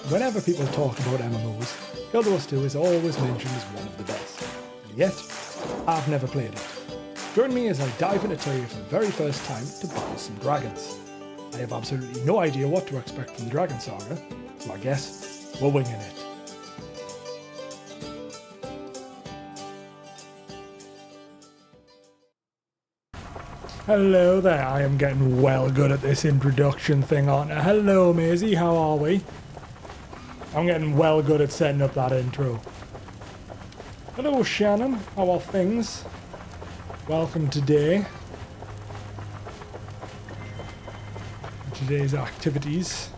whenever people talk about MMOs, Guild Wars 2 is always mentioned as one of the best. And yet, I've never played it. Join me as I dive into Tyria for the very first time to battle some dragons. I have absolutely no idea what to expect from the Dragon Saga, so I guess we're winging it. Hello there, I am getting well good at this introduction thing, aren't I? Hello Maisie, how are we? I'm getting well good at setting up that intro. Hello Shannon, how are things? Welcome today. Today's activities.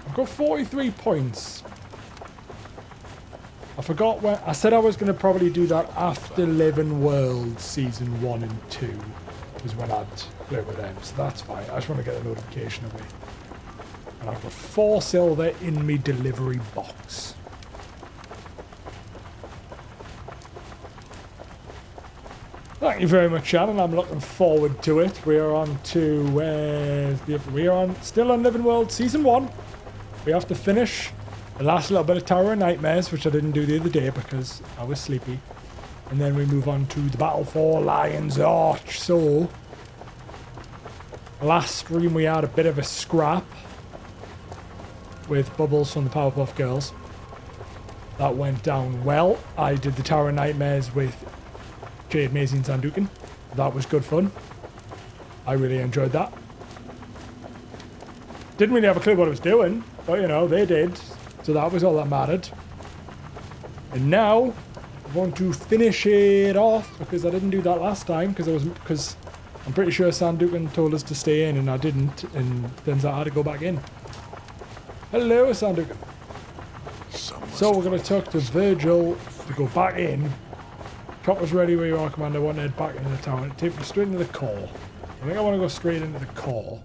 I've got 43 points. I forgot when I said I was going to probably do that after Living Worlds Season 1 and 2 was when I'd play with them, so that's fine. I just want to get the notification away. And I've got 4 silver in me delivery box. Thank you very much, Shannon. I'm looking forward to it. We are on to still on Living Worlds Season 1. We have to finish the last little bit of Tower of Nightmares, which I didn't do the other day because I was sleepy. And then we move on to the Battle for Lion's Arch. So, last stream we had a bit of a scrap with Bubbles from the Powerpuff Girls. That went down well. I did the Tower of Nightmares with Jade, Maisie and Sandukin. That was good fun. I really enjoyed that. Didn't really have a clue what I was doing, but you know, they did. So that was all that mattered. And now I want to finish it off because I didn't do that last time because I'm pretty sure Sandukin told us to stay in and I didn't, and then I had to go back in. Hello, Sandukin. So we're going to talk to Virgil to go back in. Chopper's ready where you are, Commander. I want to head back into the tower. Take me straight into the core. I think I want to go straight into the core.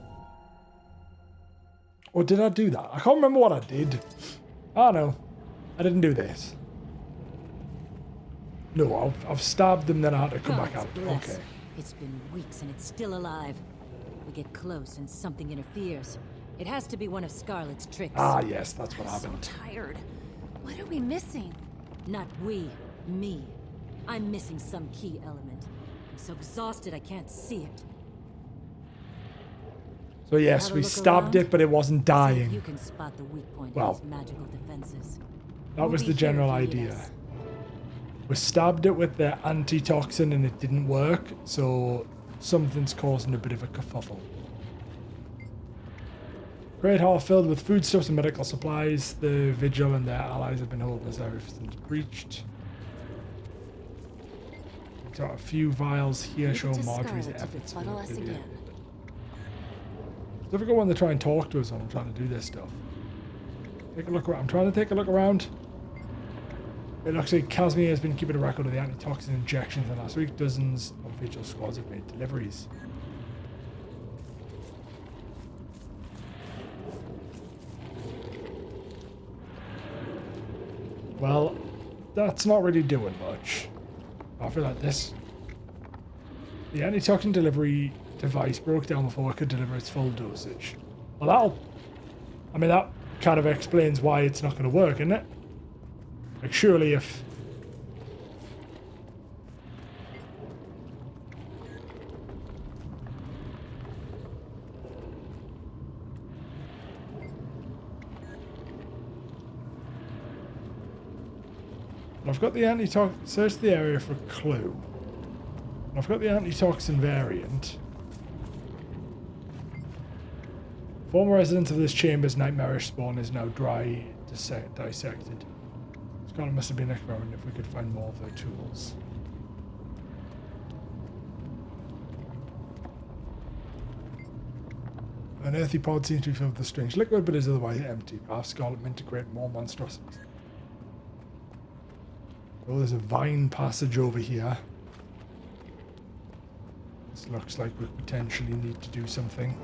Or did I do that? I can't remember what I did. Oh no, I didn't do this. No, I've stabbed them, then I had to come back out. Okay. It's been weeks and it's still alive. We get close and something interferes. It has to be one of Scarlet's tricks. Ah, yes, that's what happened. I'm so tired. What are we missing? Not we, me. I'm missing some key element. I'm so exhausted I can't see it. So yes, we stabbed it, but it wasn't dying. You can spot the weak point Well, in its magical defenses. that was the general idea. We stabbed it with the antitoxin and it didn't work, so something's causing a bit of a kerfuffle. Great Hall filled with foodstuffs and medical supplies. The Vigil and their allies have been holding this area since breached. Got a few vials here showing Marjorie's efforts. It's difficult when they try and talk to us when I'm trying to do this stuff. Take a look around. I'm trying to take a look around. It looks like Casimir has been keeping a record of the antitoxin injections, and last week dozens of Vigil squads have made deliveries. Well, that's not really doing much. I feel like this... The antitoxin delivery device broke down before it could deliver its full dosage. Well, that'll... I mean, that kind of explains why it's not going to work, isn't it? Like, surely if... I've got the antitoxin... Search the area for a clue. I've got the antitoxin variant. Former resident of this chamber's nightmarish spawn is now dry dissected. Scarlet must have been experimenting if we could find more of their tools. An earthy pod seems to be filled with a strange liquid, but is otherwise empty. Perhaps Scarlet meant to create more monstrosities. Oh, there's a vine passage over here. This looks like we potentially need to do something.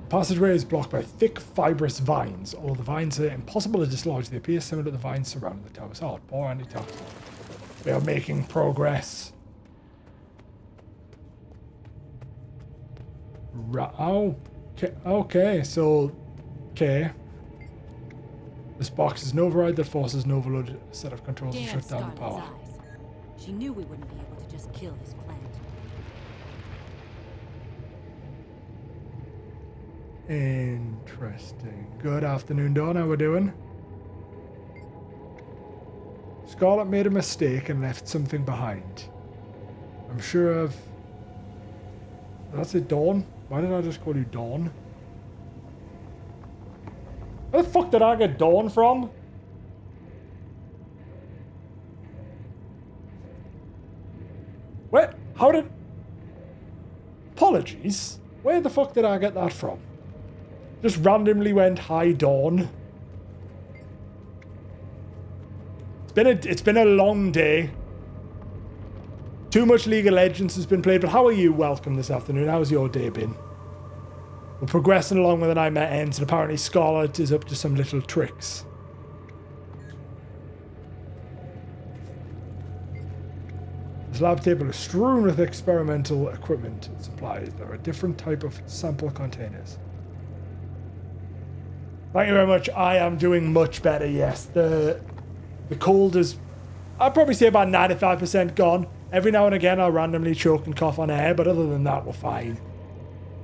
The passageway is blocked by thick, fibrous vines. Although the vines are impossible to dislodge, they appear similar to the vines surrounding the tower's heart. Poor antitoxin. We are making progress. Okay, so... Okay. This box is an override that forces an overload set of controls to Damn shut down the Scarlet's power. eyes. She knew we wouldn't be able to just kill his plant. Interesting. Good afternoon, Dawn. How we doing? Scarlet made a mistake and left something behind. I'm sure of... That's it, Dawn? Why did I just call you Dawn? Where the fuck did I get Dawn from? Where? How did... Apologies. Where the fuck did I get that from? Just randomly went, hi, Dawn. It's been a long day. Too much League of Legends has been played, but how are you? Welcome this afternoon. How's your day been? We're progressing along with the Nightmare Ends, and apparently Scarlet is up to some little tricks. This lab table is strewn with experimental equipment and supplies. There are different type of sample containers. Thank you very much. I am doing much better, yes. The cold is, I'd probably say about 95% gone. Every now and again I'll randomly choke and cough on air, but other than that, we're fine.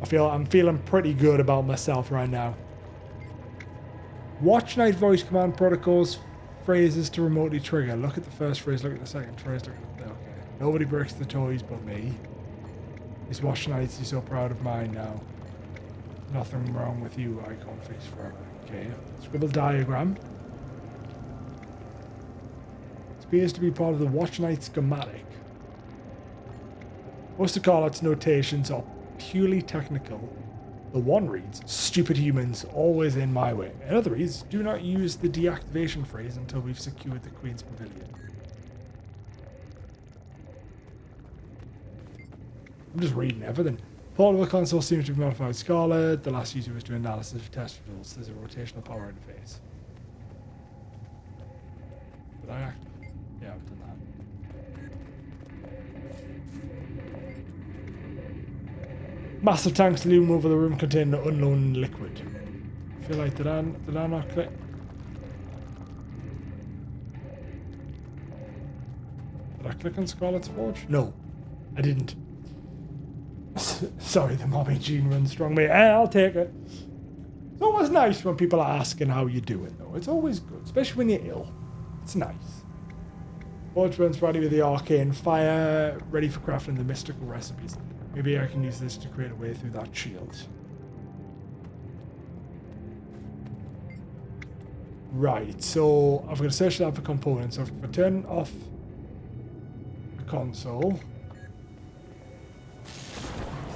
I'm feeling pretty good about myself right now. Watch night voice command protocols, phrases to remotely trigger. Look at the first phrase, look at the second phrase, look at the... Okay. Nobody breaks the toys but me. This watch nights, he's so proud of mine now. Nothing wrong with you, icon fix forever. Okay. Scribble diagram. It appears to be part of the watch night schematic. Most of Scarlet's notations are purely technical. The one reads, stupid humans, always in my way. Another reads, do not use the deactivation phrase until we've secured the Queen's Pavilion. I'm just reading everything. Portable console seems to be modified Scarlet. The last user was doing analysis of test results. There's a rotational power interface. Did I act? Yeah, I've done that. Massive tanks loom over the room containing unknown liquid. I feel like, did I not click? Did I click on Scarlet's Forge? No, I didn't. Sorry, the Mobby gene runs strong me. I'll take it. It's always nice when people are asking how you're doing, though. It's always good, especially when you're ill. It's nice. Forge burns ready with the arcane fire, ready for crafting the mystical recipes. Maybe I can use this to create a way through that shield. Right, so I've got to search that for components. So if I turn off the console...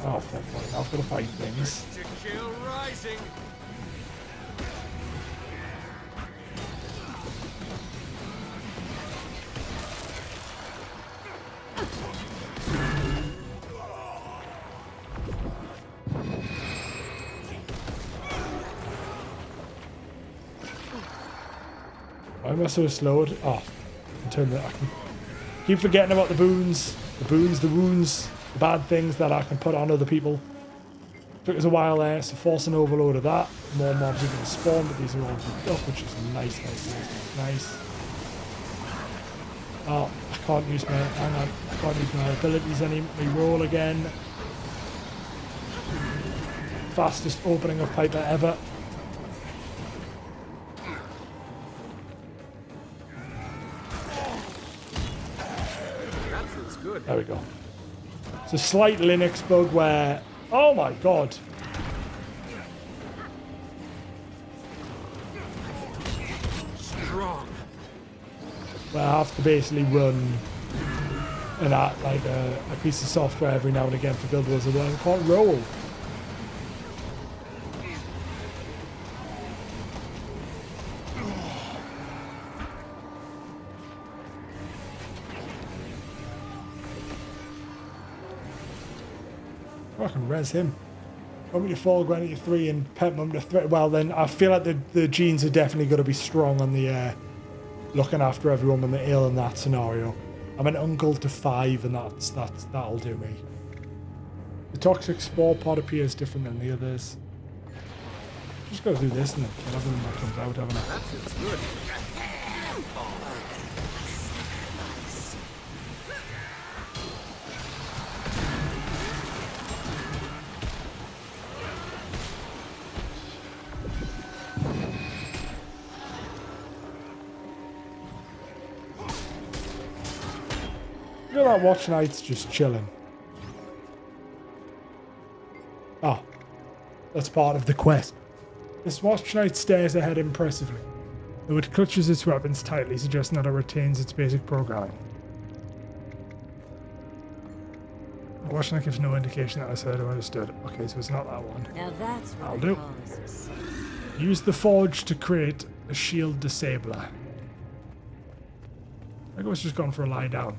Oh, fair point. I've got to fight things. Why am I so slowed? Oh, I can keep forgetting about the boons, the wounds, the bad things that I can put on other people. Took us a while there, so force an overload of that. More mobs are going to spawn, but these are all grouped up, which is nice. Oh, I can't use my, hang on, I can't use my abilities anymore. Roll again. Fastest opening of Piper ever. There we go. It's a slight Linux bug where... Oh my god. Strong. Where I have to basically run like a piece of software every now and again for Guild Wars as well. I can't roll. I can res him. Want me to fall Granny to 3 and pet mum to 3? Well, then I feel like the genes are definitely going to be strong on the looking after everyone when they're ill in that scenario. I'm an uncle to 5, and that'll do me. The toxic spore pod appears different than the others. Just gotta do this and then kill everything that comes out, haven't I? That feels good. Look at that Watch Knight's just chilling. Ah, that's part of the quest. This Watch Knight stares ahead impressively, though it clutches its weapons tightly, suggesting that it retains its basic programming. The Watch Knight gives no indication that I said or understood. Okay, so it's not that one. Now that's what I'll they do. call a success. Use the forge to create a shield disabler. I think I was just gone for a lie down.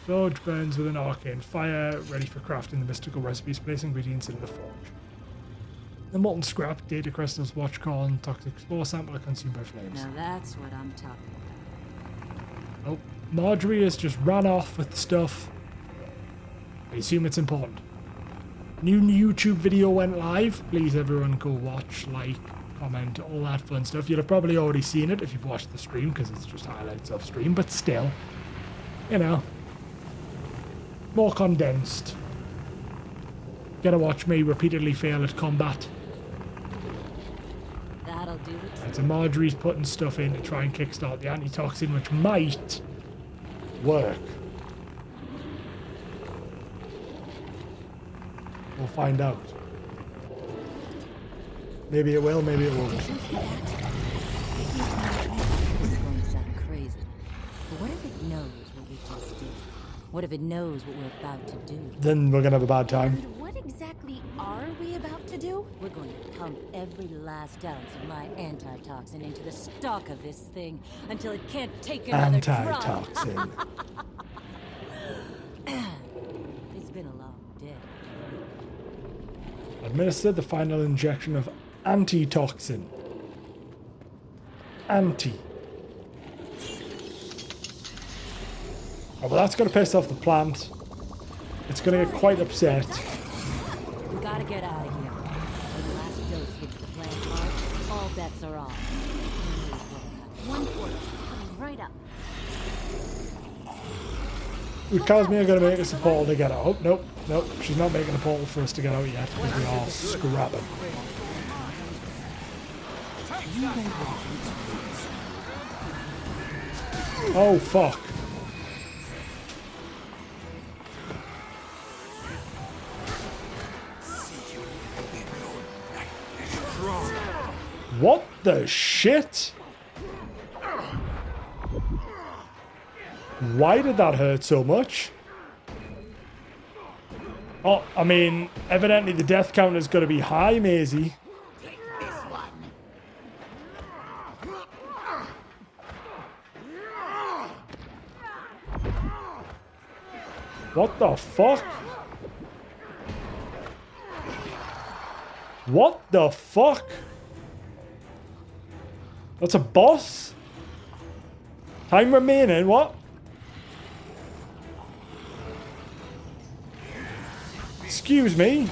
Forge burns with an arcane fire, ready for crafting the mystical recipes. Place ingredients in the forge. The molten scrap, data crystals, watch call, and toxic spore sample are consumed by flames. Now that's what I'm talking about. Oh, Marjorie has just run off with stuff. I assume it's important. New YouTube video went live. Please everyone go watch, like, comment, all that fun stuff. You'll have probably already seen it if you've watched the stream, because it's just highlights of stream, but still, you know, more condensed. Gotta watch me repeatedly fail at combat. That'll do it. Right, so Marjorie's putting stuff in to try and kickstart the antitoxin, which might work. We'll find out. Maybe it will, maybe it won't. This is going to sound crazy, but what if it knows what we just did? What if it knows what we're about to do? Then we're gonna have a bad time. And what exactly are we about to do? We're going to pump every last ounce of my antitoxin into the stock of this thing until it can't take another drop. Antitoxin. It's been a long day. Administer the final injection of antitoxin. Anti. Oh, well, that's going to piss off the plant. It's going to get quite upset. We gotta get out of here. When the last dose hits the plant heart, all bets are off. One quarter, coming right up. It tells me I'm going to make us a portal to get out. Oh, nope, nope. She's not making a portal for us to get out yet because we are scrapping. Oh, fuck. What the shit? Why did that hurt so much? Oh, I mean, evidently the death count is going to be high, Maisie. What the fuck? What the fuck? That's a boss? Time remaining, what? Excuse me?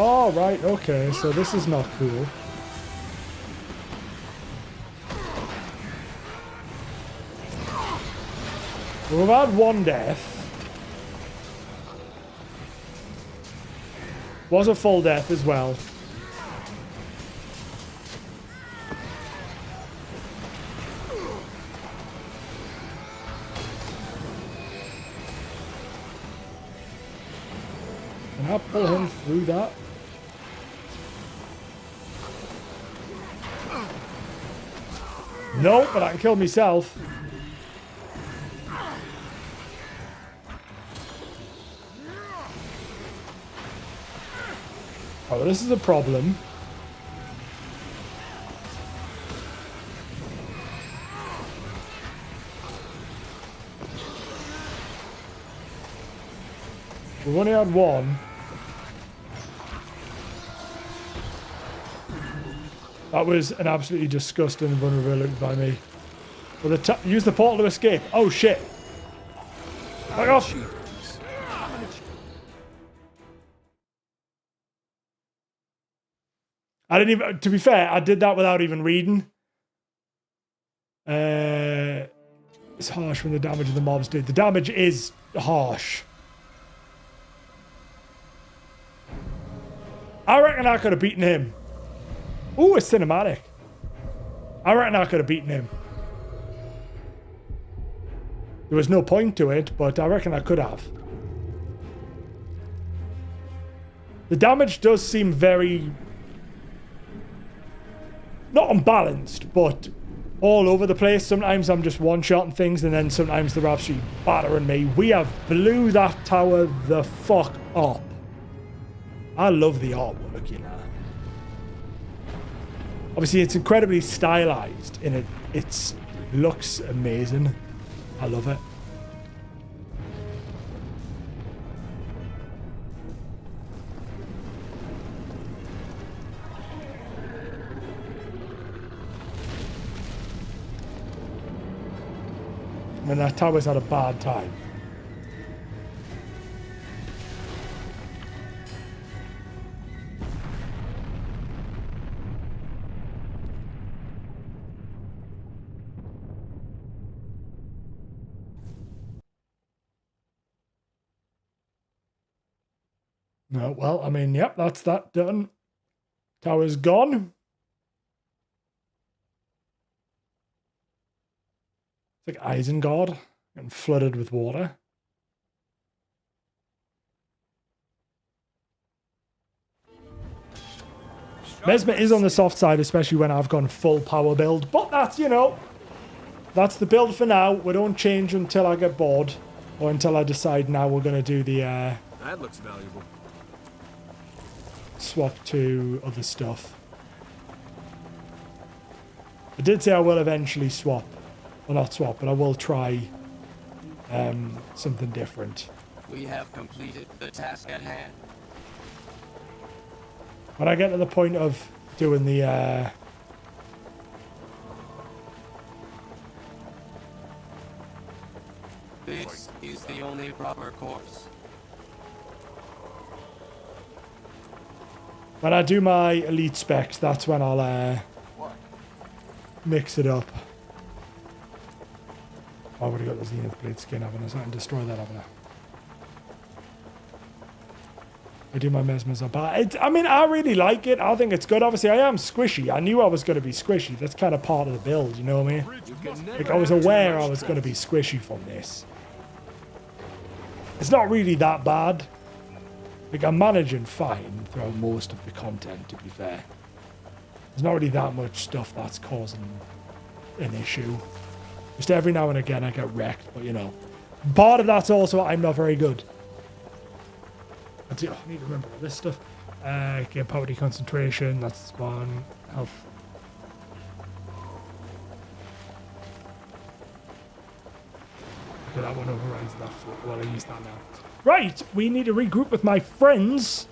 Oh, right, okay, so this is not cool. We've had one death. Was a full death as well. Can I pull him through that? Nope, but I can kill myself. Oh, this is a problem. We've only had one. That was an absolutely disgusting vulnerability by me. Well, use the portal to escape. Oh shit! Back off! I didn't even. To be fair, I did that without even reading. It's harsh when the damage of the mobs did. The damage is harsh. I reckon I could have beaten him. Ooh, it's cinematic. I reckon I could have beaten him. There was no point to it, but I reckon I could have. The damage does seem very... not unbalanced, but all over the place. Sometimes I'm just one-shotting things, and then sometimes they're absolutely battering me. We have blew that tower the fuck up. I love the artwork, you know. Obviously, it's incredibly stylized, and it looks amazing. I love it. I mean, that tower's had a bad time. No, well, I mean, yep, that's that done. Tower's gone. It's like Isengard and flooded with water. Mesmer is on the soft side, especially when I've gone full power build. But that's, you know, that's the build for now. We don't change until I get bored. Or until I decide now we're going to do the... that looks valuable. Swap to other stuff. I did say I will eventually swap. Well, not swap, but I will try something different. We have completed the task at hand. When I get to the point of doing the... This is the only proper course. When I do my elite specs, that's when I'll mix it up. I've already got the Zenith Blade skin, haven't I? So I can destroy that, haven't I? I do my Mesmers up. I mean, I really like it. I think it's good. Obviously, I am squishy. I knew I was going to be squishy. That's kind of part of the build, you know what I mean? Like, I was aware I was going to be squishy from this. It's not really that bad. Like, I'm managing fine throughout most of the content, to be fair. There's not really that much stuff that's causing an issue. Just every now and again I get wrecked, but you know. Part of that's also I'm not very good. I need to remember all this stuff. Get poverty concentration, that's one. Health. Okay, that one overrides that. Well, I use that now. Right, we need to regroup with my friends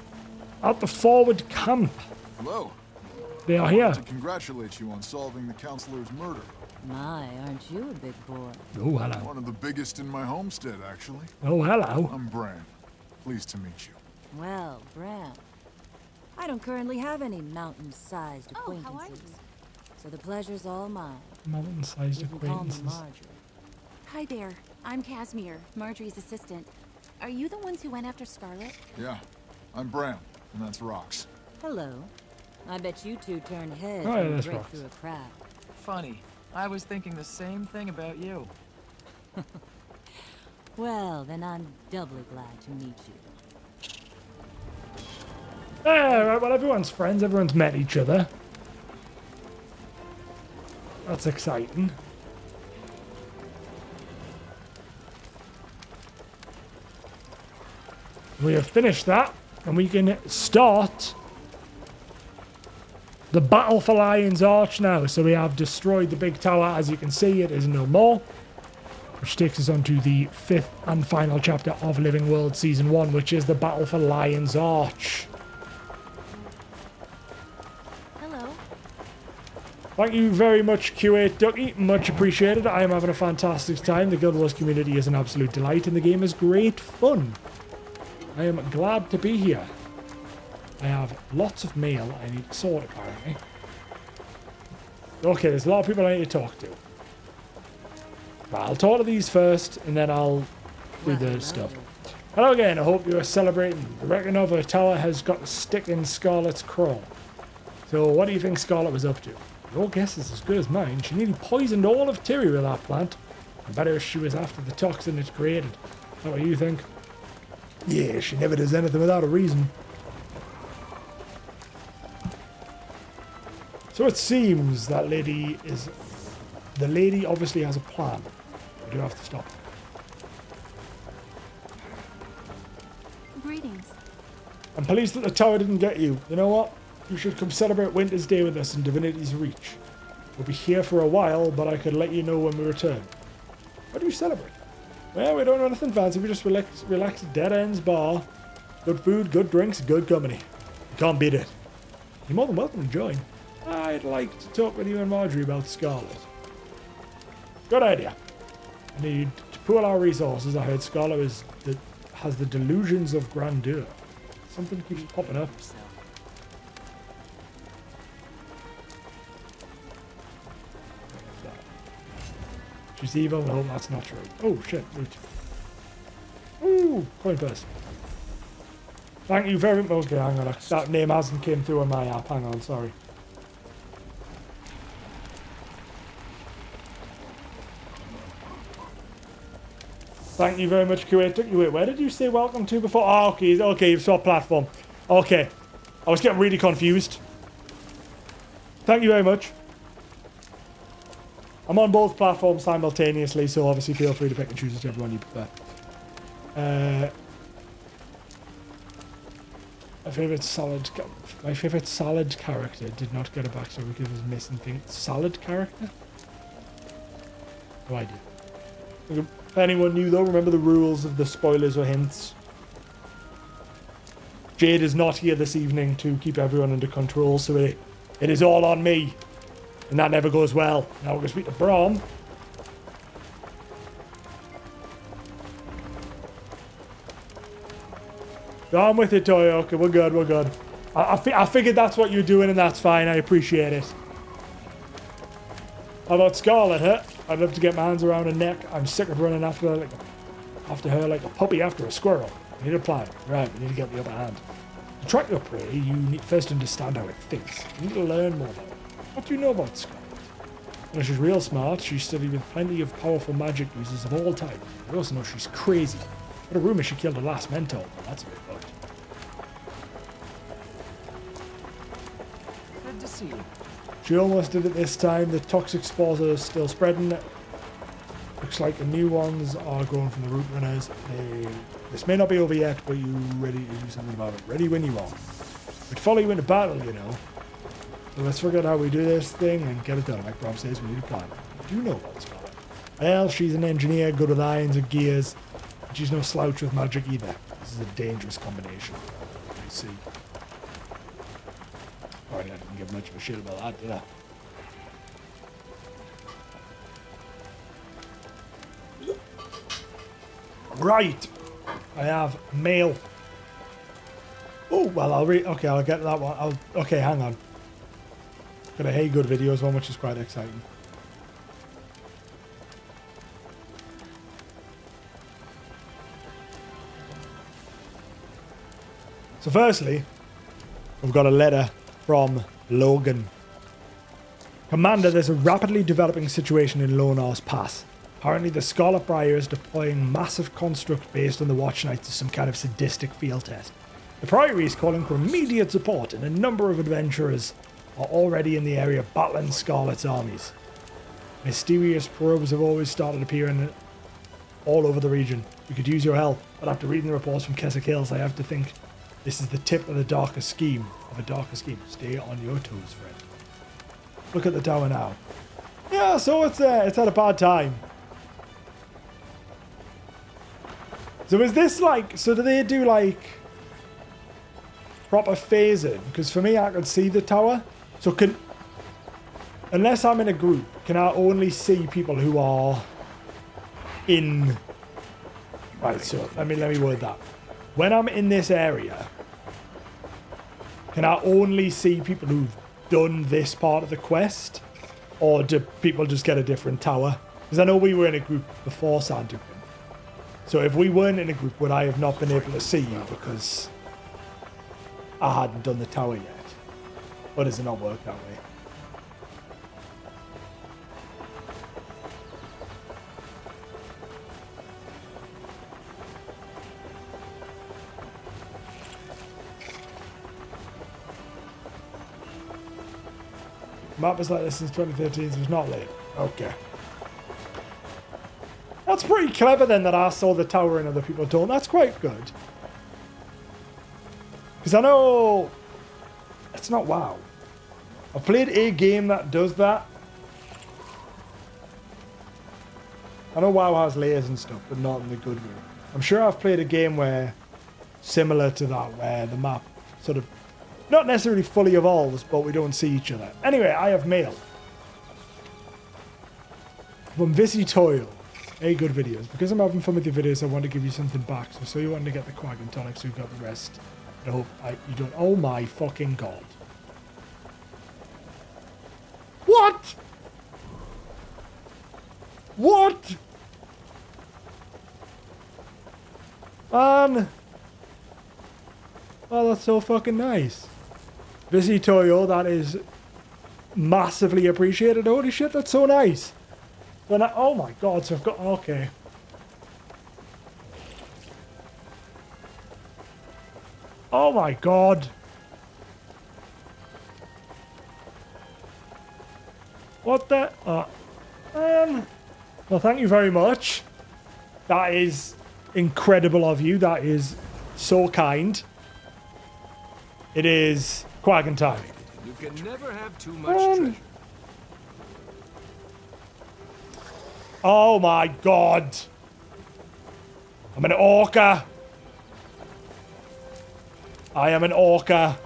at the forward camp. Hello. They are I here. wanted to congratulate you on solving the counselor's murder. My, aren't you a big boy? Oh, hello. One of the biggest in my homestead, actually. Oh, hello. I'm Bran. Pleased to meet you. Well, Bram, I don't currently have any mountain-sized Oh, acquaintances. how are you? So the pleasure's all mine. Mountain-sized You can call me acquaintances. Marjorie. Hi there. I'm Casimir, Marjorie's assistant. Are you the ones who went after Scarlet? Yeah, I'm Bran, and that's Rox. Hello. I bet you two turn heads Oh, yeah, when you that's break Rox. through a crowd. Funny. I was thinking the same thing about you. Well, then I'm doubly glad to meet you. Right, well, everyone's friends. Everyone's met each other. That's exciting. We have finished that, and we can start the battle for Lion's Arch now. So we have destroyed the big tower. As you can see, it is no more. Which takes us on to the 5th and final chapter of Living World Season 1, which is the battle for Lion's Arch. Hello. Thank you very much, Q8 Ducky. Much appreciated. I am having a fantastic time. The Guild Wars community is an absolute delight, and the game is great fun. I am glad to be here. I have lots of mail I need to sort, apparently. Okay, there's a lot of people I need to talk to. Right, I'll talk to these first, and then I'll do the stuff. Hello again, I hope you are celebrating. The Reconova Tower has got a stick in Scarlet's craw. So what do you think Scarlet was up to? Your guess is as good as mine. She nearly poisoned all of Tyria with that plant. I bet if she was after the toxin it created. Is that what you think? Yeah, she never does anything without a reason. So it seems that the lady obviously has a plan. We do have to stop. Greetings. I'm pleased that the tower didn't get you. You know what? You should come celebrate Winter's Day with us in Divinity's Reach. We'll be here for a while, but I could let you know when we return. What do you celebrate? Well, we don't do anything fancy. We just relax at Dead Ends Bar. Good food, good drinks, good company. You can't beat it. You're more than welcome to join. I'd like to talk with you and Marjorie about Scarlet. Good idea. I need to pool our resources. I heard Scarlet has the delusions of grandeur. Something keeps popping up. She's evil. No, that's not true. Oh, shit. Loot. Ooh, coin purse. Thank you very much. Okay, hang on. That name hasn't came through on my app. Hang on, sorry. Thank you very much, Q8. Wait, where did you say welcome to before? Oh, okay, you've swapped platform. Okay. I was getting really confused. Thank you very much. I'm on both platforms simultaneously, so obviously feel free to pick and choose whichever one you prefer. My favorite salad character did not get a backstory because it was missing thing. Salad character? No idea. If anyone knew though, remember the rules of the spoilers or hints. Jade is not here this evening to keep everyone under control, so it is all on me. And that never goes well. Now we're going to speak to Brahm. No, I'm with you, Toyo. Okay, we're good, we're good. I figured that's what you're doing, and that's fine. I appreciate it. How about Scarlet, huh? I'd love to get my hands around her neck. I'm sick of running after her like a puppy after a squirrel. I need a plan. Right, we need to get the upper hand. To track your prey, you need first to understand how it thinks. You need to learn more about it. What do you know about Scarlet? Well, she's real smart. She's studied with plenty of powerful magic users of all types. You also know she's crazy. But a rumor she killed her last mentor. Well, that's a bit fucked. Good to see you. She almost did it this time. The toxic spores are still spreading. Looks like the new ones are growing from the root runners. This may not be over yet, but you ready to do something about it. Ready when you are. We'd follow you into battle, you know. So let's figure out how we do this thing and get it done. Like Rob says, we need a plan. What do you know about Scarlet? Well, she's an engineer, good with irons and gears. And she's no slouch with magic either. This is a dangerous combination. I see. Alright, I didn't give much of a shit about that, did I? Right. I have mail. Oh, well, I'll get that one. Okay, hang on. Got a Hey Good videos one, which is quite exciting. So firstly, we've got a letter from Logan. Commander, there's a rapidly developing situation in Lonar's Pass. Apparently the Scarlet Briar is deploying massive construct based on the Watch Knights as some kind of sadistic field test. The Priory is calling for immediate support, and a number of adventurers are already in the area battling Scarlet's armies. Mysterious probes have always started appearing all over the region. We could use your help, but after reading the reports from Keswick Hills, I have to think This is the tip of the darker scheme. Of a darker scheme. Stay on your toes, friend. Look at the tower now. Yeah, so it's at a bad time. So is this like... So do they do like... proper phasing? Because for me, I can see the tower. So can... Unless I'm in a group, can I only see people who are in... Right, so let me word that. When I'm in this area, can I only see people who've done this part of the quest? Or do people just get a different tower? Because I know we were in a group before Sandukan. So if we weren't in a group, would I have not been able to see you because I hadn't done the tower yet? Or does it not work that way? Map is like this since 2013, so it's not late. Okay. That's pretty clever then that I saw the tower and other people don't. That's quite good. Because I know... It's not WoW. I've played a game that does that. I know WoW has layers and stuff, but not in the good way. I'm sure I've played a game where... Similar to that, where the map sort of... Not necessarily fully evolves, but we don't see each other. Anyway, I have mail. From Visi Toil. Hey, good videos. Because I'm having fun with your videos, I want to give you something back. So you want to get the Quag and Tonic, so you've got the rest. I hope you don't... Oh my fucking god. What? What? Man. Oh, that's so fucking nice. Visi Toyo, that is massively appreciated. Holy shit, that's so nice. Then oh my god, so I've got... Okay. Oh my god. What the... well, thank you very much. That is incredible of you. That is so kind. It is Quaggin time. You can never have too much treasure. Oh my god. I'm an orca. I am an orca.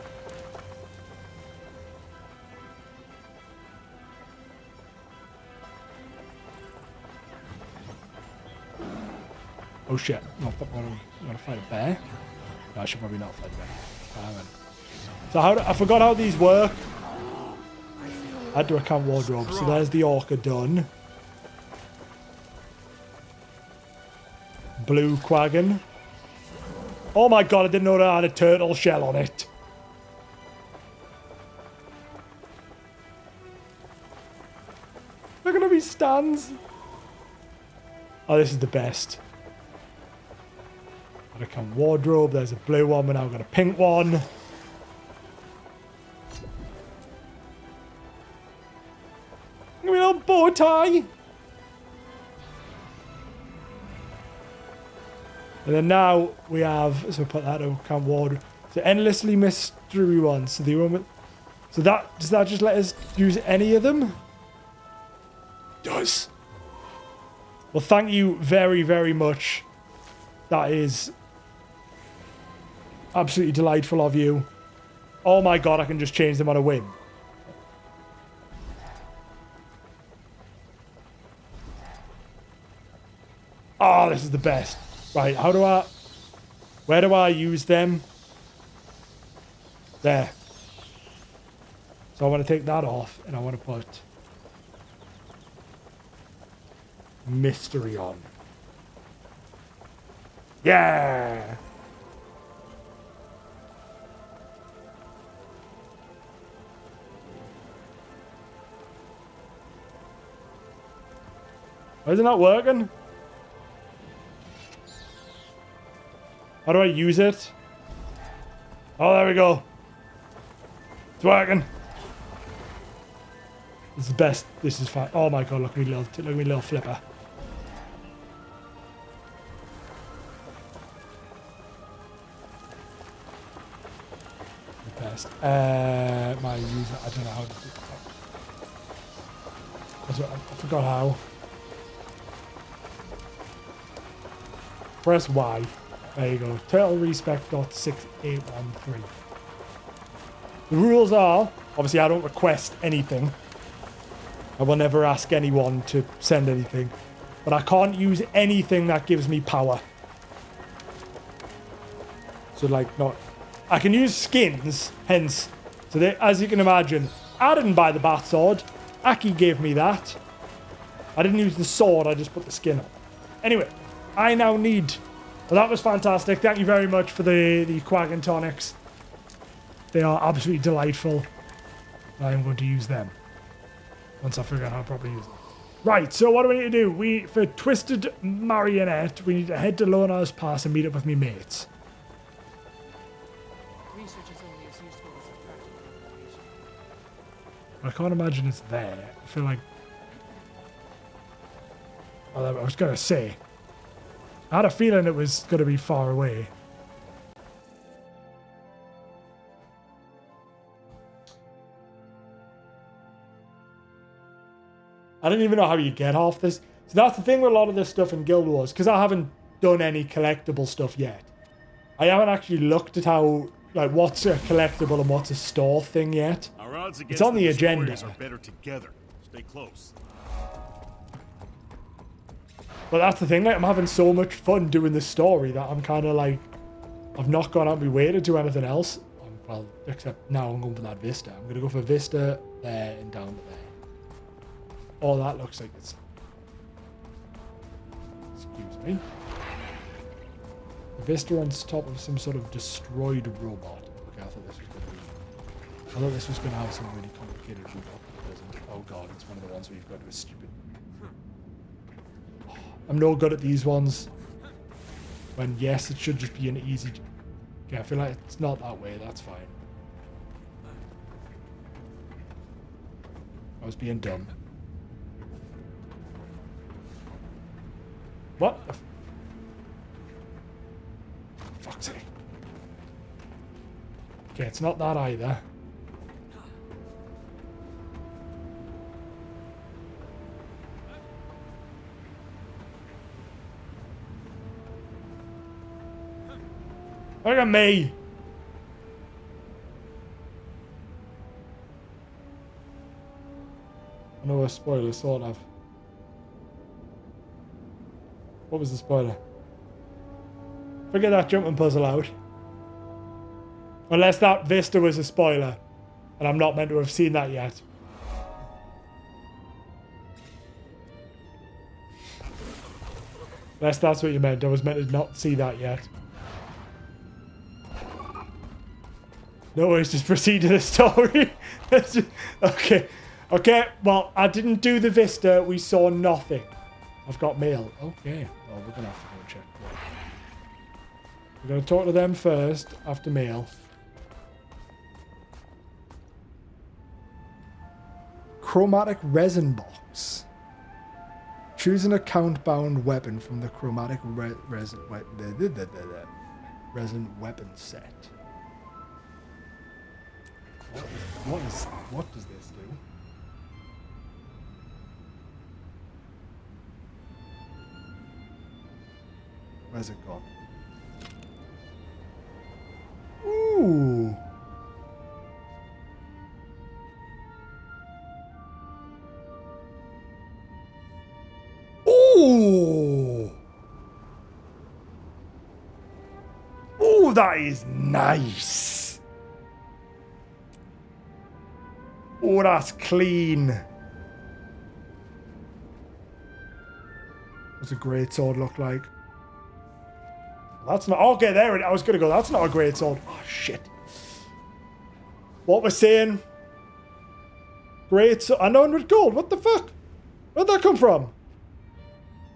Oh shit. No, I'm gonna fight a bear. No, I should probably not fight a bear. So I forgot how these work. Add to account wardrobe. So there's the orca done. Blue Quaggin. Oh my god, I didn't know that I had a turtle shell on it. Look at how he stands. Oh, this is the best. Add account wardrobe. There's a blue one. We're now got a pink one. Give me a little bow tie. And then now we have, so put that on account ward. So endlessly mystery ones. So the one with, so that, does that just let us use any of them? Does. Well, thank you very, very much. That is absolutely delightful of you. Oh my god, I can just change them on a whim. Oh, this is the best. Right, how do I... Where do I use them? There. So I want to take that off, and I want to put... Mystery on. Yeah! Why is it not working? How do I use it? Oh, there we go. It's working. This is the best. This is fine. Oh my god, look at me little flipper. first. My user, I don't know how to do that. I forgot how. Press Y. There you go. Turtle respec.6813. The rules are, obviously I don't request anything. I will never ask anyone to send anything. But I can't use anything that gives me power. So like not... I can use skins, hence. So they, as you can imagine, I didn't buy the bat sword. Aki gave me that. I didn't use the sword, I just put the skin on. Anyway, I now need... Well, that was fantastic. Thank you very much for the Quag and Tonics. They are absolutely delightful. I am going to use them. Once I figure out how to properly use them. Right, so what do we need to do? For Twisted Marionette, we need to head to Lonar's Pass and meet up with me mates. Research is only as useful as its practical application. I can't imagine it's there. I feel like... Well, I was going to say... I had a feeling it was going to be far away. I don't even know how you get off this. So that's the thing with a lot of this stuff in Guild Wars, because I haven't done any collectible stuff yet. I haven't actually looked at how, like, what's a collectible and what's a store thing yet. Our odds against It's on the agenda. destroyers are better together. Stay close. But that's the thing, like, I'm having so much fun doing this story that I'm kind of like, I've not gone out my way to do anything else. Well, except now I'm going for that Vista. I'm going to go for Vista there and down to there. Oh, that looks like it's... Excuse me. The Vista on top of some sort of destroyed robot. Okay, I thought this was going to be... I thought this was going to have some really complicated robot. It doesn't. Oh god, it's one of the ones where you've got to be stupid. I'm no good at these ones. When, yes, it should just be an easy... Okay, I feel like it's not that way. That's fine. I was being dumb. What? Fuck's sake. Okay, it's not that either. Look at me! I know a spoiler, sort of. What was the spoiler? Figure that jumping puzzle out. Unless that Vista was a spoiler. And I'm not meant to have seen that yet. Unless that's what you meant. I was meant to not see that yet. No worries, just proceed to the story. Okay. Okay, well, I didn't do the Vista. We saw nothing. I've got mail. Okay. Well, we're going to have to go and check. We're going to talk to them first, after mail. Chromatic resin box. Choose an account-bound weapon from the chromatic resin weapon set. What does this do? Where's it gone? Ooh. Ooh. Ooh, that is nice. Oh, that's clean. What's a great sword look like? That's not... Okay, there it... I was going to go, that's not a great sword. Oh, shit. What we're saying... Great sword... And 100 gold. What the fuck? Where'd that come from?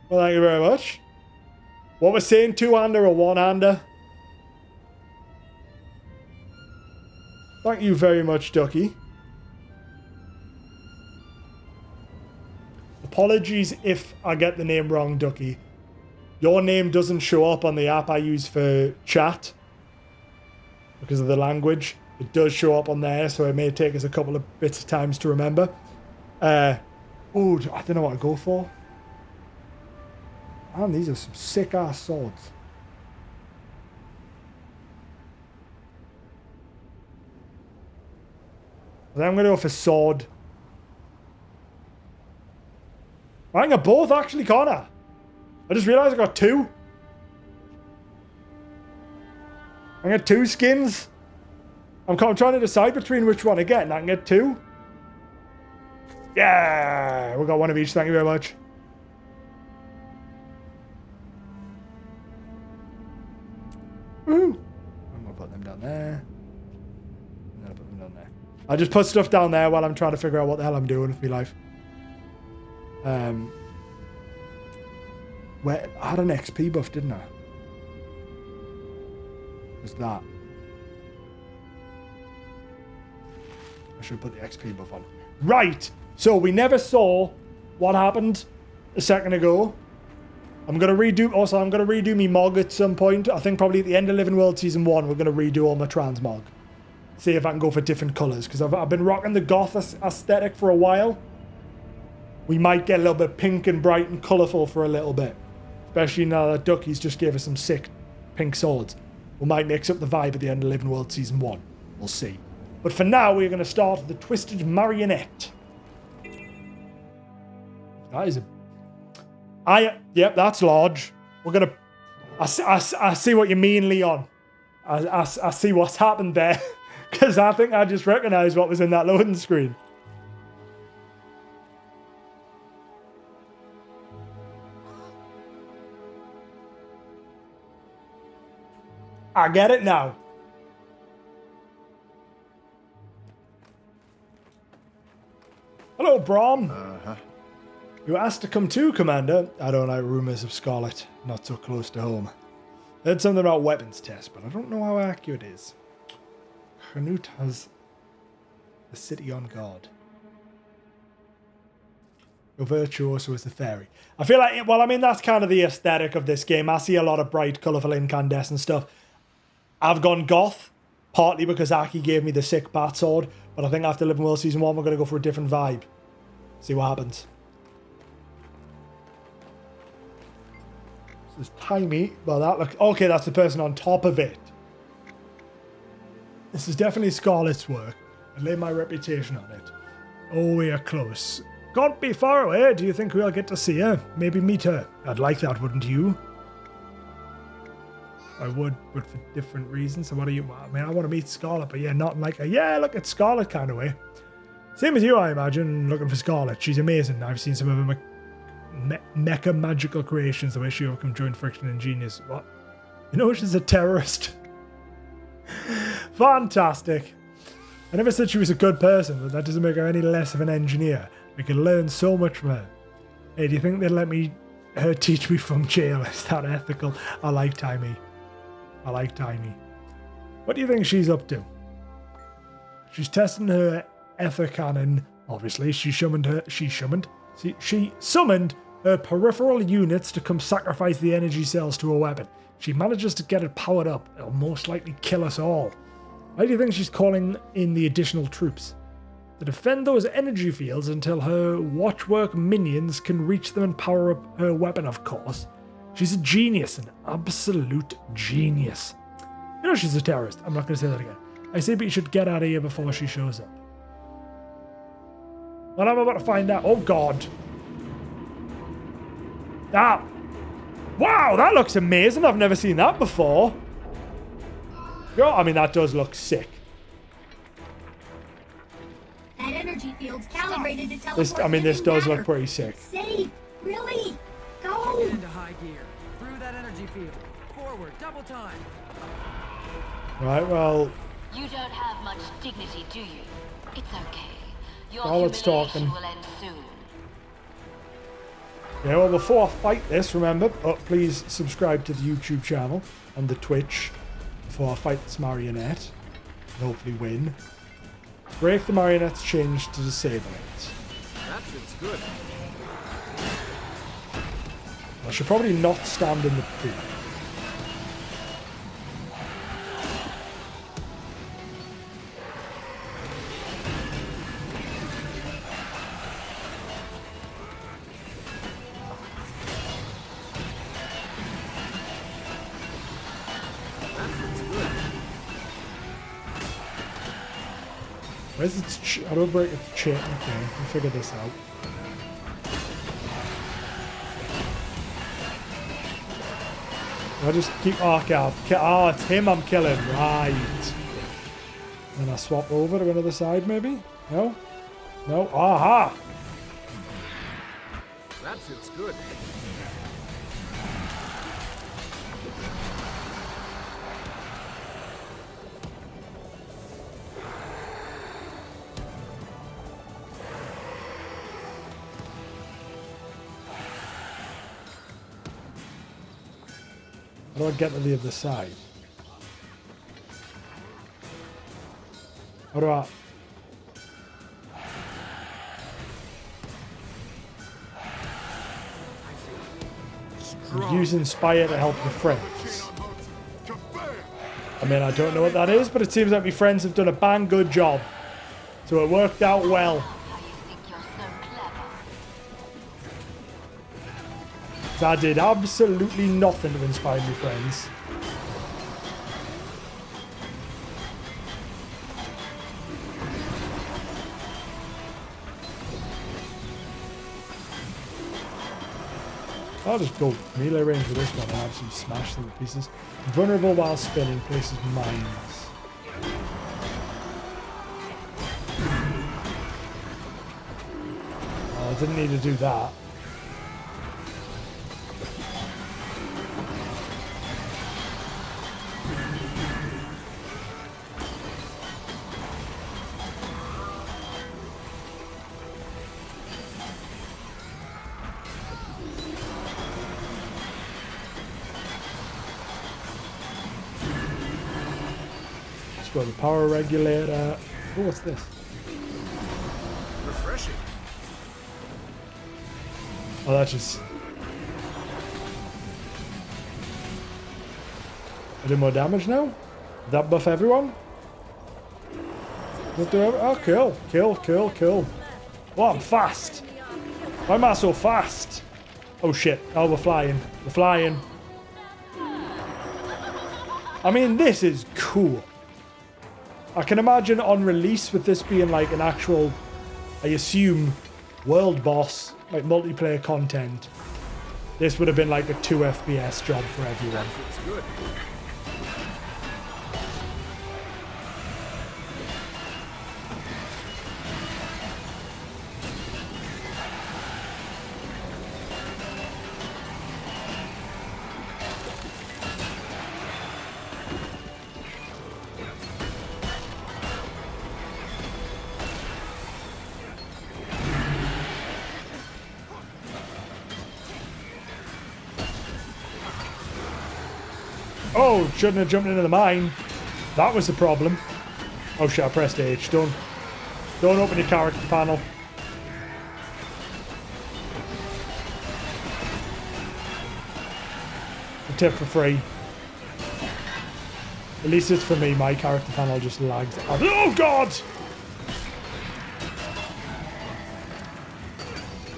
Well, thank you very much. What we're saying, two-hander or one-hander? Thank you very much, Ducky. Apologies if I get the name wrong, Ducky. Your name doesn't show up on the app I use for chat because of the language. It does show up on there, so it may take us a couple of bits of times to remember. Oh, I don't know what to go for. Man, these are some sick-ass swords. I think I'm going to go for sword. I think they're both actually, Connor. I just realised I got two. I got two skins. I'm trying to decide between which one again. I can get two. Yeah, we got one of each. Thank you very much. Woo! I'm gonna put them down there. And then I'll put them down there. I just put stuff down there while I'm trying to figure out what the hell I'm doing with my life. Where I had an XP buff, didn't I? Was that? I should put the XP buff on. Right! So we never saw what happened a second ago. I'm going to redo me Mog at some point. I think probably at the end of Living World Season 1, we're going to redo all my transmog. See if I can go for different colours. Because I've been rocking the goth aesthetic for a while. We might get a little bit pink and bright and colourful for a little bit. Especially now that Ducky's just gave us some sick pink swords. We might mix up the vibe at the end of Living World Season 1. We'll see. But for now, we're going to start with the Twisted Marionette. That is a... Yep, that's large. We're going to... I see what you mean, Leon. I see what's happened there. Because I think I just recognised what was in that loading screen. I get it now. Hello, Brom. You asked to come too, Commander. I don't like rumours of Scarlet. Not so close to home. Heard something about weapons test, but I don't know how accurate it is. Canute has the city on guard. Your virtuoso is the fairy. I feel like, well, I mean, that's kind of the aesthetic of this game. I see a lot of bright, colourful, incandescent stuff. I've gone goth, partly because Aki gave me the sick bat sword, but I think after Living World Season 1, we're going to go for a different vibe. See what happens. This is tiny. Well, that look... Okay, that's the person on top of it. This is definitely Scarlet's work. I lay my reputation on it. Oh, we are close. Can't be far away. Do you think we'll get to see her? Maybe meet her. I'd like that, wouldn't you? I would, but for different reasons. So what are you... I mean, I want to meet Scarlet, but yeah, not in like a... Yeah, look, it's Scarlet kind of way. Same as you, I imagine, looking for Scarlet. She's amazing. I've seen some of her mecha magical creations, the way she overcome joint friction and genius. What? You know she's a terrorist? Fantastic. I never said she was a good person, but that doesn't make her any less of an engineer. I could learn so much from her. Hey, do you think they'd let her teach me from jail? Is that ethical? I like Timey. I like Timey. What do you think she's up to? She's testing her ether cannon. Obviously, she summoned her peripheral units to come sacrifice the energy cells to a weapon. She manages to get it powered up. It'll most likely kill us all. Why do you think she's calling in the additional troops? To defend those energy fields until her watchwork minions can reach them and power up her weapon, of course. She's a genius, an absolute genius. You know she's a terrorist. I'm not going to say that again. I say, but you should get out of here before she shows up. Well, I'm about to find out. Oh, God. Ah. Wow, that looks amazing. I've never seen that before. Yeah, I mean, that does look sick. That energy field's calibrated to teleport. This does look pretty sick. It's safe. Really? Go. Get into high gear. Through that energy field. Forward. Double time. Right, well... You don't have much dignity, do you? It's okay. Your Scarlet's talking. will end soon. Yeah, well, before I fight this, remember, please subscribe to the YouTube channel and the Twitch before I fight this marionette and hopefully win. Break the marionette's change to disable it. That fits good. I should probably not stand in the pool. Where's its I don't break its chain. Okay, we'll figure this out. I just keep arc out. Oh, it's him I'm killing. Right. Then I swap over to another side, maybe? No? No? Aha! That fits good. How do I get to the other side? How do I... Use Inspire to help your friends. I mean, I don't know what that is, but it seems like my friends have done a bang good job. So it worked out well. 'Cause I did absolutely nothing to inspire my friends. I'll just go melee range with this one and absolutely smash them to pieces. Vulnerable while spinning, places mines. Oh, I didn't need to do that. Got the power regulator. Oh, what's this? Refreshing. Oh, that's just... I do more damage now? Did that buff everyone? Oh, cool. Cool. Oh, I'm fast. Why am I so fast? Oh, shit. Oh, we're flying. I mean, this is cool. I can imagine on release with this being like an actual, I assume, world boss, like multiplayer content. This would have been like a 2 FPS job for everyone. It's good. Oh, shouldn't have jumped into the mine. That was the problem. Oh shit, I pressed H. Don't open your character panel. A tip for free. At least it's for me, my character panel just lags. Oh god!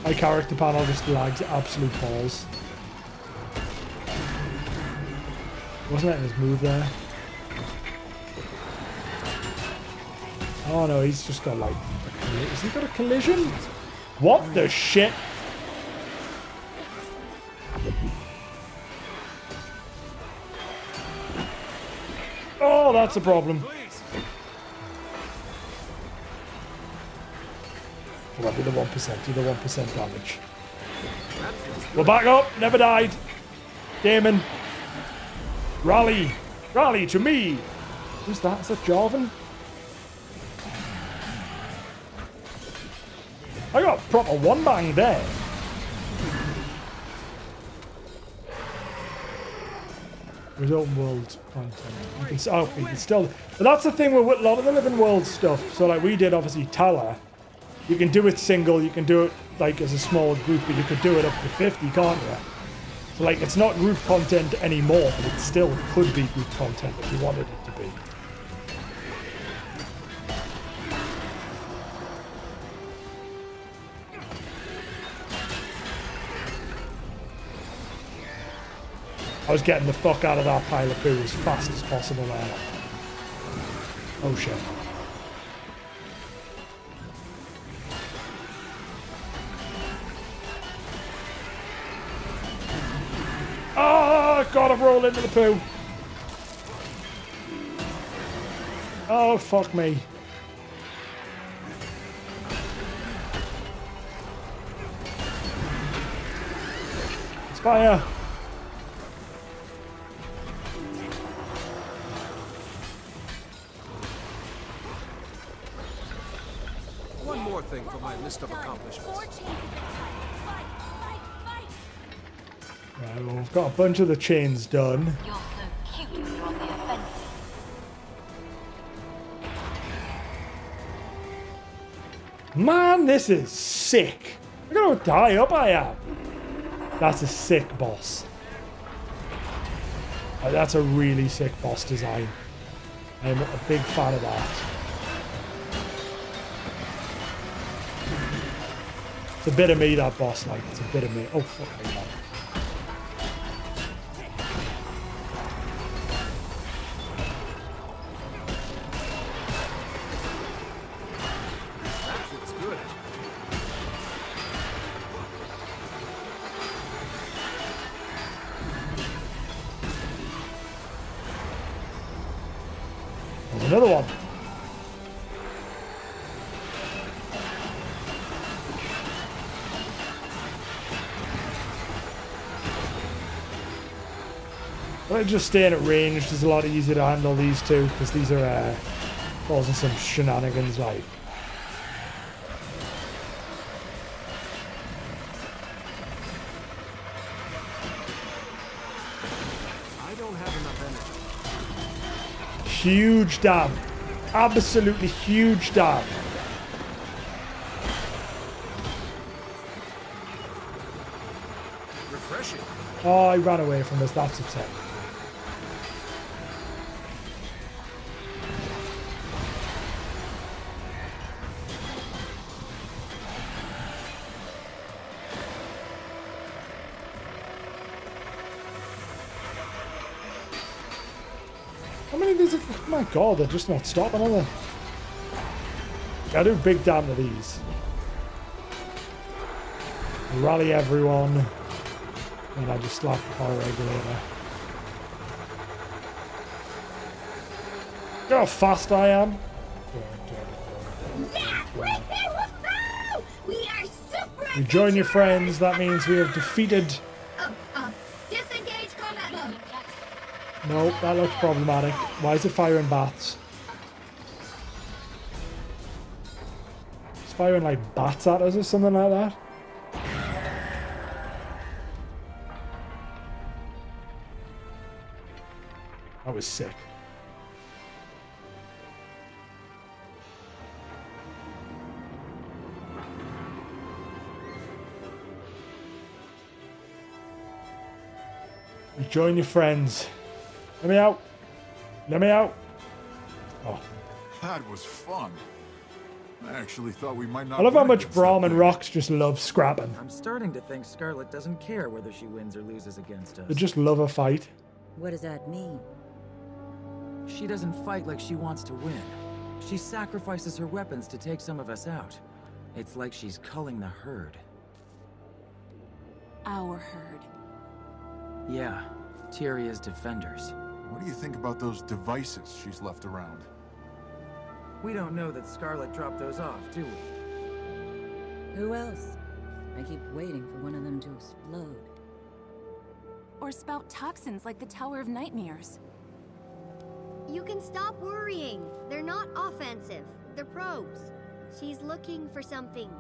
My character panel just lags absolute balls. Wasn't letting us move there. Oh no, he's just got like has he got a collision? What the shit? Oh, that's a problem. Well, do the 1%, do the 1% damage. We're back up, never died. Damon. Rally to me. Who's that? Is that Jarvan? I got proper one bang there. With open world content. You can still. But that's the thing with a lot of the living world stuff. So like we did obviously Tower. You can do it single. You can do it like as a small group, but you could do it up to 50, can't you? So like, it's not group content anymore, but it still could be group content if you wanted it to be. I was getting the fuck out of that pile of poo as fast as possible there. Oh shit. god, I've rolled into the poo. Oh, fuck me. Fire. One more thing for my list of accomplishments. Right, well, we've got a bunch of the chains done. You're so cute, you're on the offensive. Man, this is sick. Look at how die up I am. That's a sick boss. That's a really sick boss design. I'm a big fan of that. It's a bit of me, that boss, like, it's a bit of me. Oh, fuck me, man. It's good. There's another one. But just staying at range is a lot easier to handle these two, because these are causing some shenanigans, like. I don't have enough energy. Huge dam. Absolutely huge dam. Refreshing. Oh, I ran away from this. That's upsetting. How many of these? Oh my god, they're just not stopping, are they? I do big damn to these. Rally everyone. And I just slap the power regulator. Look how fast I am. Yeah! Woohoo! We are super. You join your friends, that means we have defeated. Disengage combat mode. Nope, that looks problematic. Why is it firing bats? It's firing like bats at us or something like that. That was sick. You join your friends. Let me out. Let me out. Oh. That was fun. I actually thought we might not. I love how win much against Braum that and thing. Rox just love scrapping. I'm starting to think Scarlet doesn't care whether she wins or loses against us. They just love a fight. What does that mean? She doesn't fight like she wants to win. She sacrifices her weapons to take some of us out. It's like she's culling the herd. Our herd. Yeah, Tyria's defenders. What do you think about those devices she's left around? We don't know that Scarlet dropped those off, do we? Who else? I keep waiting for one of them to explode. Or spout toxins like the Tower of Nightmares. You can stop worrying. They're not offensive. They're probes. She's looking for something.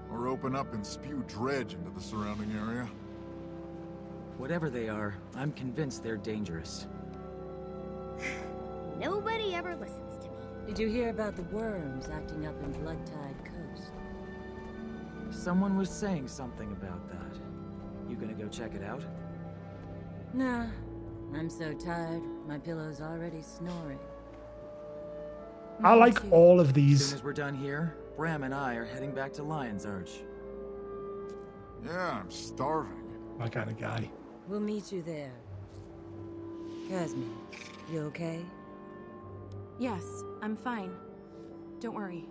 Or open up and spew dredge into the surrounding area? Whatever they are, I'm convinced they're dangerous. Nobody ever listens to me. Did you hear about the worms acting up in Bloodtide Coast? Someone was saying something about that. You gonna go check it out? Nah, I'm so tired, my pillow's already snoring. I like all of As these. soon as we're done here, Bram and I are heading back to Lion's Arch. Yeah, I'm starving. My kind of guy. We'll meet you there. Casimir, you okay? Yes, I'm fine. Don't worry.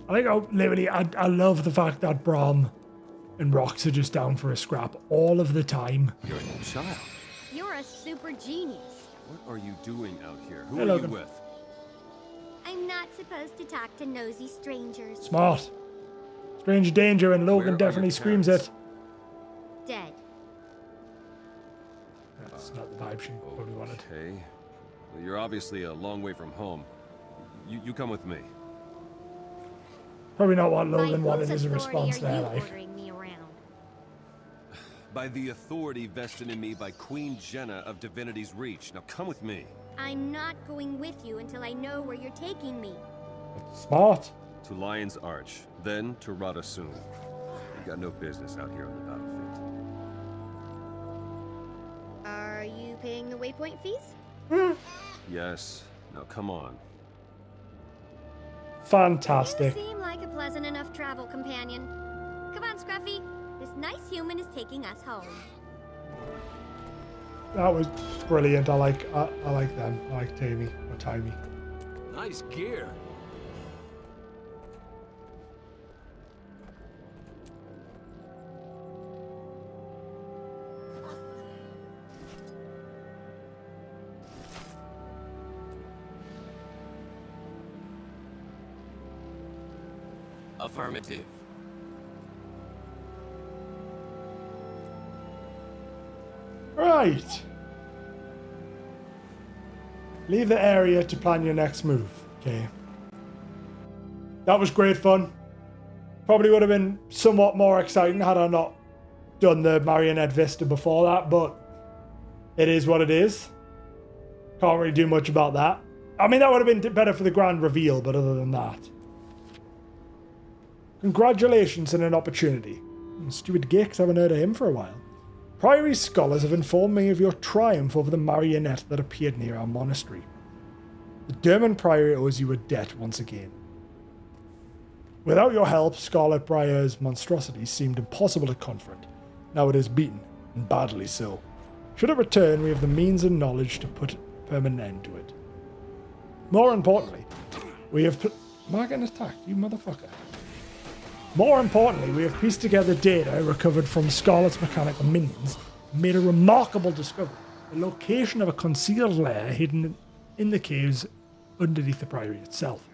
I think, oh, literally, I love the fact that Braum and rocks are just down for a scrap all of the time. You're a child. You're a super genius. What are you doing out here? Who Hey, are you Logan. with? I'm not supposed to talk to nosy strangers. Smart. Strange danger, and Where Logan are definitely your screams parents? it. Dead. That's not the vibe she probably wanted. Okay. Well, you're obviously a long way from home. You come with me. Probably not what By Logan wanted whose as a authority response are there, you like. ordering me around? By the authority vested in me by Queen Jenna of Divinity's Reach. Now come with me. I'm not going with you until I know where you're taking me. Smart. To Lion's Arch, then to Rada Soon. You got no business out here on the battlefield. Are you paying the waypoint fees? Yes. Now come on. Fantastic. You seem like a pleasant enough travel companion. Come on, Scruffy. This nice human is taking us home. That was brilliant. I like them. I like Tammy or Timey. Nice gear. Affirmative. Right. Leave the area to plan your next move. Okay. That was great fun. Probably would have been somewhat more exciting had I not done the Marionette Vista before that, but it is what it is. Can't really do much about that. I mean, that would have been better for the grand reveal, but other than that. Congratulations on an opportunity. Stupid Gix, haven't heard of him for a while. Priory scholars have informed me of your triumph over the marionette that appeared near our monastery. The Derman Priory owes you a debt once again. Without your help, Scarlet Briar's monstrosity seemed impossible to confront. Now it is beaten, and badly so. Should it return, we have the means and knowledge to put a permanent end to it. More importantly, we have... Am I getting attacked, you motherfucker? More importantly, we have pieced together data recovered from Scarlet's mechanical minions and made a remarkable discovery. The location of a concealed lair hidden in the caves underneath the Priory itself.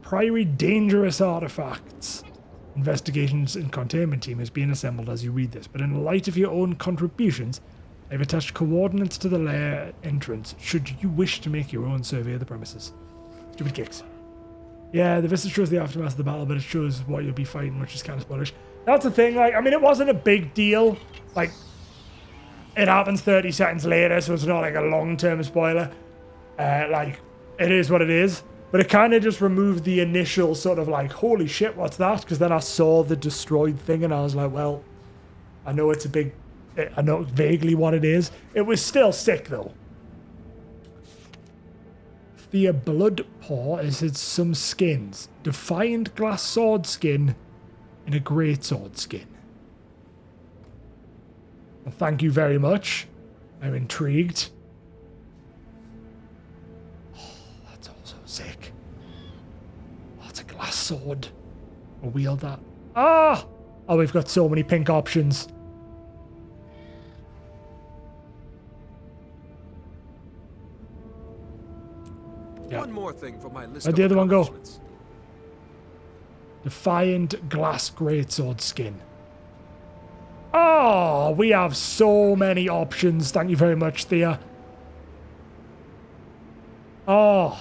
Priory dangerous artifacts. Investigations and containment team is being assembled as you read this, but in light of your own contributions, I've attached coordinates to the lair entrance should you wish to make your own survey of the premises. Stupid kicks. Yeah, the vista shows the aftermath of the battle, but it shows what you'll be fighting, which is kind of spoilerish. That's the thing, like, I mean, it wasn't a big deal. Like, it happens 30 seconds later, so it's not like a long-term spoiler. Like, it is what it is. But it kind of just removed the initial sort of like, holy shit, what's that? Because then I saw the destroyed thing and I was like, well, I know it's a big... I know vaguely what it is. It was still sick, though. Thea Bloodpaw is some skins. Defiant glass sword skin and a great sword skin. Well, thank you very much. I'm intrigued. Oh, that's also sick. Oh, it's a glass sword. I'll wield that. Ah! Oh, we've got so many pink options. Yeah. One more thing for my list Where'd of the other one go? accomplishments. Defiant glass greatsword skin. Oh, we have so many options. Thank you very much, Thea. Oh,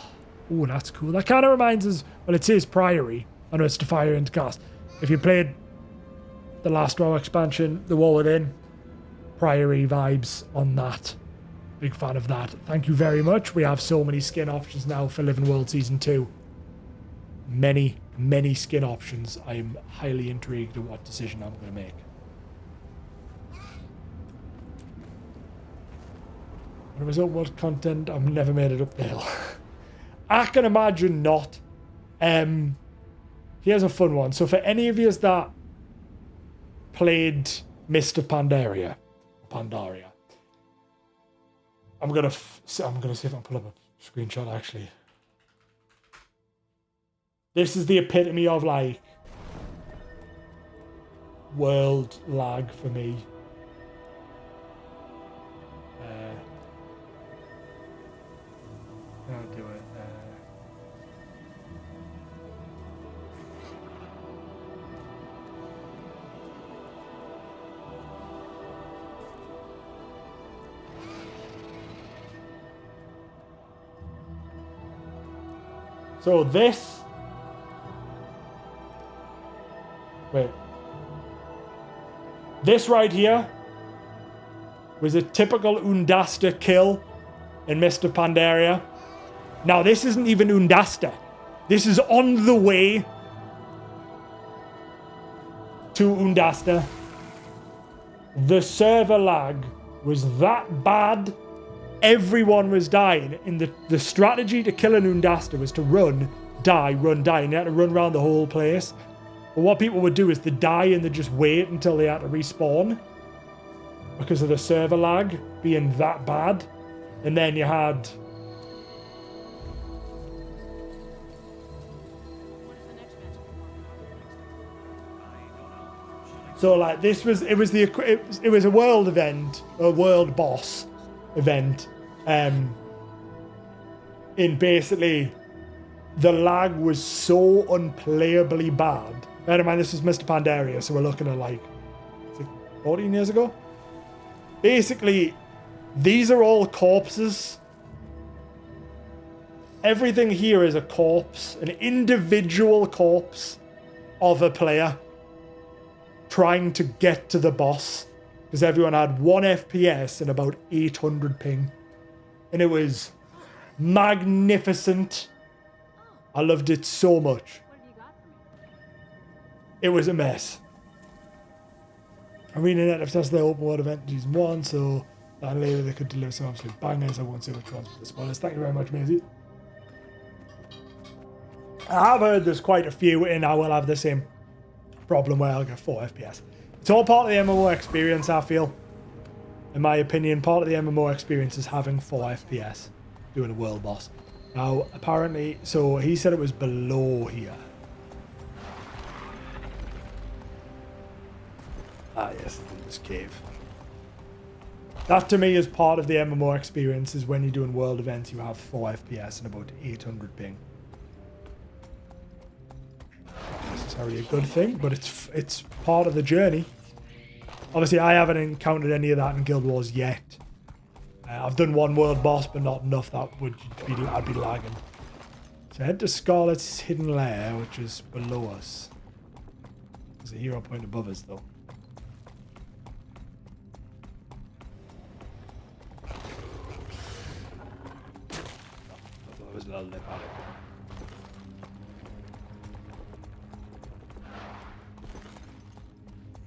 that's cool. That kind of reminds us. Well, it says Priory. I know it's Defiant glass. If you played the last WoW expansion, The War Within, Priory vibes on that. Big fan of that. Thank you very much. We have so many skin options now for Living World Season 2. Many, many skin options. I am highly intrigued at what decision I'm going to make. When it was upload content, I've never made it up the hill. I can imagine not. Here's a fun one. So for any of you that played Mist of Pandaria, I'm gonna see if I can pull up a screenshot actually. This is the epitome of like world lag for me. I'll do it. So this... Wait. This right here was a typical Undasta kill in Mist of Pandaria. Now, this isn't even Undasta. This is on the way to Undasta. The server lag was that bad, everyone was dying. And the strategy to kill an Undasta was to run, die, and you had to run around the whole place. But what people would do is they die and they just wait until they had to respawn because of the server lag being that bad. And then you had... So like this was it was a world event, a world boss event, in basically the lag was so unplayably bad. Bear in mind this was Mr. Pandaria, so we're looking at like 14 years ago. Basically, these are all corpses. Everything here is a corpse, an individual corpse of a player trying to get to the boss, because everyone had 1 FPS and about 800 ping, and it was magnificent. I loved it so much. It was a mess. ArenaNet have tested their open world event in season 1, so that later they could deliver some absolute bangers. I won't say which ones for the spoilers. Thank you very much, Maisie. I have heard there's quite a few, and I will have the same problem where I'll get 4 FPS. It's all part of the MMO experience, I feel. In my opinion, part of the MMO experience is having 4 FPS doing a world boss. Now, apparently, so he said it was below here. Ah, yes, it's in this cave. That to me is part of the MMO experience, is when you're doing world events, you have 4 FPS and about 800 ping. Not necessarily a good thing, but it's part of the journey. Obviously, I haven't encountered any of that in Guild Wars yet. I've done 1 world boss, but not enough that I'd be lagging. So head to Scarlet's hidden lair, which is below us. There's a hero point above us, though. I thought there was a little lip at it.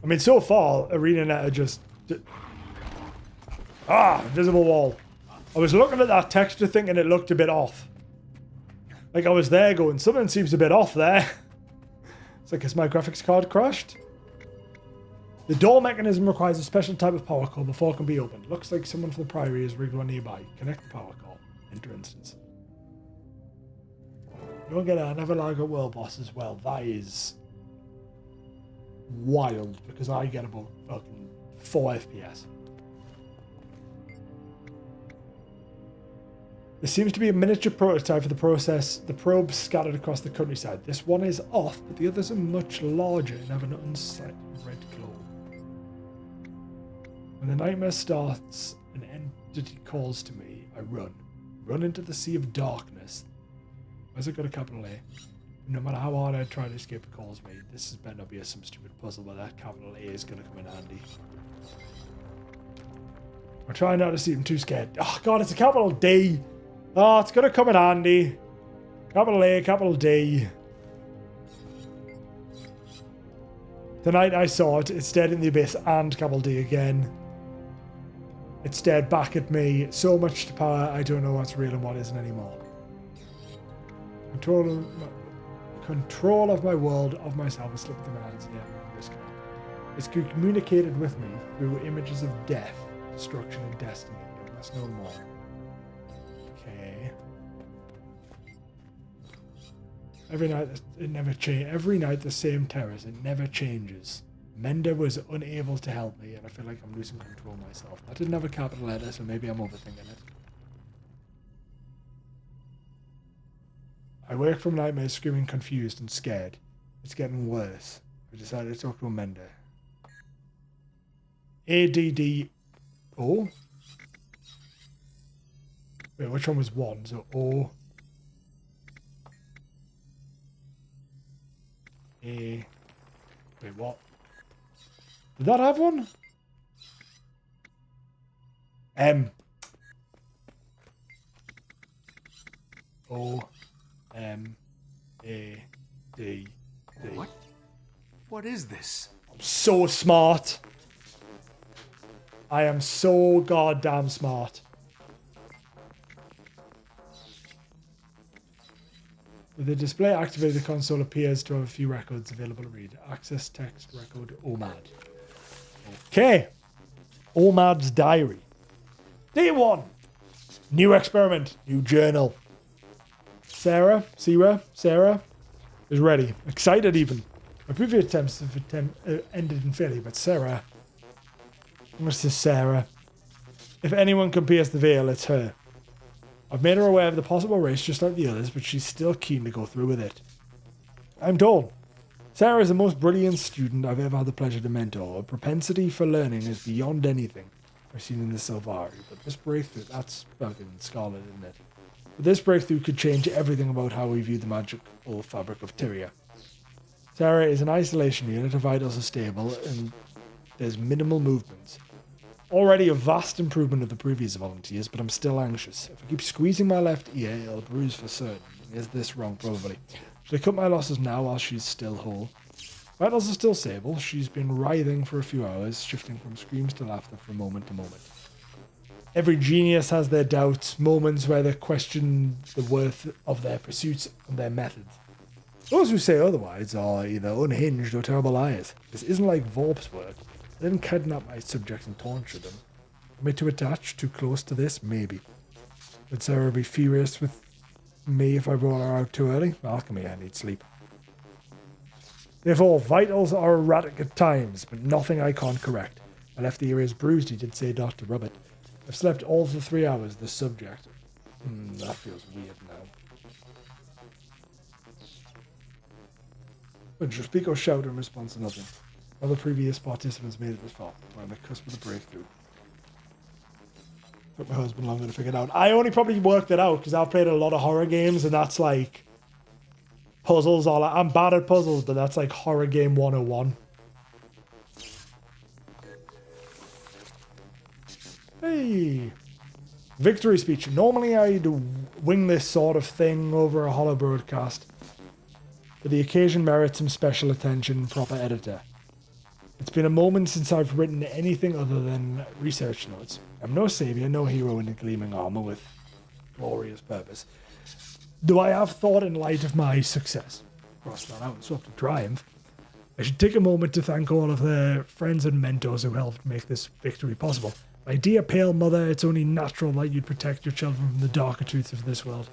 I mean, so far, ArenaNet are just... Invisible wall. I was looking at that texture thinking it looked a bit off. Like, I was there going, something seems a bit off there. It's like, has my graphics card crashed? The door mechanism requires a special type of power core before it can be opened. Looks like someone from the Priory is rigged one nearby. Connect the power core. Enter instance. You don't get a never lag at world boss as well. That is... wild, because I get about fucking 4 FPS. There seems to be a miniature prototype for the probes scattered across the countryside. This one is off, but the others are much larger and have an unsightly red glow. When the nightmare starts, an entity calls to me. I run. Run into the sea of darkness. Where's it got a capital A? No matter how hard I try to escape, it calls me. This better not be some stupid puzzle, but that capital A is going to come in handy. I'm trying not to see. I'm too scared. Oh, God, it's a capital D. Oh, it's going to come in handy. Capital A, capital D. Tonight I saw it. It stared in the abyss and capital D again. It stared back at me. So much to power, I don't know what's real and what isn't anymore. Control of my world, of myself, is slipping through my hands again. It's communicated with me through images of death, destruction, and destiny. I must know more. Okay. Every night it never changes. Every night the same terrors. It never changes. Mender was unable to help me, and I feel like I'm losing control myself. I didn't have a capital letter, so maybe I'm overthinking it. I wake from nightmares screaming confused and scared. It's getting worse. I decided to talk to Amanda. A-D-D-O? Wait, which one was 1? So O... A... Wait, what? Did that have one? M. O. M. A. D. D. What? What is this? I'm so smart. I am so goddamn smart. With the display activated, the console appears to have a few records available to read. Access text record OMAD. Okay. OMAD's diary. Day 1. New experiment. New journal. Sarah is ready. Excited even. My previous attempts have ended in failure, but Sarah... What's this Sarah? If anyone can pierce the veil, it's her. I've made her aware of the possible race just like the others, but she's still keen to go through with it. I'm told. Sarah is the most brilliant student I've ever had the pleasure to mentor. Her propensity for learning is beyond anything I've seen in the Silvari. But this breakthrough, that's fucking Scarlet, isn't it? But this breakthrough could change everything about how we view the magical fabric of Tyria. Sarah is an isolation unit, her vitals are stable, and there's minimal movements. Already a vast improvement of the previous volunteers, but I'm still anxious. If I keep squeezing my left ear, it'll bruise for certain. Is this wrong? Probably. Should I cut my losses now while she's still whole? Vitals are still stable. She's been writhing for a few hours, shifting from screams to laughter from moment to moment. Every genius has their doubts, moments where they question the worth of their pursuits and their methods. Those who say otherwise are either unhinged or terrible liars. This isn't like Vorp's work. I didn't kidnap my subjects and torture them. Am I too attached, too close to this? Maybe. Would Sarah be furious with me if I brought her out too early? Alchemy, I need sleep. Therefore, vitals are erratic at times, but nothing I can't correct. I left the areas bruised, he did say not to rub it. I've slept all for 3 hours, the subject. That feels weird now. When you speak or shout in response to nothing. Other previous participants made it this far. We're on the cusp of the breakthrough. Took my husband longer to figure it out. I only probably worked it out because I've played a lot of horror games and that's like puzzles. I'm bad at puzzles, but that's like horror game 101. Hey! Victory speech. Normally I'd wing this sort of thing over a hollow broadcast, but the occasion merits some special attention, proper editor. It's been a moment since I've written anything other than research notes. I'm no savior, no hero in a gleaming armor with glorious purpose. Though I have thought in light of my success, cross that out and swap to triumph, I should take a moment to thank all of the friends and mentors who helped make this victory possible. My dear pale mother, it's only natural that you'd protect your children from the darker truths of this world.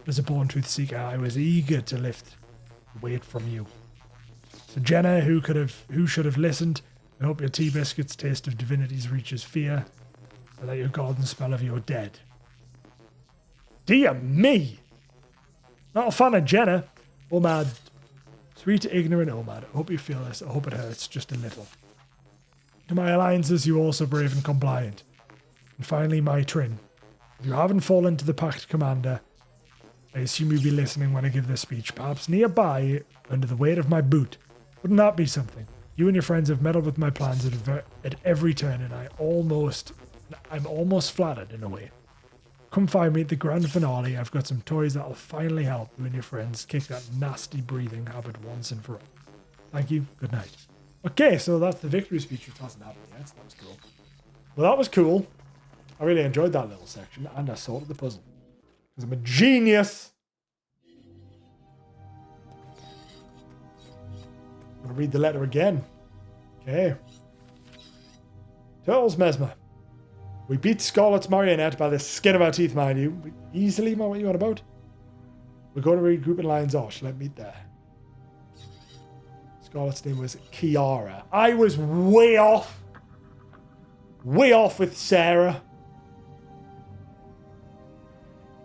As a born truth seeker, I was eager to lift the weight from you. So Jenna, who should have listened, I hope your tea biscuits taste of divinity's reaches fear, and that your golden spell of your dead. Dear me! Not a fan of Jenna. Omad. Sweet, ignorant Omad. I hope you feel this. I hope it hurts just a little. To my alliances, you also brave and compliant. And finally, my Trin. If you haven't fallen to the Pact Commander, I assume you'll be listening when I give this speech, perhaps nearby, under the weight of my boot. Wouldn't that be something? You and your friends have meddled with my plans at every turn, and I'm almost flattered in a way. Come find me at the grand finale. I've got some toys that'll finally help you and your friends kick that nasty breathing habit once and for all. Thank you. Good night. Okay, so that's the victory speech, which hasn't happened yet, so that was cool. Well, that was cool. I really enjoyed that little section, and I sorted the puzzle. Because I'm a genius! I'm going to read the letter again. Okay. Turtles Mesmer. We beat Scarlet's marionette by the skin of our teeth, mind you. Easily, what are you on about? We're going to regroup in Lion's Arch. Let me meet there. Scarlett's name was Kiara. I was way off. Way off with Sarah.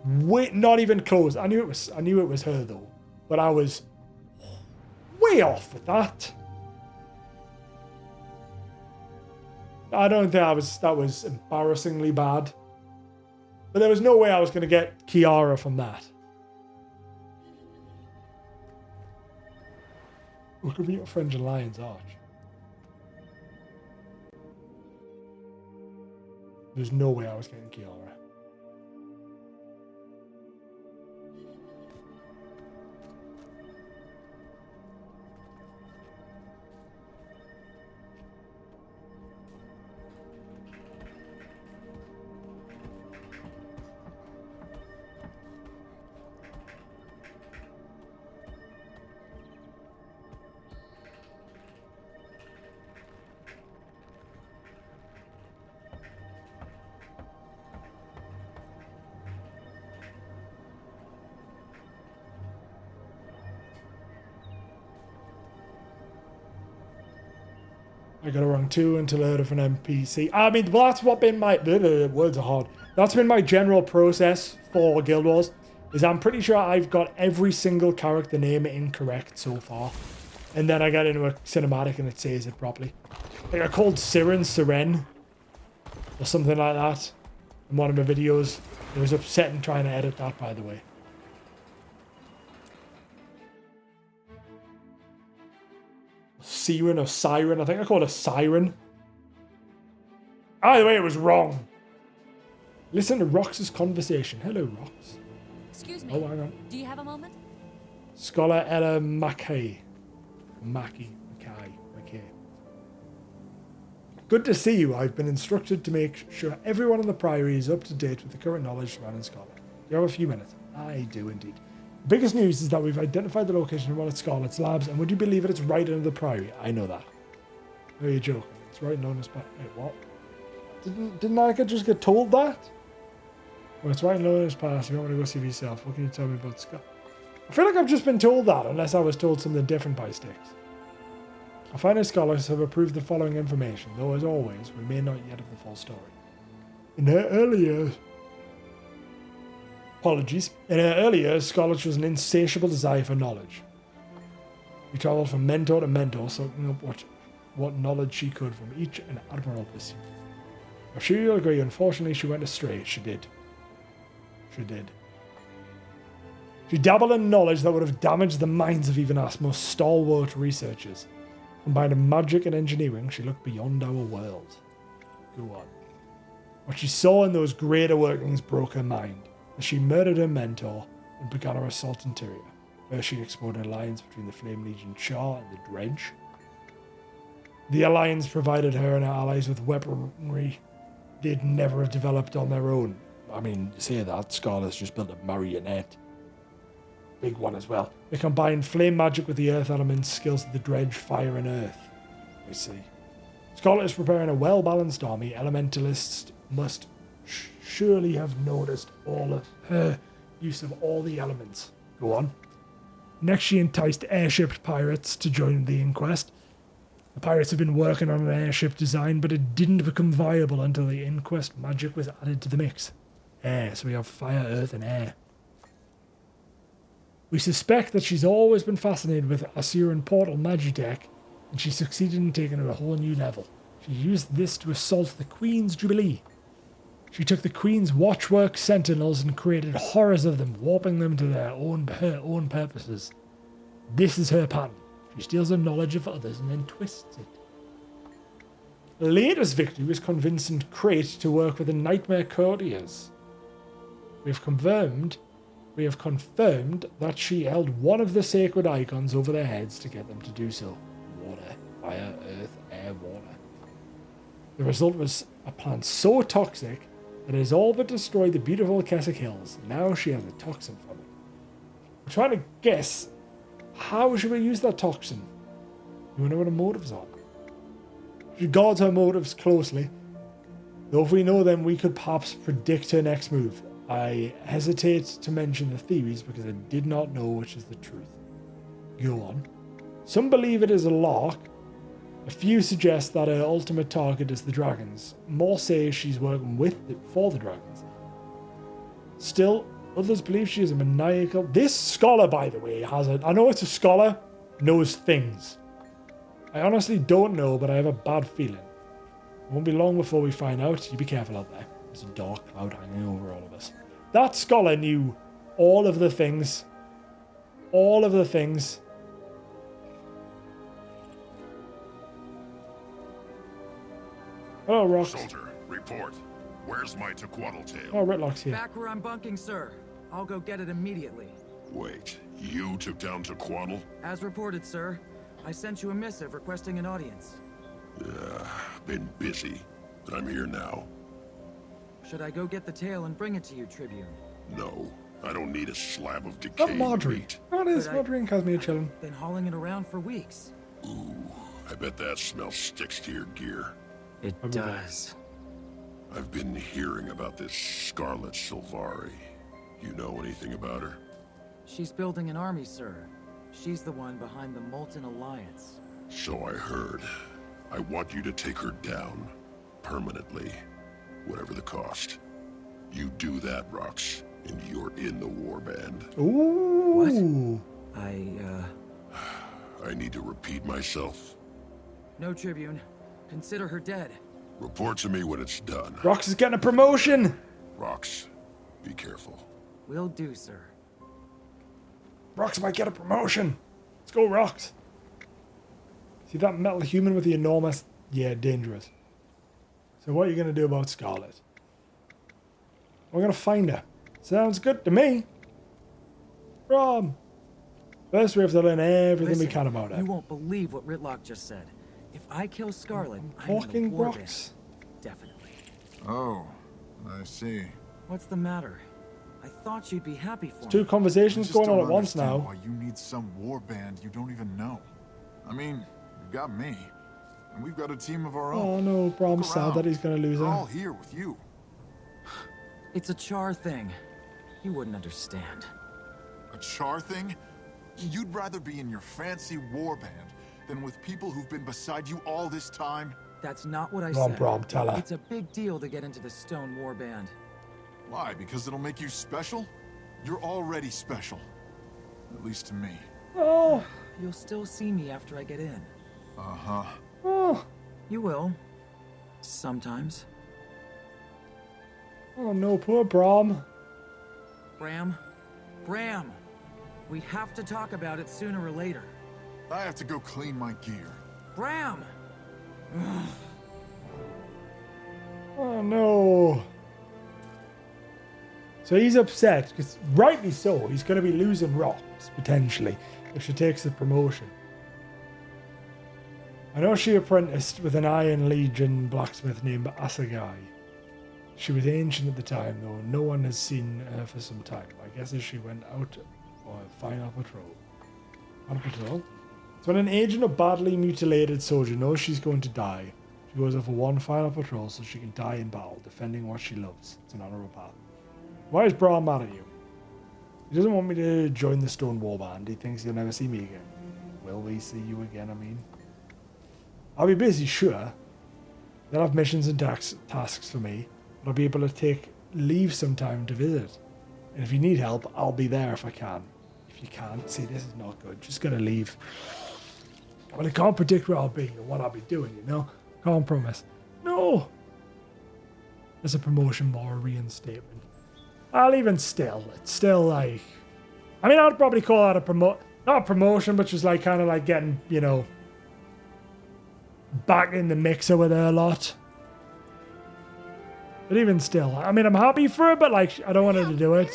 Not even close. I knew it was her though, but I was way off with that. I don't think that was embarrassingly bad. But there was no way I was going to get Kiara from that. We could beat a French and Lion's Arch. There's no way I was getting Kiara. I got around 2 until I heard of an NPC. I mean, well, that's what been my... words are hard. That's been my general process for Guild Wars. Is I'm pretty sure I've got every single character name incorrect so far. And then I get into a cinematic and it says it properly. Like I called Siren. Or something like that. In one of my videos. It was upsetting trying to edit that, by the way. Siren or Siren. I think I called her Siren. Either way, it was wrong. Listen to Rox's conversation. Hello, Rox. Excuse me. Oh, hang on. Do you have a moment? Scholar Ella Mackay. Mackay. Good to see you. I've been instructed to make sure everyone in the Priory is up to date with the current knowledge surrounding Scarlet. Do you have a few minutes? I do indeed. The biggest news is that we've identified the location of one of Scarlet's labs, and would you believe it, it's right under the Priory. I know that. Are you joking? It's right known as... Wait, what? Didn't I just get told that? Well, it's right known as past. If you want to go see for yourself, what can you tell me about Scarlet? I feel like I've just been told that, unless I was told something different by Sticks. Our finest scholars have approved the following information, though as always, we may not yet have the full story. In her early years, Scarlet was an insatiable desire for knowledge. She travelled from mentor to mentor, soaking up what knowledge she could from each an admirable pursuit. I'm sure you'll agree, unfortunately she went astray. She did. She dabbled in knowledge that would have damaged the minds of even our most stalwart researchers. Combining magic and engineering, she looked beyond our world. Go on. What she saw in those greater workings broke her mind, as she murdered her mentor and began her assault on Tyria. First she explored an alliance between the Flame Legion Char and the Dredge. The alliance provided her and her allies with weaponry they'd never have developed on their own. I mean, say that, Scarlet's just built a marionette. Big one as well. They combined flame magic with the earth elements, skills of the Dredge, fire and earth. I see. Scarlet is preparing a well-balanced army. Elementalists must surely have noticed all of her use of all the elements. Go on. Next, she enticed airship pirates to join the inquest. The pirates have been working on an airship design, but it didn't become viable until the inquest magic was added to the mix. Air, so we have fire, earth and air. We suspect that she's always been fascinated with Assyrian portal magitech, and she succeeded in taking it a whole new level. She used this to assault the Queen's Jubilee. She took the Queen's watchwork sentinels and created horrors of them, warping them to her own purposes. This is her pattern. She steals the knowledge of others and then twists it. The latest victory was convincing Crate to work with the Nightmare Courtiers. We have confirmed that she held one of the sacred icons over their heads to get them to do so. Water, fire, earth, air, water. The result was a plant so toxic that it has all but destroyed the beautiful Keswick Hills. Now she has a toxin from it. I'm trying to guess, how should we use that toxin? You know what her motives are. She guards her motives closely. Though if we know them, we could perhaps predict her next move. I hesitate to mention the theories because I did not know which is the truth. Go on. Some believe it is a lock. A few suggest that her ultimate target is the dragons. More say she's working for the dragons. Still, others believe she is a maniacal... This scholar, by the way, has a... I know it's a scholar, knows things. I honestly don't know, but I have a bad feeling. It won't be long before we find out. You be careful out there. There's a dark cloud hanging over all of us. That scholar knew all of the things. All of the things. Hello, Rox. Soldier, report. Where's my Tequatl tail? Oh, Ritlock's here. Back where I'm bunking, sir. I'll go get it immediately. Wait, you took down Tequatl? As reported, sir. I sent you a missive requesting an audience. Been busy, but I'm here now. Should I go get the tail and bring it to you, Tribune? No, I don't need a slab of decay. Not Marjorie. meat. Oh, it is Marjorie and Casimir chilling. Been hauling it around for weeks. Ooh, I bet that smell sticks to your gear. It does. I've been hearing about this Scarlet Sylvari. You know anything about her? She's building an army, sir. She's the one behind the Molten Alliance. So I heard. I want you to take her down. Permanently. Whatever the cost. You do that, Rox, and you're in the warband. Ooh. What? I need to repeat myself. No, Tribune. Consider her dead. Report to me when it's done. Rox is getting a promotion. Rox, be careful. Will do, sir. Rox might get a promotion. Let's go, Rox. See that metal human with the enormous... Yeah, dangerous. So what are you going to do about Scarlet? We're going to find her. Sounds good to me. First we have to learn everything we can about her. You won't believe what Ritlock just said. If I kill Scarlet, I'm in Talking the warband. Rox. Definitely. Oh, I see. What's the matter? I thought you'd be happy for me. Two conversations I just going on don't at once understand now. why you need some warband you don't even know. I mean, you've got me, and we've got a team of our own. Oh no, Brom's Look sad around. that he's going to lose We're her. all here with you. It's a char thing. You wouldn't understand. A char thing? You'd rather be in your fancy warband than with people who've been beside you all this time? That's not what I Come on, said. Brom, tell her. It's a big deal to get into the Stone Warband. Why? Because it'll make you special? You're already special. At least to me. Oh. You'll still see me after I get in. Uh-huh. Oh. You will. Sometimes. Oh no, poor Brom. Bram. Bram! We have to talk about it sooner or later. I have to go clean my gear. Bram! Oh no. So he's upset, because rightly so, he's going to be losing Rox, potentially, if she takes the promotion. I know she apprenticed with an Iron Legion blacksmith named Asagai. She was ancient at the time, though. No one has seen her for some time. I guess as she went out for a final patrol. Final patrol? So when an aged or badly mutilated soldier knows she's going to die, she goes out for one final patrol so she can die in battle, defending what she loves. It's an honorable path. Why is Bram mad at you? He doesn't want me to join the Stone Warband. He thinks he'll never see me again. Will we see you again, I mean? I'll be busy, sure. They'll have missions and tasks for me, but I'll be able to take leave sometime to visit. And if you need help, I'll be there if I can. If you can't, see, this is not good. Just gonna leave. Well, I can't predict where I'll be or what I'll be doing, you know? Can't promise. No! There's a promotion more, a reinstatement. Well, even still, it's still like... I mean, I'd probably call that a not a promotion, but just like kind of like getting, you know, back in the mixer with her a lot. But even still, I mean, I'm happy for her, but like, I don't want her to do it.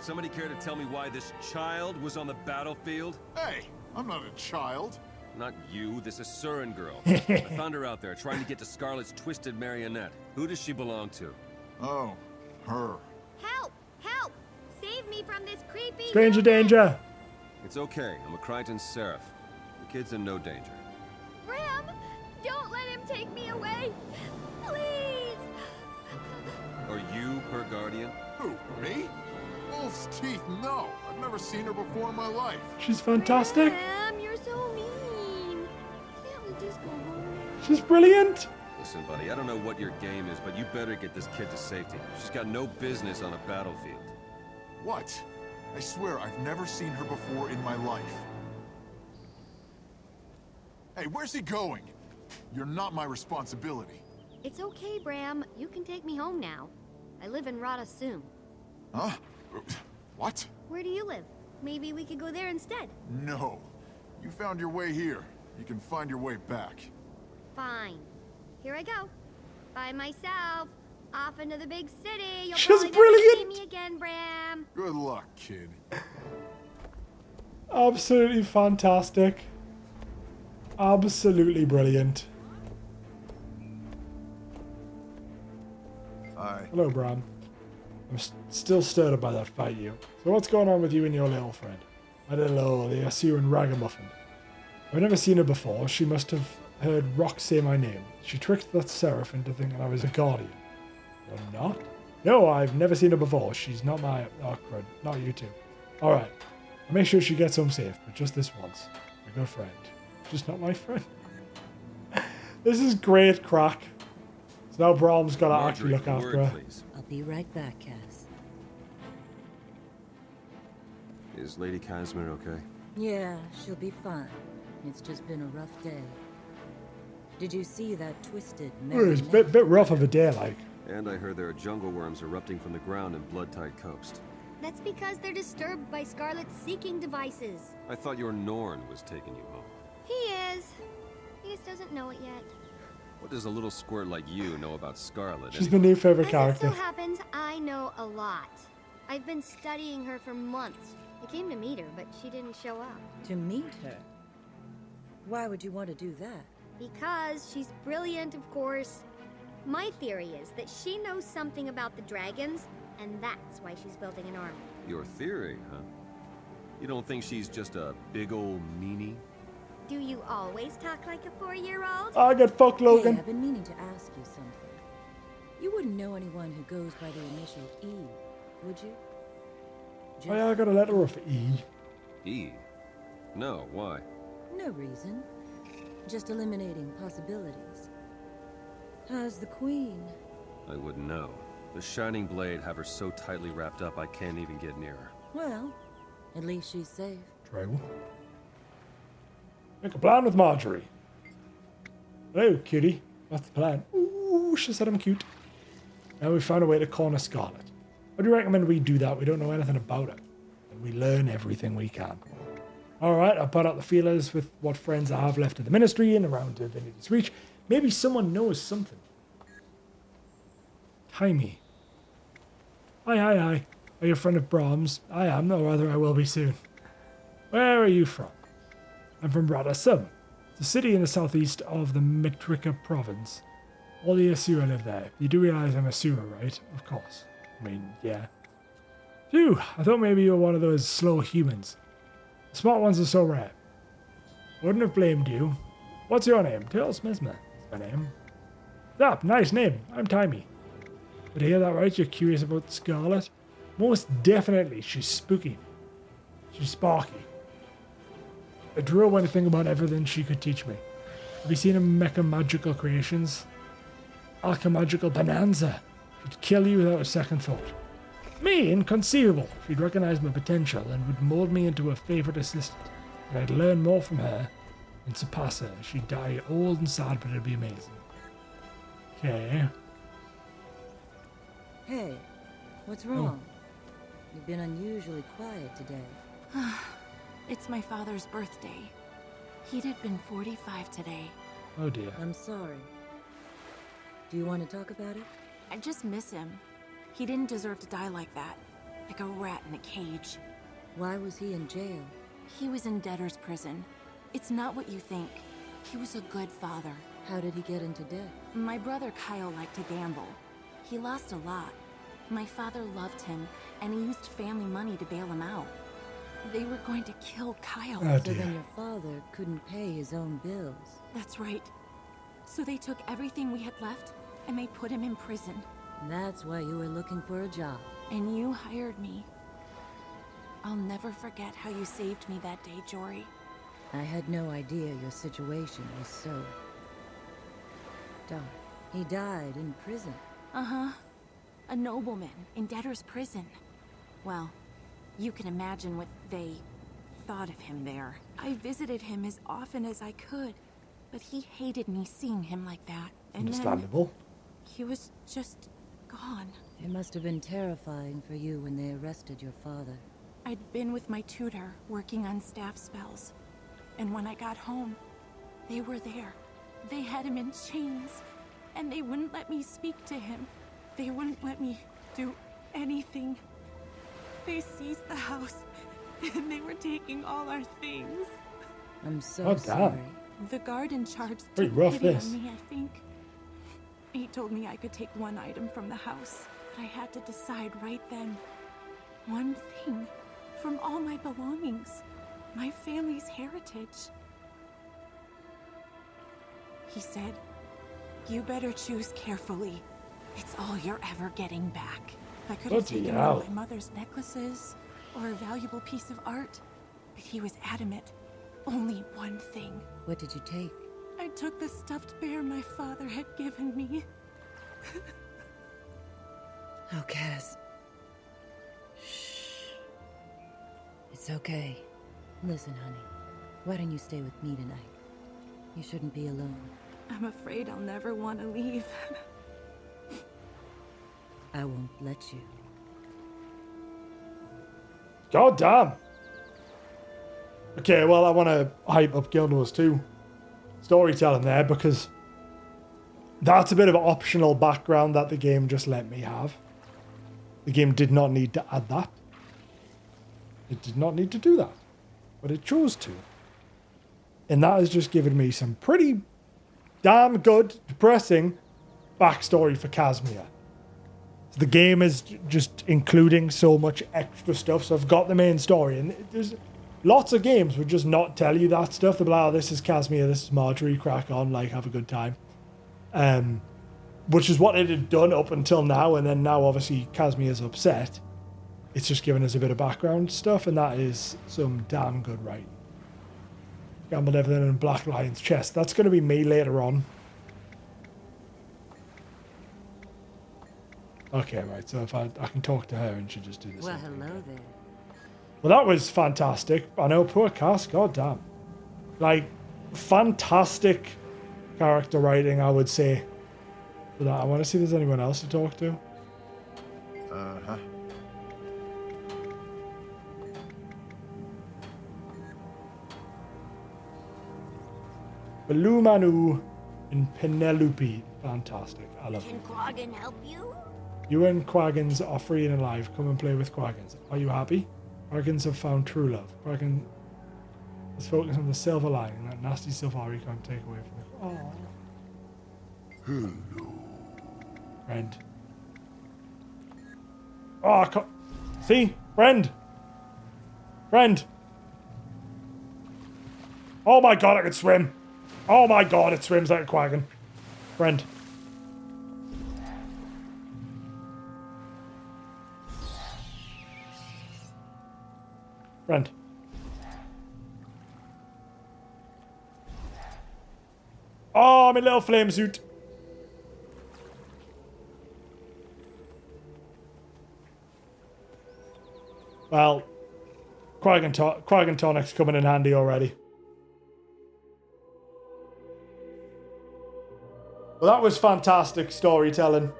Somebody care to tell me why this child was on the battlefield? Hey, I'm not a child. Not you, this is Surin girl. I found her out there trying to get to Scarlet's twisted marionette. Who does she belong to? Oh, her. Help! Help! Save me from this creepy... Stranger danger! It's okay, I'm a Crichton Seraph. The kid's in no danger. Bram! Don't let him take me away! Please! Are you her guardian? Who, me? Wolf's teeth, no. I've never seen her before in my life. She's fantastic. Bram, you're so She's brilliant. Listen, buddy, I don't know what your game is, but you better get this kid to safety. She's got no business on a battlefield. What? I swear I've never seen her before in my life. Hey, where's he going? You're not my responsibility. It's okay, Bram. You can take me home now. I live in Radasum. Huh? What? Where do you live? Maybe we could go there instead. No. You found your way here. You can find your way back. Fine. Here I go. By myself. Off into the big city. You'll She's probably brilliant. never see me again, Bram. Good luck, kid. Absolutely fantastic. Absolutely brilliant. Hi. Hello, Bram. I'm still stirred up by that fight, you. So what's going on with you and your little friend? My little, the Asuran ragamuffin. I've never seen her before. She must have heard Rock say my name. She tricked that seraph into thinking I was a guardian. You're not? No, I've never seen her before. She's not my... Oh, crud. Not you two. Alright. I'll make sure she gets home safe, but just this once. My good friend. Just not my friend. This is great crack. So now Bram's got to actually look after her. Please. I'll be right back, Cass. Is Lady Casimir okay? Yeah, she'll be fine. It's just been a rough day. Did you see that twisted It's a bit rough of a day, like. And I heard there are jungle worms erupting from the ground in Bloodtide Coast. That's because they're disturbed by Scarlet's seeking devices. I thought your Norn was taking you home. He is. He just doesn't know it yet. What does a little squirt like you know about Scarlet? She's my new favorite character. As it so happens, I know a lot. I've been studying her for months. I came to meet her, but she didn't show up. To meet her? Why would you want to do that? Because she's brilliant, of course. My theory is that she knows something about the dragons, and that's why she's building an army. Your theory, huh? You don't think she's just a big old meanie? Do you always talk like a 4-year-old? I get fucked, Logan. Hey, I've been meaning to ask you something. You wouldn't know anyone who goes by the initial E, would you? Oh, yeah, I got a letter off E. E? No, why? No reason. Just eliminating possibilities. How's the Queen? I wouldn't know. The Shining Blade have her so tightly wrapped up I can't even get near her. Well, at least she's safe. True. Make a plan with Marjorie. Hello, cutie. What's the plan? Ooh, she said I'm cute. Now we found a way to corner Scarlet. What do you recommend we do that? We don't know anything about it. And we learn everything we can. Alright, I'll put out the feelers with what friends I have left of the Ministry and around Divinity's Reach. Maybe someone knows something. Timey. Hi. Are you a friend of Brahms? I am, or rather I will be soon. Where are you from? I'm from Radasum. It's a city in the southeast of the Mitrika province. All the Asura live there. You do realize I'm Asura, right? Of course. I mean, yeah. Phew, I thought maybe you were one of those slow humans. The smart ones are so rare. Wouldn't have blamed you. What's your name? Tails Mesmer is my name. Zap, nice name. I'm Timey. Did I hear that right? You're curious about Scarlet? Most definitely, she's spooky. She's sparky. I drew away to think about everything she could teach me. Have you seen her mecha magical creations? Alchemagical bonanza. She'd kill you without a second thought. Me? Inconceivable. She'd recognize my potential and would mold me into a favorite assistant. And I'd learn more from her and surpass her. She'd die old and sad, but it'd be amazing. Okay. Hey, what's wrong? You've been unusually quiet today. It's my father's birthday. He'd have been 45 today. Oh dear. I'm sorry. Do you want to talk about it? I just miss him. He didn't deserve to die like that. Like a rat in a cage. Why was he in jail? He was in debtor's prison. It's not what you think. He was a good father. How did he get into debt? My brother Kyle liked to gamble. He lost a lot. My father loved him, and he used family money to bail him out. They were going to kill Kyle. Oh, so dear. then your father couldn't pay his own bills. That's right. So they took everything we had left, and they put him in prison. That's why you were looking for a job. And you hired me. I'll never forget how you saved me that day, Jory. I had no idea your situation was so Darn. He died in prison. Uh-huh. A nobleman in debtor's prison. Well, you can imagine what they thought of him there. I visited him as often as I could, but he hated me seeing him like that. And Understandable. then he was just gone. It must have been terrifying for you when they arrested your father. I'd been with my tutor, working on staff spells. And when I got home, they were there. They had him in chains, and they wouldn't let me speak to him. They wouldn't let me do anything. They seized the house, and they were taking all our things. I'm so Oh, sorry. damn. The guard in charge Pretty took rough, pity this. on me, I think. He told me I could take one item from the house, but I had to decide right then. One thing from all my belongings, my family's heritage. He said, "You better choose carefully. It's all you're ever getting back." I could have Bloody taken hell. one of my mother's necklaces or a valuable piece of art, but he was adamant. Only one thing. What did you take? I took the stuffed bear my father had given me. Oh, Kaz. Shh. It's okay. Listen, honey. Why don't you stay with me tonight? You shouldn't be alone. I'm afraid I'll never want to leave. I won't let you. God damn. Okay, well, I want to hype up Guild Wars 2 storytelling there because that's a bit of an optional background that the game just let me have. The game did not need to add that. It did not need to do that, but it chose to. And that has just given me some pretty damn good, depressing backstory for Casimir. So the game is just including so much extra stuff. So I've got the main story, and there's lots of games would just not tell you that stuff. They'll be like, oh, this is Casimir, this is Marjorie, crack on, like, have a good time. Which is what it had done up until now, and then now obviously Casimir's upset. It's just giving us a bit of background stuff, and that is some damn good writing. Gambled everything in Black Lion's chest. That's going to be me later on. Okay, right, so if I can talk to her and she'll just do this. Well, hello there. Well, that was fantastic. I know, poor Cass, goddamn. Like, fantastic character writing, I would say. For that, I want to see if there's anyone else to talk to. Uh-huh. Baloo Manu and Penelope. Fantastic. I love Can it. Quaggan help you? You and Quaggins are free and alive. Come and play with Quaggins. Are you happy? Quaggins have found true love. Quaggin is focused on the silver lining, that nasty safari can't take away from it. Hello. Friend. Oh, see? Friend. Friend. Oh my god, I can swim. Oh my god, it swims like a Quaggin. Friend. Friend. Oh, my little flame suit. Well, Quaggan Tonic's coming in handy already. Well, that was fantastic storytelling.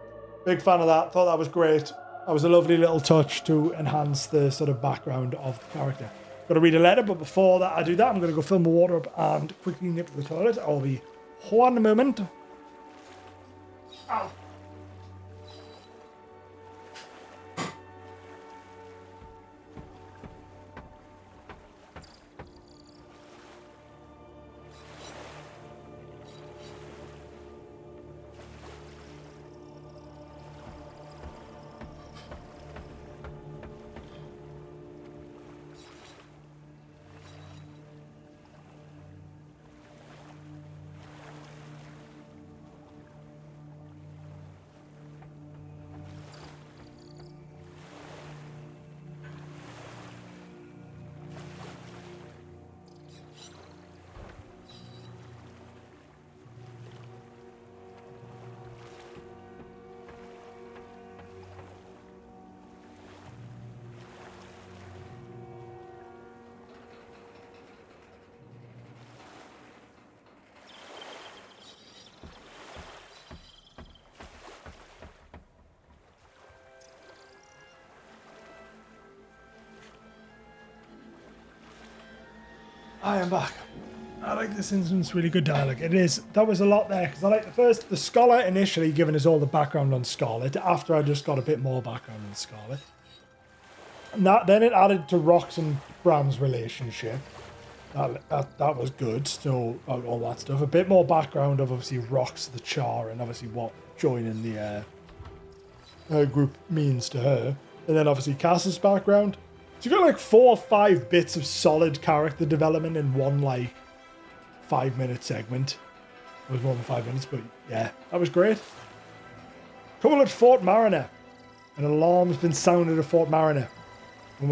Big fan of that. Thought that was great. That was a lovely little touch to enhance the sort of background of the character. Got to read a letter, but before that I do that, I'm going to go fill my water up and quickly nip to the toilet. I'll be one moment. Ow. I am back. I like this instance, really good dialogue. It is. That was a lot there, because I like the Scholar initially giving us all the background on Scarlet, after I just got a bit more background on Scarlet. And then it added to Rox and Bram's relationship. That was good, still, all that stuff. A bit more background of, obviously, Rox the Char, and obviously what joining the her group means to her. And then, obviously, Cass's background. So you got, like, 4 or 5 bits of solid character development in one, like, 5-minute segment. It was more than 5 minutes, but yeah, that was great. Couple at Fort Mariner. An alarm's been sounded at Fort Mariner. When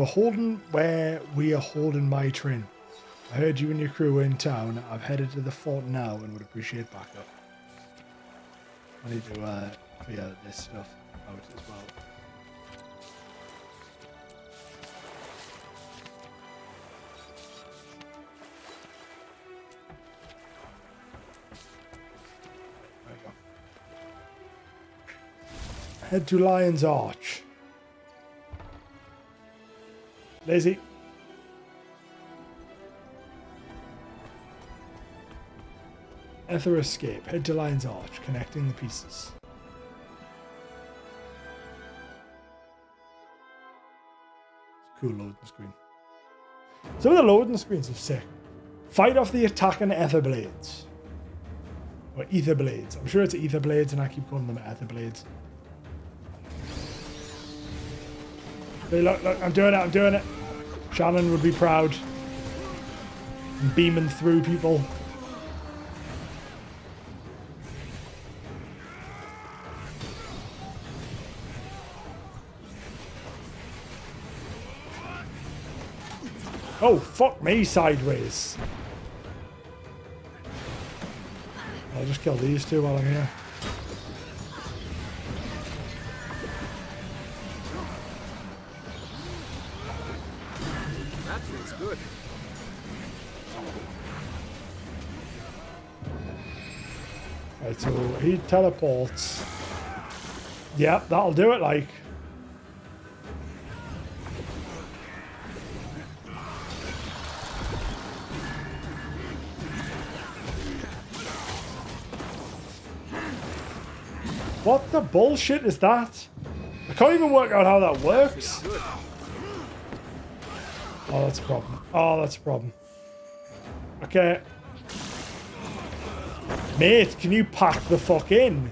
we are holding my train. I heard you and your crew were in town. I've headed to the fort now and would appreciate backup. I need to clear this stuff out as well. There we go. Head to Lion's Arch. Lazy. Ether escape. Head to Lion's Arch. Connecting the pieces. It's a cool loading screen. Some of the loading screens are sick. Fight off the attacking Ether Blades. Or Ether Blades. I'm sure it's Ether Blades and I keep calling them Ether Blades. Hey, look, I'm doing it. Shannon would be proud. I'm beaming through people. Oh, fuck me sideways. I'll just kill these two while I'm here. That feels good. Right, so he teleports. Yep, that'll do it, like. What the bullshit is that? I can't even work out how that works. Oh, that's a problem. Oh, that's a problem. Okay. Mate, can you pack the fuck in?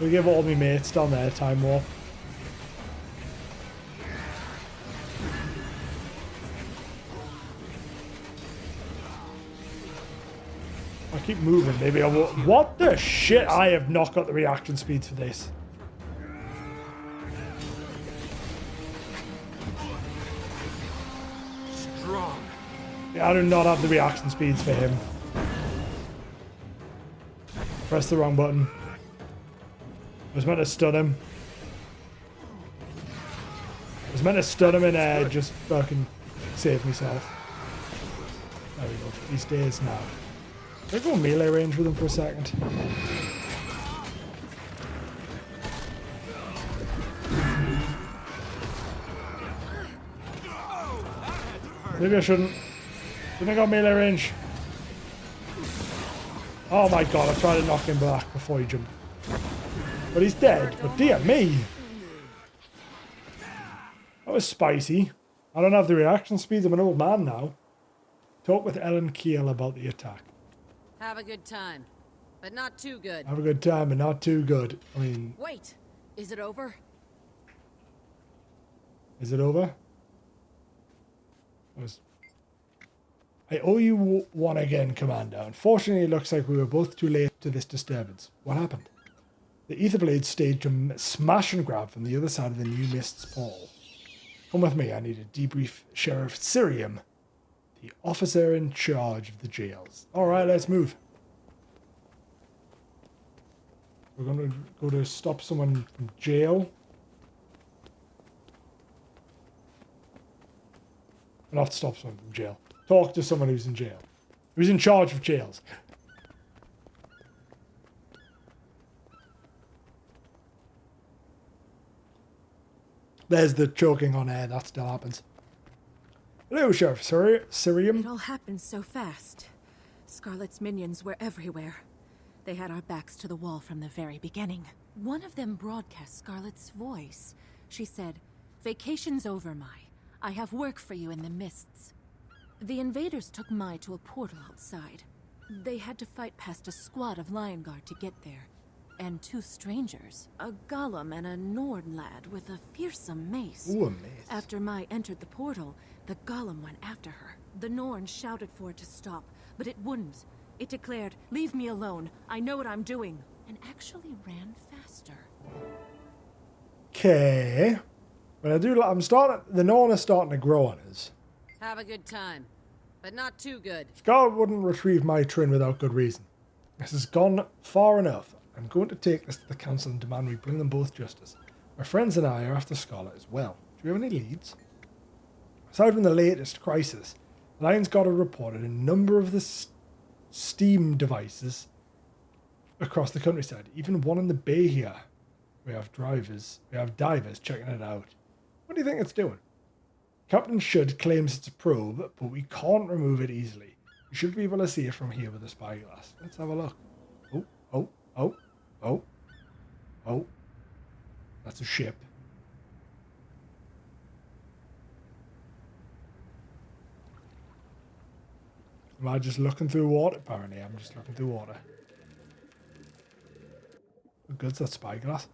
We give all my mates down there time warp. I keep moving, maybe I will. What the shit? I have not got the reaction speeds for this. Strong. Yeah, I do not have the reaction speeds for him. Press the wrong button. I was meant to stun him. I was meant to stun him and just fucking save myself. There we go. He stays now. Can I go melee range with him for a second? Maybe I shouldn't. Didn't I go melee range? Oh my god, I tried to knock him back before he jumped. But he's dead. But dear me. That was spicy. I don't have the reaction speeds. I'm an old man now. Talk with Ellen Keel about the attack. Have a good time, but not too good. Have a good time, but not too good. I mean... Wait, is it over? Is it over? I owe you one again, Commander. Unfortunately, it looks like we were both too late to this disturbance. What happened? The Etherblade staged a smash and grab from the other side of the New Mist's portal. Come with me, I need to debrief Sheriff Syrium, the officer in charge of the jails. Alright, let's move. We're going to go to stop someone from jail. Not stop someone from jail. Talk to someone who's in jail. Who's in charge of jails. There's the choking on air. That still happens. Hello, Sheriff Syrium. It all happened so fast. Scarlet's minions were everywhere. They had our backs to the wall from the very beginning. One of them broadcast Scarlet's voice. She said, "Vacation's over, Mai. I have work for you in the mists." The invaders took Mai to a portal outside. They had to fight past a squad of Lion Guard to get there. And 2 strangers, a Golem and a Nord lad with a fearsome mace. Ooh, a mace. After Mai entered the portal, the Golem went after her. The Norn shouted for it to stop, but it wouldn't. It declared, "Leave me alone. I know what I'm doing," and actually ran faster. Okay. But the Norn are starting to grow on us. Have a good time, but not too good. Scarlet wouldn't retrieve my Trin without good reason. This has gone far enough. I'm going to take this to the council and demand we bring them both justice. My friends and I are after Scarlet as well. Do you have any leads? Aside from the latest crisis, Lion's Guard have reported a number of the Steam devices across the countryside. Even one in the bay here. We have divers checking it out. What do you think it's doing? Captain Shud claims it's a probe, but we can't remove it easily. We should be able to see it from here with a spyglass. Let's have a look. Oh. That's a ship. Am I just looking through water? Apparently, I'm just looking through water. How good's that spyglass?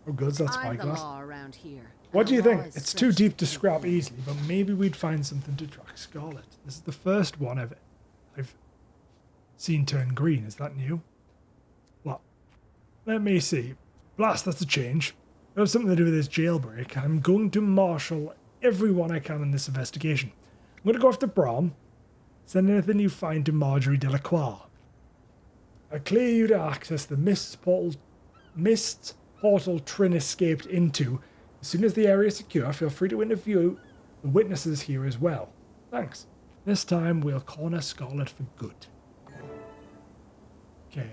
How good's that spyglass? I'm the law around here. What do you think? It's It's too deep to scrap easily, but maybe we'd find something to track Scarlet. This is the first one I've seen turn green. Is that new? Well, let me see. Blast, that's a change. It has something to do with this jailbreak. I'm going to marshal everyone I can in this investigation. I'm going to go after Brom. Send anything you find to Marjorie Delacroix. I clear you to access the mist portal Trin escaped into. As soon as the area is secure, feel free to interview the witnesses here as well. Thanks. This time we'll corner Scarlet for good. Okay.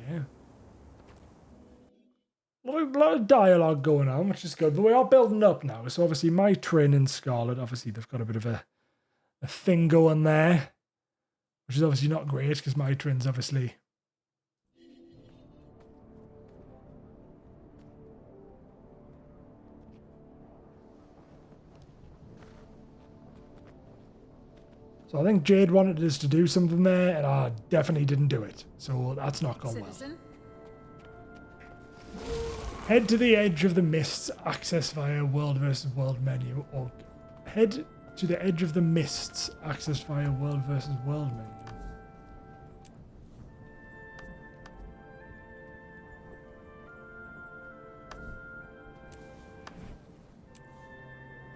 A lot of dialogue going on, which is good. But we are building up now. So obviously my Trin and Scarlet, obviously they've got a bit of a thing going there. Which is obviously not great, because my Trin's obviously... So I think Jade wanted us to do something there, and I definitely didn't do it. So that's not gone well. Head to the edge of the mists, access via World vs. World menu, or head to the edge of the mists, access via World vs. World menu.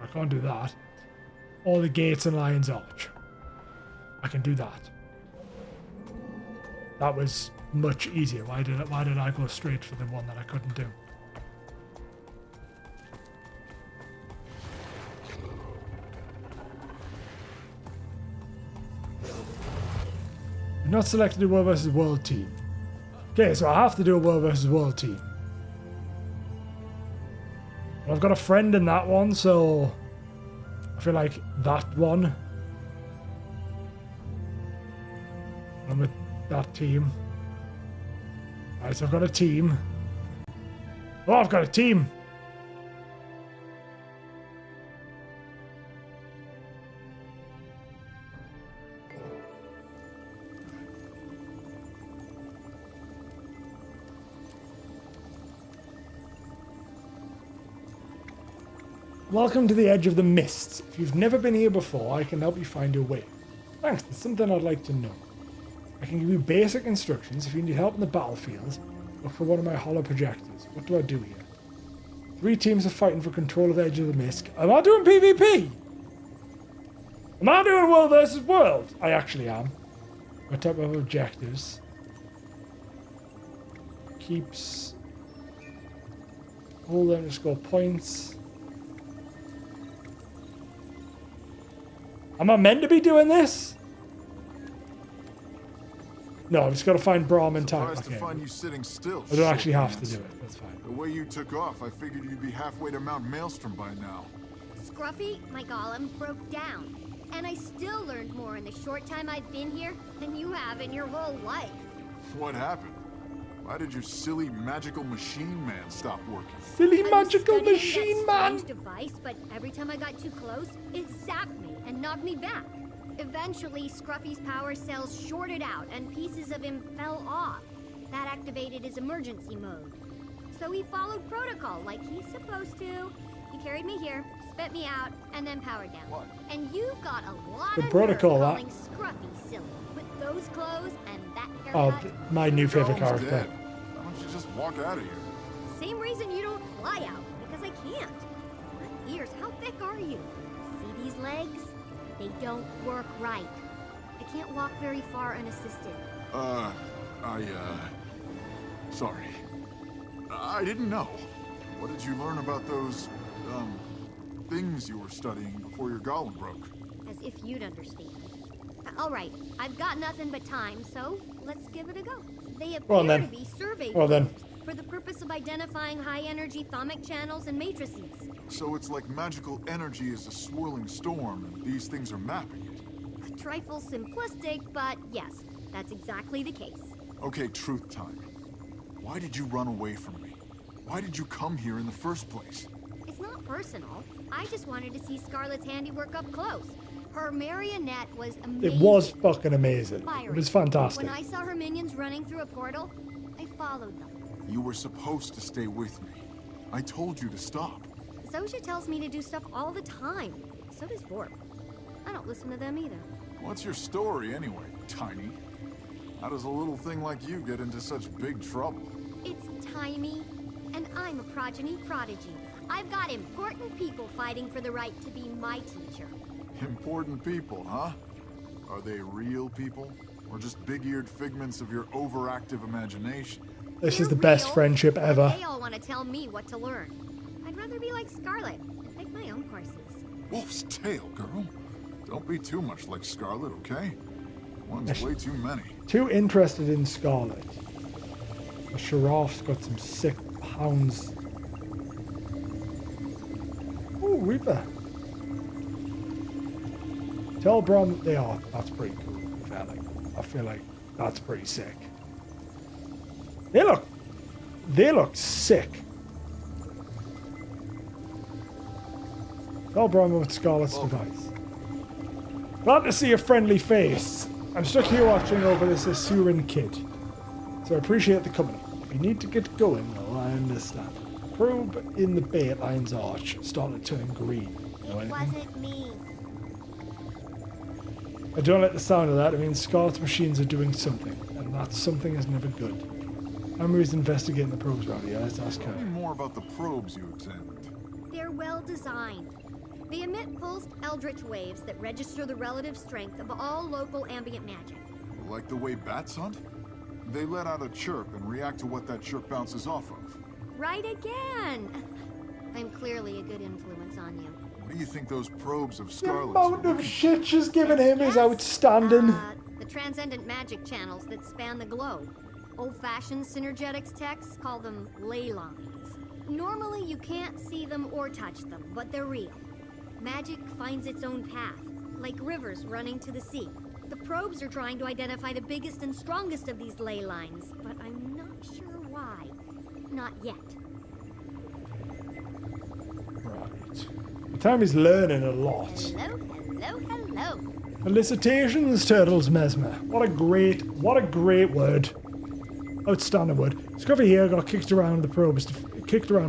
I can't do that. Or the gates and Lion's Arch. I can do that. That was much easier. Why did I go straight for the one that I couldn't do? You're not selected a World vs. World team. Okay, so I have to do a World vs. World team. Well, I've got a friend in that one, so I feel like that one. I'm with that team. Alright, so I've got a team. Oh, I've got a team! Welcome to the edge of the mists. If you've never been here before, I can help you find your way. Thanks, there's something I'd like to know. I can give you basic instructions. If you need help in the battlefield, look for one of my hollow projectors. What do I do here? 3 teams are fighting for control of the edge of the mist. Am I doing PvP? Am I doing World versus World? I actually am. What type of objectives? Keeps... Hold them to score points. Am I meant to be doing this? No, I've just got to find Brahm in time. Surprised to find you sitting still. I don't actually have to do it. That's fine. The way you took off, I figured you'd be halfway to Mount Maelstrom by now. Scruffy, my golem, broke down. And I still learned more in the short time I've been here than you have in your whole life. What happened? Why did your silly magical machine man stop working? Silly I was magical studying machine that man! strange device, but every time I got too close, it zapped me and knocked me back. Eventually, Scruffy's power cells shorted out and pieces of him fell off. That activated his emergency mode. So he followed protocol like he's supposed to. He carried me here, spit me out, and then powered down. What? And you got a lot The of protocol, nerve that- calling Scruffy silly. With those clothes and that Oh, haircut. my new favorite Golem's character. dead. Why don't you just walk out of here? Same reason you don't fly out, because I can't. My ears, how thick are you? See these legs? They don't work right. I can't walk very far unassisted. Sorry. I didn't know. What did you learn about those, things you were studying before your golem broke? As if you'd understand. All right, I've got nothing but time, so let's give it a go. They appear Well, then. to be survey Well, then. probes for the purpose of identifying high-energy thermic channels and matrices. So it's like magical energy is a swirling storm, and these things are mapping it. A trifle simplistic, but yes, that's exactly the case. Okay, truth time. Why did you run away from me? Why did you come here in the first place? It's not personal. I just wanted to see Scarlet's handiwork up close. Her marionette was amazing. It was fucking amazing. It Inspiring. was fantastic. When I saw her minions running through a portal, I followed them. You were supposed to stay with me. I told you to stop. Zosha tells me to do stuff all the time. So does Vorp. I don't listen to them either. What's your story anyway, Tiny? How does a little thing like you get into such big trouble? It's tiny, and I'm a progeny prodigy. I've got important people fighting for the right to be my teacher. Important people, huh? Are they real people? Or just big-eared figments of your overactive imagination? This They're is the best real, friendship but ever. They all want to tell me what to learn. I'd rather be like Scarlet and pick my own courses. Wolf's tail, girl. Don't be too much like Scarlet, okay? One's way too many. Too interested in Scarlet. The Sheriff's got some sick hounds. Oh, Reaper. Tell Brom they are. That's pretty cool. I feel like that's pretty sick. They look sick. Tell Brom with Scarlet's device. Glad to see a friendly face. I'm stuck here watching over this Asuran kid, so I appreciate the company. If you need to get going, though, I understand. Probe in the bay at Lion's Arch started turning green. Know It anything? wasn't me. I don't like the sound of that. It means Scarlet's machines are doing something, and that something is never good. Amory's investigating the probes around here. Let's ask Tell me her. more about the probes you examined. They're well designed. They emit pulsed eldritch waves that register the relative strength of all local ambient magic. Like the way bats hunt? They let out a chirp and react to what that chirp bounces off of. Right again! I'm clearly a good influence on you. What do you think those probes of The Scarlet's amount are of looking shit she's given him is Yes. outstanding. The transcendent magic channels that span the globe. Old-fashioned synergetics texts call them ley lines. Normally you can't see them or touch them, but they're real. Magic finds its own path, like rivers running to the sea. The probes are trying to identify the biggest and strongest of these ley lines, but I'm not sure why. Not yet. Right. Time is learning a lot. Hello, hello, hello. Felicitations, Turtles Mesmer. What a great word. Outstanding word. Scruffy here got kicked around by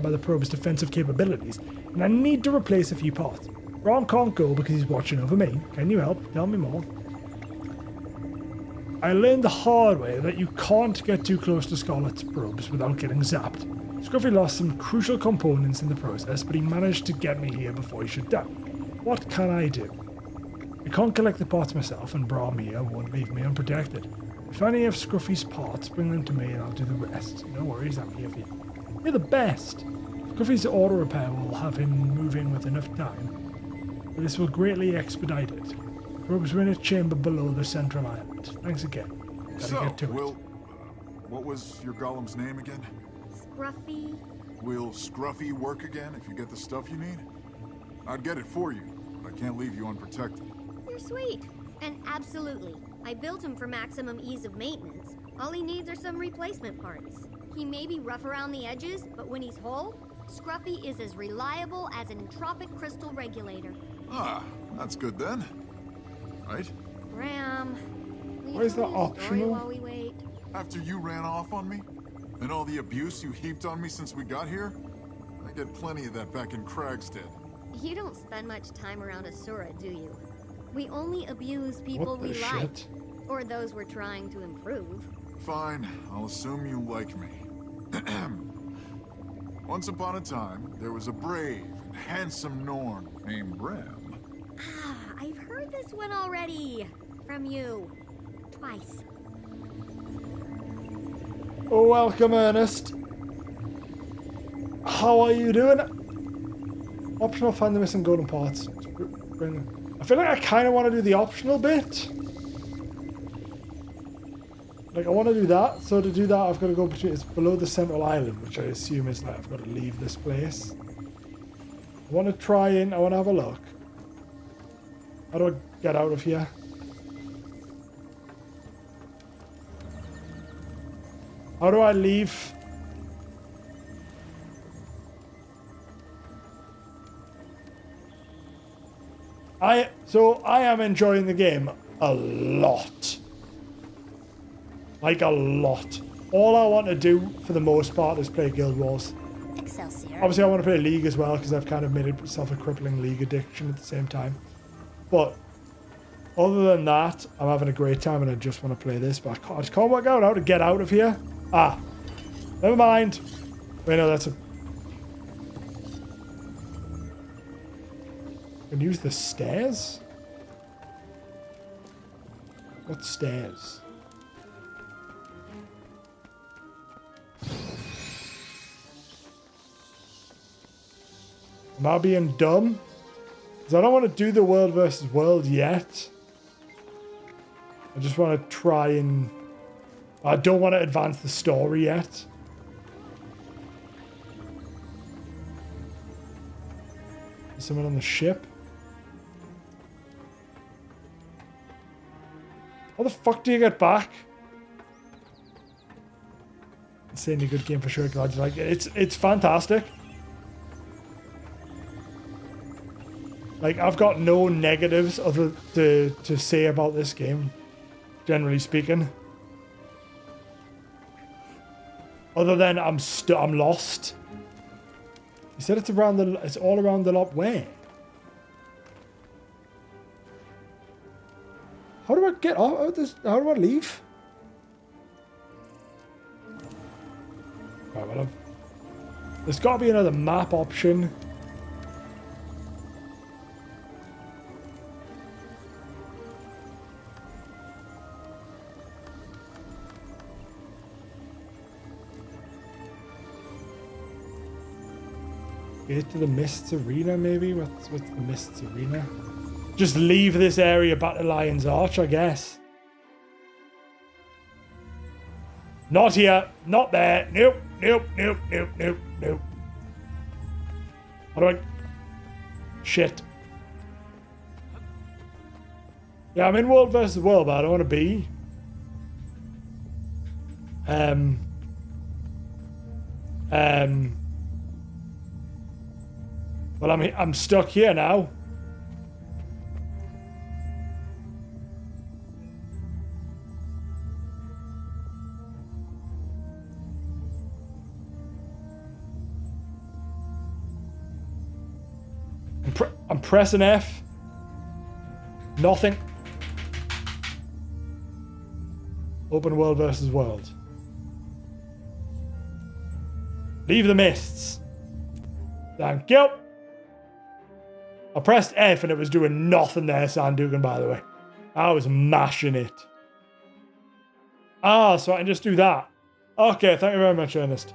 the probe's defensive capabilities, and I need to replace a few parts. Ron can't go because he's watching over me. Can you help? Tell me more. I learned the hard way that you can't get too close to Scarlet's probes without getting zapped. Scruffy lost some crucial components in the process, but he managed to get me here before he shut down. What can I do? I can't collect the parts myself, and Brahm here won't leave me unprotected. If any of Scruffy's parts, bring them to me and I'll do the rest. No worries, I'm here for you. You're the best. Scruffy's auto repair will have him moving with enough time, but this will greatly expedite it. Probes are in a chamber below the central island. Thanks again. Gotta get to it. What was your golem's name again? Scruffy. Will Scruffy work again if you get the stuff you need? I'd get it for you, but I can't leave you unprotected. You're sweet. And absolutely, I built him for maximum ease of maintenance. All he needs are some replacement parts. He may be rough around the edges, but when he's whole, Scruffy is as reliable as an entropic crystal regulator. Ah, that's good then. Right? Ram, will Why you is tell that me a story optional? while we wait? After you ran off on me, and all the abuse you heaped on me since we got here, I get plenty of that back in Kragstead. You don't spend much time around Asura, do you? We only abuse people What the we shit? like, or those we're trying to improve. Fine, I'll assume you like me. Once upon a time, there was a brave and handsome Norn named Ram. Ah, I've heard this one already. From you. Twice. Welcome, Ernest. How are you doing? Optional, find the missing golden parts. I feel like I kind of want to do the optional bit. Like, I want to do that. So to do that, I've got to go between... It's below the central island, which I assume is like I've got to leave this place. I want to try and... I want to have a look. How do I get out of here? How do I leave? So I am enjoying the game a lot. Like a lot. All I want to do for the most part is play Guild Wars. Excelsior. Obviously I want to play League as well because I've kind of made myself a crippling League addiction at the same time. But other than that, I'm having a great time and I just want to play this. But I just can't work out how to get out of here. Ah, never mind. Wait, no, that's a... I can use the stairs? What stairs? Am I being dumb? Because I don't want to do the world versus world yet. I just want to try and... I don't want to advance the story yet. Is someone on the ship? How the fuck do you get back? Insanely good game for sure. Glad you like it. It's fantastic. Like, I've got no negatives other to say about this game, generally speaking. Other than I'm lost. You said it's all around the lot. Where? How do I get out of this? How do I leave? Right, well, there's got to be another map option. Get to the Mists Arena, maybe? What's the Mists Arena? Just leave this area back to Lion's Arch, I guess. Not here. Not there. Nope. Nope. Nope. Nope. Nope. Nope. How do I... Shit. Yeah, I'm in World versus World, but I don't want to be. Well, I'm stuck here now. I'm pressing F. Nothing. Open world versus world. Leave the mists. Thank you. I pressed F and it was doing nothing there, Sandugan, by the way. I was mashing it. Ah, so I can just do that. Okay, thank you very much, Ernest.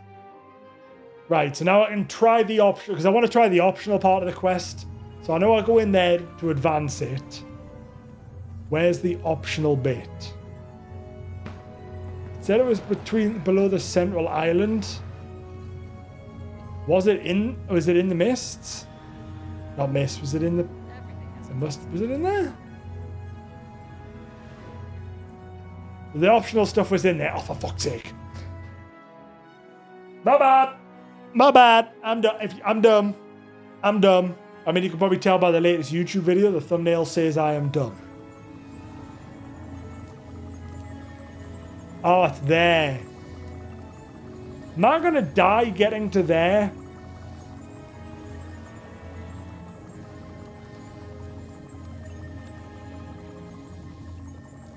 Right, so now I can try the option, because I want to try the optional part of the quest. So I know I go in there to advance it. Where's the optional bit? It said it was below the central island. Was it in the mists? Not miss. Was it in the... Was it in there? The optional stuff was in there. Oh, for fuck's sake. My bad. My bad. I'm dumb. I'm dumb. I'm dumb. I mean, you can probably tell by the latest YouTube video, the thumbnail says I am dumb. Oh, it's there. Am I gonna die getting to there?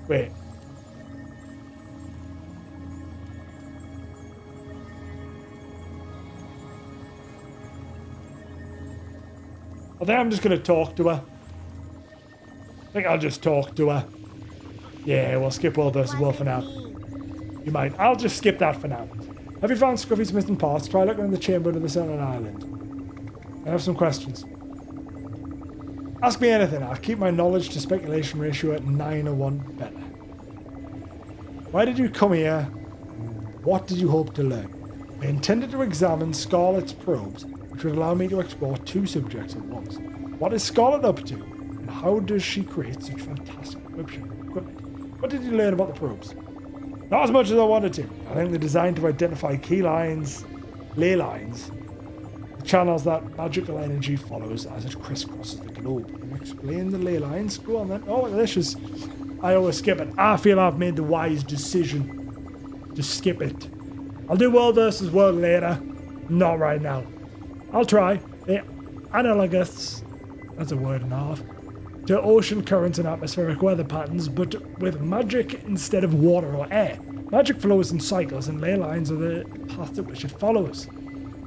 Wait. I think I'm just going to talk to her. I think I'll just talk to her. Yeah, we'll skip World vs. World for now. You might. I'll just skip that for now. Have you found Scruffy's missing parts? Try looking in the chamber under the center island. I have some questions. Ask me anything. I'll keep my knowledge to speculation ratio at 9 or 1 better. Why did you come here? What did you hope to learn? I intended to examine Scarlet's probes, which would allow me to explore 2 subjects at once. What is Scarlet up to? And how does she create such fantastic equipment? What did you learn about the probes? Not as much as I wanted to. I think they're designed to identify key lines, ley lines, the channels that magical energy follows as it crisscrosses the globe. Can you explain the ley lines? Go on then. Oh, this is... I always skip it. I feel I've made the wise decision to skip it. I'll do World vs. World later. Not right now. I'll try. They're analogous, that's a word and a half, to ocean currents and atmospheric weather patterns, but with magic instead of water or air. Magic flows in cycles, and ley lines are the path at which it follows.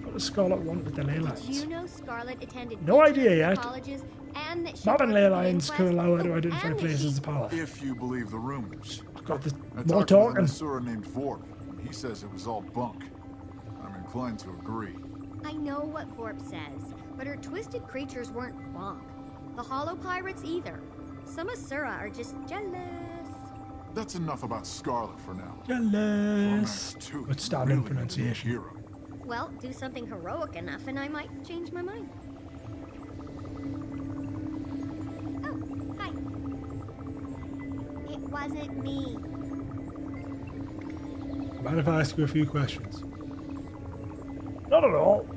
What does Scarlet want with the ley lines? Did you know Scarlet attended no idea yet. colleges and that she Mapping ley worked lines in can allow her to class- identify and that places she- of power. If you believe the rumors. I've got the I more talked to an talking. Asura named Vorp. He says it was all bunk. I'm inclined to agree. I know what Vorp says, but her twisted creatures weren't bonk. The Hollow Pirates either. Some Asura are just jealous. That's enough about Scarlet for now. Jealous. Too, But standard really pronunciation. Hero. Well, do something heroic enough and I might change my mind. Oh, hi. It wasn't me. Mind if I ask you a few questions? Not at all.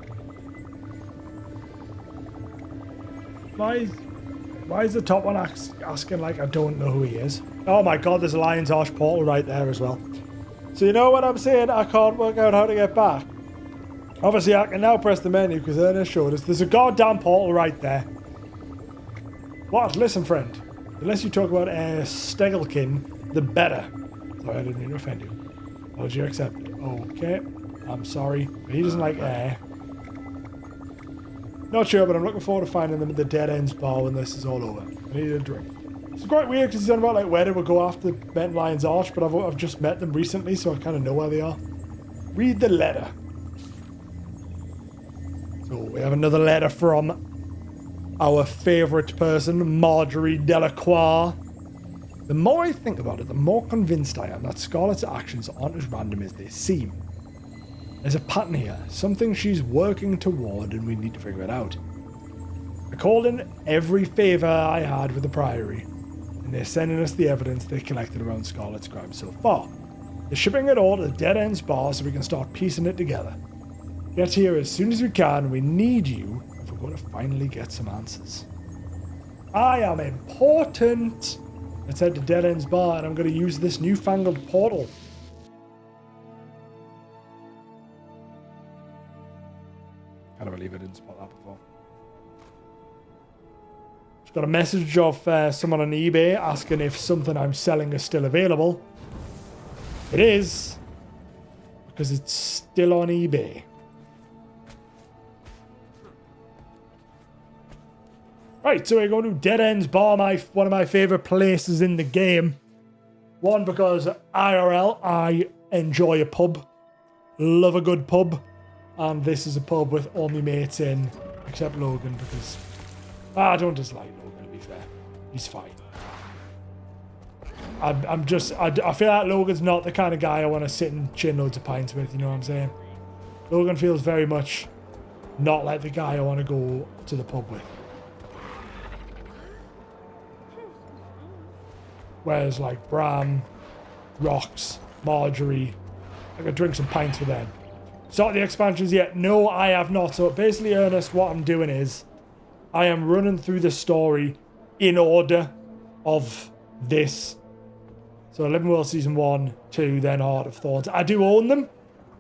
Why is the top one asking like I don't know who he is? Oh my god, there's a Lion's Arch portal right there as well. So you know what I'm saying? I can't work out how to get back. Obviously I can now press the menu because Ernest showed us. There's a goddamn portal right there. What? Listen, friend. Unless you talk about Stegelkin, the better. Sorry, I didn't mean to offend you. Apology accepted. Okay. I'm sorry. But he doesn't like air. Not sure, but I'm looking forward to finding them at the Dead Ends bar when this is all over. I need a drink. It's quite weird because he's on about like where they would go after met Lion's Arch, but I've just met them recently, so I kind of know where they are. Read the letter. So we have another letter from our favourite person, Marjorie Delacroix. The more I think about it, the more convinced I am that Scarlet's actions aren't as random as they seem. There's a pattern here, something she's working toward, and we need to figure it out. I called in every favour I had with the Priory, and they're sending us the evidence they collected around Scarlet's crimes so far. They're shipping it all to the Dead Ends bar so we can start piecing it together. Get here as soon as we can. We need you if we're going to finally get some answers. I am important. Let's head to Dead Ends bar, and I'm going to use this newfangled portal. Can't believe I didn't spot that before. Just got a message of someone on eBay asking if something I'm selling is still available. It is, because it's still on eBay. Right, so we're going to Dead Ends Bar, one of my favourite places in the game. One, because IRL, I enjoy a pub. Love a good pub. And this is a pub with all my mates in, except Logan, because I don't dislike Logan, to be fair. He's fine. I feel like Logan's not the kind of guy I want to sit and chin loads of pints with, you know what I'm saying? Logan feels very much not like the guy I want to go to the pub with. Whereas like Bram, Rox, Marjorie, I could drink some pints with them. Start the expansions yet? No, I have not. So basically, Ernest, what I'm doing is I am running through the story in order of this. So Living World Season 1, 2, then Heart of Thorns. I do own them.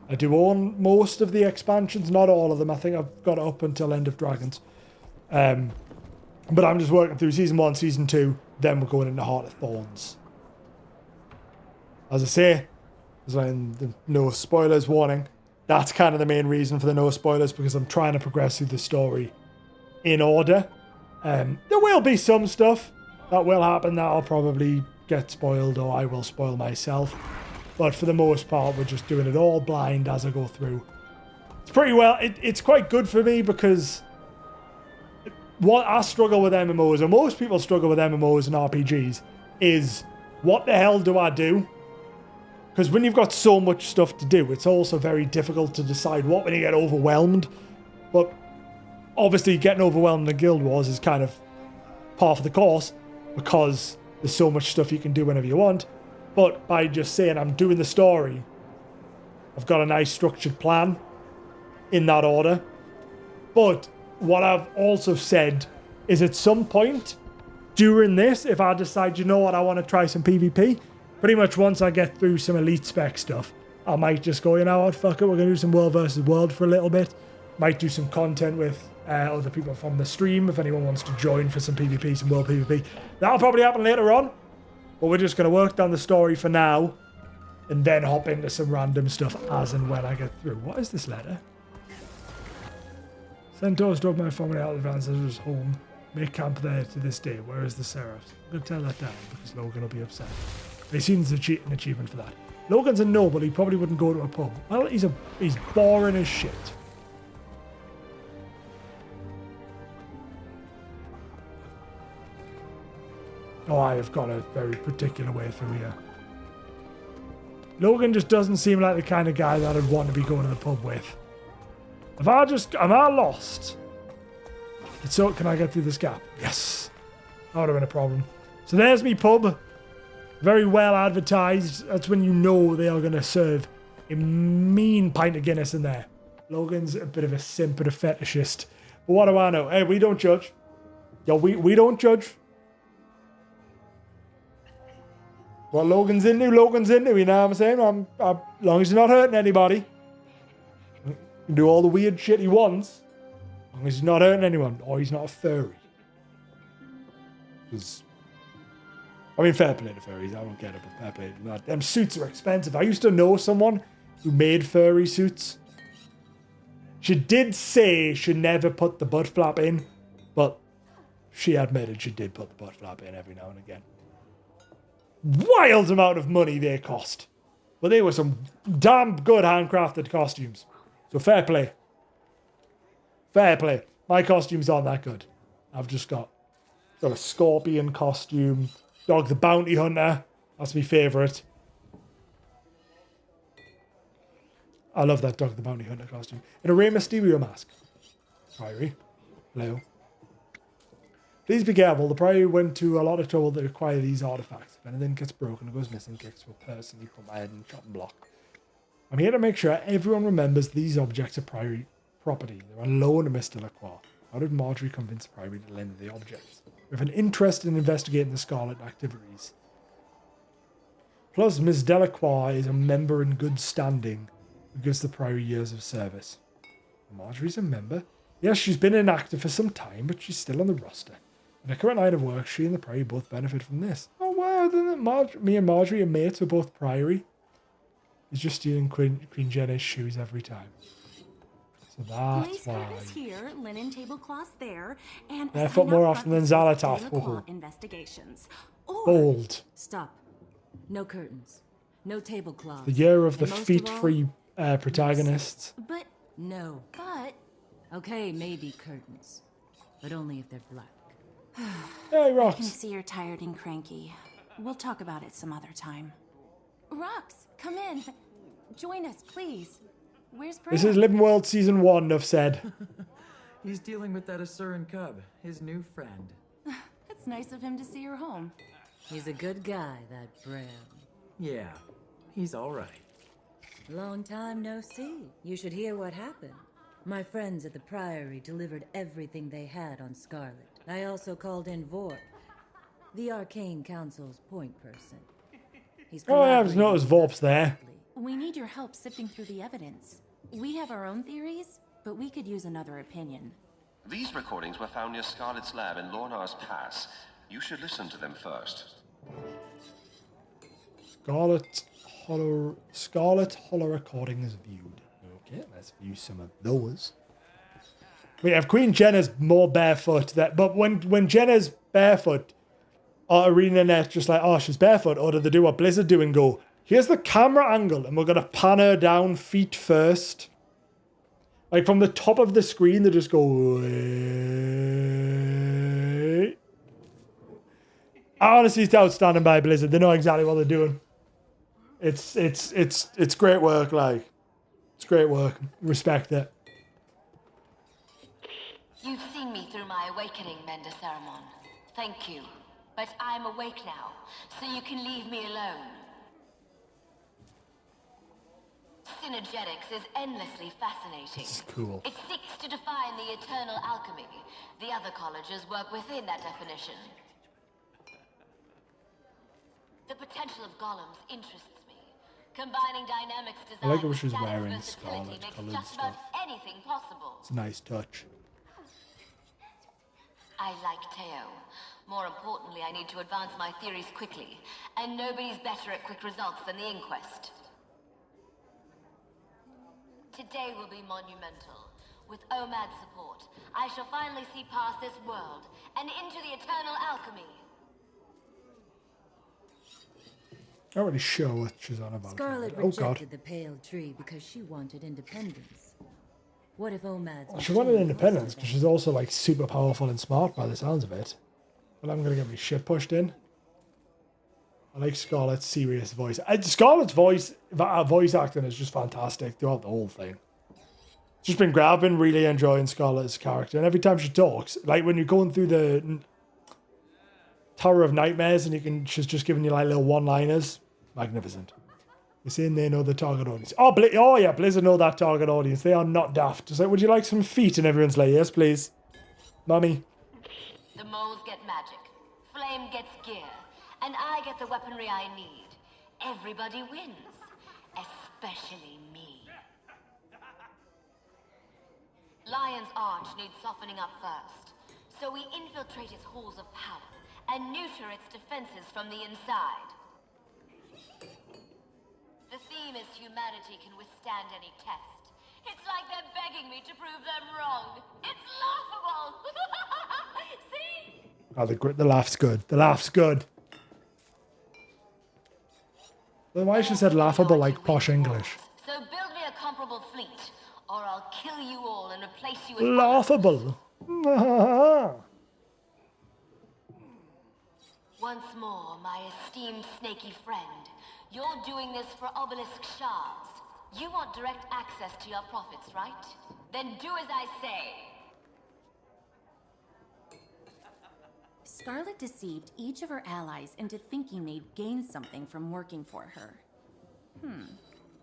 I do own most of the expansions, not all of them. I think I've got it up until End of Dragons. But I'm just working through Season 1, Season 2, then we're going into Heart of Thorns. As I say, there's like the no spoilers warning. That's kind of the main reason for the no spoilers, because I'm trying to progress through the story in order. There will be some stuff that will happen that I'll probably get spoiled, or I will spoil myself. But for the most part, we're just doing it all blind as I go through. It's pretty well. It's quite good for me because what I struggle with MMOs, and most people struggle with MMOs and RPGs, is what the hell do I do? Because when you've got so much stuff to do, it's also very difficult to decide what when you get overwhelmed. But obviously getting overwhelmed in Guild Wars is kind of part of the course, because there's so much stuff you can do whenever you want. But by just saying I'm doing the story, I've got a nice structured plan in that order. But what I've also said is at some point during this, if I decide, you know what, I want to try some PvP, pretty much once I get through some elite spec stuff, I might just go, you know what, fuck it, we're going to do some world versus world for a little bit. Might do some content with other people from the stream, if anyone wants to join for some PvP, some world PvP. That'll probably happen later on, but we're just going to work down the story for now, and then hop into some random stuff as and when I get through. What is this letter? Centaurs drove my family out of the Ancestors' home. Make camp there to this day. Where is the Seraphs? I'm going to tell that down, because Logan will be upset. He seems an achievement for that. Logan's a noble, he probably wouldn't go to a pub. Well, he's boring as shit. Oh, I have got a very particular way through here. Logan just doesn't seem like the kind of guy that I'd want to be going to the pub with. Am I lost? So, can I get through this gap? Yes. That would have been a problem. So there's me pub. Very well advertised. That's when you know they are going to serve a mean pint of Guinness in there. Logan's a bit of a simp and a fetishist. But what do I know? Hey, we don't judge. Yo, we don't judge. What Logan's into, you know what I'm saying? As long as he's not hurting anybody. He can do all the weird shit he wants. As long as he's not hurting anyone. Or he's not a furry. Because, I mean, fair play to furries. I don't get it, but fair play to that. Them suits are expensive. I used to know someone who made furry suits. She did say she never put the butt flap in, but she admitted she did put the butt flap in every now and again. Wild amount of money they cost. But they were some damn good handcrafted costumes. So fair play. Fair play. My costumes aren't that good. I've just got a scorpion costume. Dog the Bounty Hunter. That's my favourite. I love that Dog the Bounty Hunter costume. And a Rey Mysterio mask. Priory. Hello. Please be careful. The Priory went to a lot of trouble to acquire these artifacts. If anything gets broken or goes missing, Kix will personally put my head in the chopping block. I'm here to make sure everyone remembers these objects are Priory property. They're on loan to Mr. Lacroix. How did Marjorie convince Priory to lend the objects? We have an interest in investigating the Scarlet activities. Plus, Ms. Delacroix is a member in good standing who gives the Priory years of service. Marjorie's a member? Yes, she's been inactive for some time, but she's still on the roster. In her current line of work, she and the Priory both benefit from this. Oh wow, then me and Marjorie are mates with both Priory. He's just stealing Queen Jenna's shoes every time. So that's why. Lace here, linen tablecloths there, and barefoot more often than Zalatoff. Oh. Investigations. Bold. Stop. No curtains. No tablecloths. The year of the feet-free protagonists. But no. But okay, maybe curtains, but only if they're black. Hey, Rox. I can see you're tired and cranky. We'll talk about it some other time. Rox, come in. Join us, please. Where's Brad? This is Living World Season 1, enough said. He's dealing with that Asuran cub, his new friend. It's nice of him to see your home. He's a good guy, that Bram. Yeah, he's alright. Long time no see. You should hear what happened. My friends at the Priory delivered everything they had on Scarlet. I also called in Vorp, the Arcane Council's point person. He's Oh, yeah, I've noticed Vorp's there. We need your help sifting through the evidence. We have our own theories, but we could use another opinion. These recordings were found near Scarlet's lab in Lornar's Pass. You should listen to them first. Scarlet Hollow recordings viewed. Okay, let's view some of those. We have Queen Jenna's more barefoot, but when Jenna's barefoot, are ArenaNet just like, oh, she's barefoot, or do they do what Blizzard do and go, here's the camera angle, and we're gonna pan her down feet first. Like from the top of the screen, they just go, wait. Honestly, it's outstanding by Blizzard. They know exactly what they're doing. It's great work, like. It's great work. Respect it. You've seen me through my awakening, Mender Saramon. Thank you. But I'm awake now, so you can leave me alone. Synergetics is endlessly fascinating. This is cool. It seeks to define the eternal alchemy. The other colleges work within that definition. The potential of golems interests me. Combining dynamics I design like how with she's static wearing versatility scarlet makes coloured just about stuff. anything possible. It's a nice touch. I like Teo. More importantly, I need to advance my theories quickly. And nobody's better at quick results than the Inquest. Today will be monumental. With OMAD's support, I shall finally see past this world and into the eternal alchemy. Not really sure what she's on about. Scarlet Oh god. rejected the Pale Tree because she wanted independence. What if Omad's She wanted independence because she's also like super powerful and smart by the sounds of it. But I'm gonna get my shit pushed in. I like Scarlet's serious voice. Scarlet's voice acting is just fantastic throughout the whole thing. It's just been great. I've been really enjoying Scarlet's character, and every time she talks, like when you're going through the Tower of Nightmares, and she's just giving you like little one-liners. Magnificent. You're saying they know the target audience. Oh yeah, Blizzard know that target audience. They are not daft. Just like, would you like some feet? And everyone's like, yes, please, Mummy. The moles get magic, Flame gets gear, and I get the weaponry I need. Everybody wins, especially me. Lion's Arch needs softening up first, so we infiltrate its halls of power and neuter its defenses from the inside. The theme is humanity can withstand any test. It's like they're begging me to prove them wrong. It's laughable! See? Oh, the laugh's good. The laugh's good. Then why she said laughable like posh English? So build me a comparable fleet, or I'll kill you all and replace you with... Laughable. Once more, my esteemed snaky friend. You're doing this for obelisk shards. You want direct access to your profits, right? Then do as I say. Scarlet deceived each of her allies into thinking they'd gain something from working for her.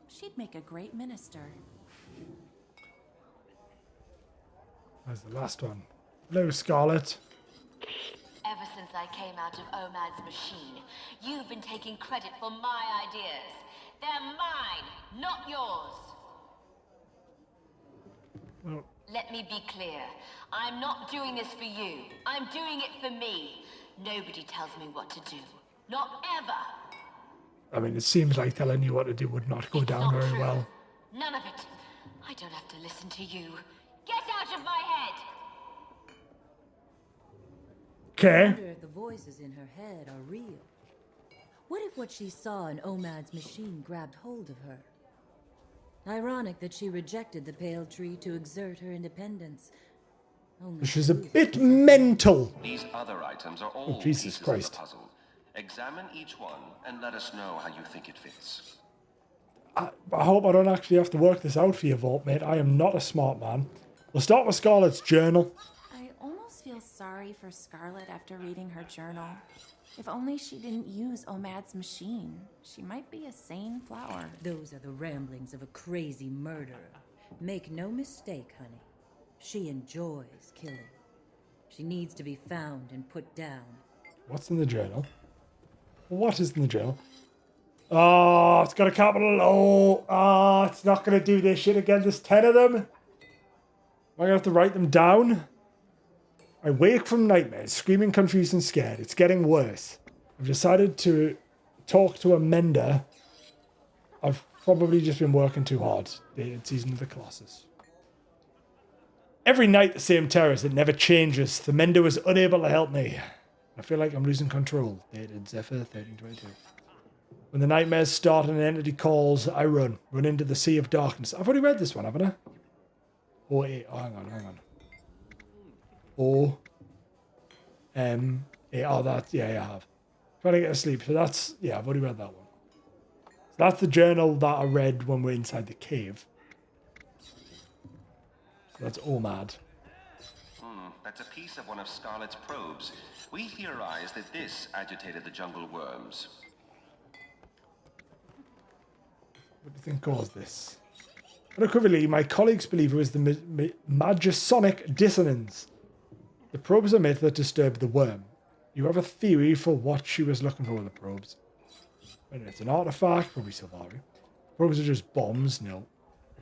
She'd make a great minister. That's the last one. Hello, Scarlet. Ever since I came out of Omad's machine, you've been taking credit for my ideas. They're mine, not yours. Well, let me be clear. I'm not doing this for you. I'm doing it for me. Nobody tells me what to do. Not ever. I mean, it seems like telling you what to do would not go down very well. None of it. I don't have to listen to you. Get out of my head! I wonder if the voices in her head are real. What if what she saw in Omad's machine grabbed hold of her? Ironic that she rejected the Pale Tree to exert her independence. She's a bit mental. These other items are all Jesus Christ. Of the puzzle. Examine each one and let us know how you think it fits. I hope I don't actually have to work this out for you, Vault, mate. I am not a smart man. We'll start with Scarlet's journal. I almost feel sorry for Scarlet after reading her journal. If only she didn't use Omad's machine. She might be a sane flower. Those are the ramblings of a crazy murderer. Make no mistake, honey. She enjoys killing. She needs to be found and put down. What's in the journal? What is in the journal? Oh, it's got a capital O. Oh, it's not going to do this shit again. There's 10 of them. Am I going to have to write them down? I wake from nightmares, screaming, confused and scared. It's getting worse. I've decided to talk to a mender. I've probably just been working too hard. Dated Season of the Colossus. Every night the same terrors. It never changes. The mender was unable to help me. I feel like I'm losing control. Dated Zephyr 1322. When the nightmares start and an entity calls, I run. Run into the sea of darkness. I've already read this one, haven't I? Oh, hang on. Yeah, I have. Trying to get to sleep. So that's, yeah, I've already read that one. So that's the journal that I read when we're inside the cave. So that's Omad. That's a piece of one of Scarlet's probes. We theorize that this agitated the jungle worms. What do you think caused this? Unequivocally, my colleagues believe it was the Magisonic dissonance. The probes are myth that disturbed the worm. You have a theory for what she was looking for with the probes? Whether it's an artifact, probably Sylvari. Probes are just bombs, no.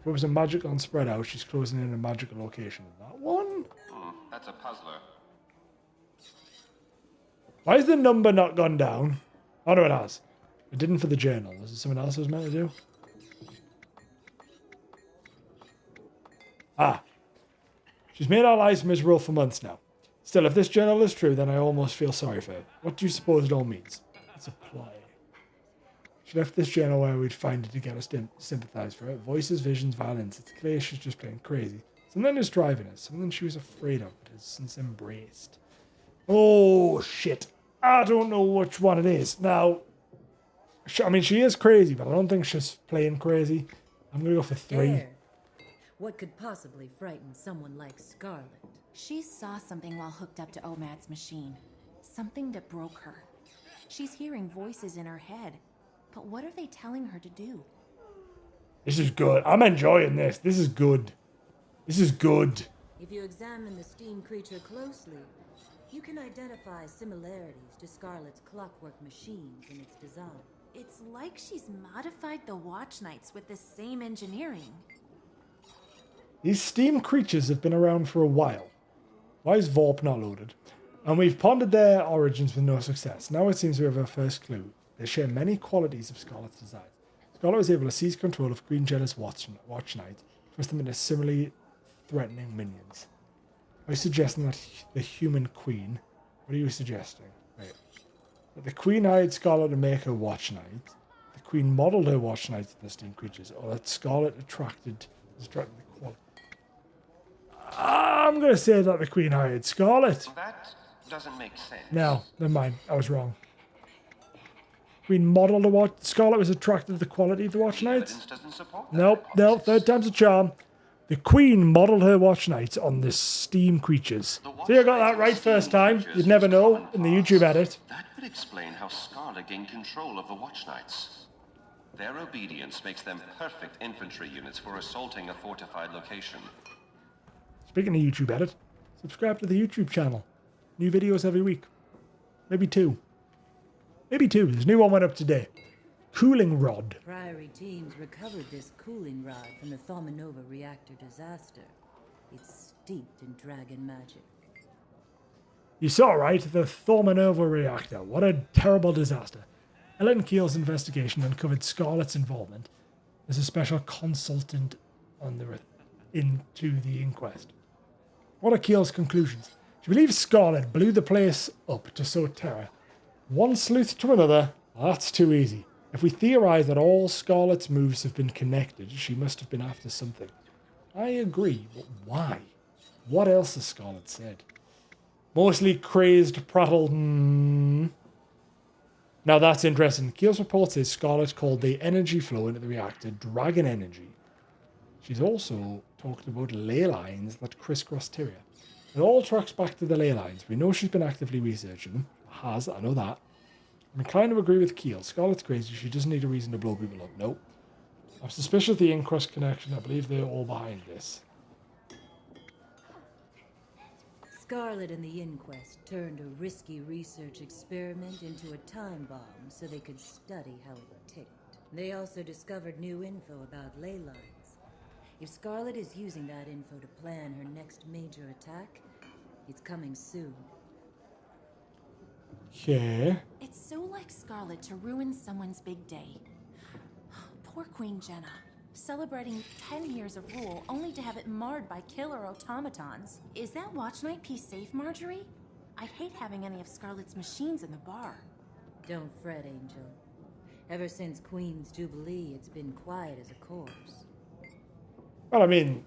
Probes are magical and spread out. She's closing in a magical location. That one? That's a puzzler. Why has the number not gone down? Oh no, it has. It didn't for the journal. Is it something else I was meant to do? Ah. She's made our lives miserable for months now. Still, if this journal is true, then I almost feel sorry for her. What do you suppose it all means? It's a ploy. She left this journal where we'd find it to get us to sympathize for her. Voices, visions, violence. It's clear she's just playing crazy. Something is driving her. Something she was afraid of, but has since embraced. Oh, shit. I don't know which one it is. Now, I mean, she is crazy, but I don't think she's playing crazy. I'm going to go for 3. There. What could possibly frighten someone like Scarlet? She saw something while hooked up to Omad's machine. Something that broke her. She's hearing voices in her head. But what are they telling her to do? This is good. I'm enjoying this. This is good. This is good. If you examine the steam creature closely, you can identify similarities to Scarlet's clockwork machines in its design. It's like she's modified the Watch Knights with the same engineering. These steam creatures have been around for a while. Why is Vorp not loaded? And we've pondered their origins with no success. Now it seems we have our first clue. They share many qualities of Scarlet's design. Scarlet was able to seize control of Queen Jenna's Watch Knight, twist them into similarly threatening minions. Are you suggesting that the human queen... What are you suggesting? Wait. That the queen hired Scarlet to make her Watch Knight. The queen modelled her Watch Knight to the steam creatures. Or that Scarlet attracted the quality. I'm going to say that the queen hired Scarlet. That doesn't make sense. No, never mind. I was wrong. Queen modelled the Watch... Scarlet was attracted to the quality of the Watch Knights. Nope, third time's a charm. The queen modelled her Watch Knights on the steam creatures. See, I got that right first time. You'd never know in the YouTube edit. That would explain how Scarlet gained control of the Watch Knights. Their obedience makes them perfect infantry units for assaulting a fortified location. Speaking of YouTube edit, subscribe to the YouTube channel. New videos every week. Maybe 2. Maybe 2. There's a new one went up today. Cooling rod. Priory teams recovered this cooling rod from the Thaumanova reactor disaster. It's steeped in dragon magic. You saw, right? The Thaumanova reactor. What a terrible disaster. Ellen Keel's investigation uncovered Scarlet's involvement as a special consultant into the inquest. What are Keel's conclusions? She believes Scarlet blew the place up to sow terror. One sleuth to another, that's too easy. If we theorize that all Scarlet's moves have been connected, she must have been after something. I agree, but why? What else has Scarlet said? Mostly crazed prattle. Now that's interesting. Keel's report says Scarlet called the energy flow into the reactor dragon energy. She's also talked about ley lines that crisscross Tyria. It all tracks back to the ley lines. We know she's been actively researching them. I know that. I'm inclined to agree with Keel. Scarlet's crazy. She doesn't need a reason to blow people up. Nope. I'm suspicious of the Inquest connection. I believe they're all behind this. Scarlet and the Inquest turned a risky research experiment into a time bomb so they could study how it ticked. They also discovered new info about ley lines. If Scarlet is using that info to plan her next major attack, it's coming soon. Okay. It's so like Scarlet to ruin someone's big day. Poor Queen Jenna. Celebrating 10 years of rule only to have it marred by killer automatons. Is that Watch Night piece safe, Marjorie? I hate having any of Scarlet's machines in the bar. Don't fret, Angel. Ever since Queen's Jubilee, it's been quiet as a corpse. Well, I mean,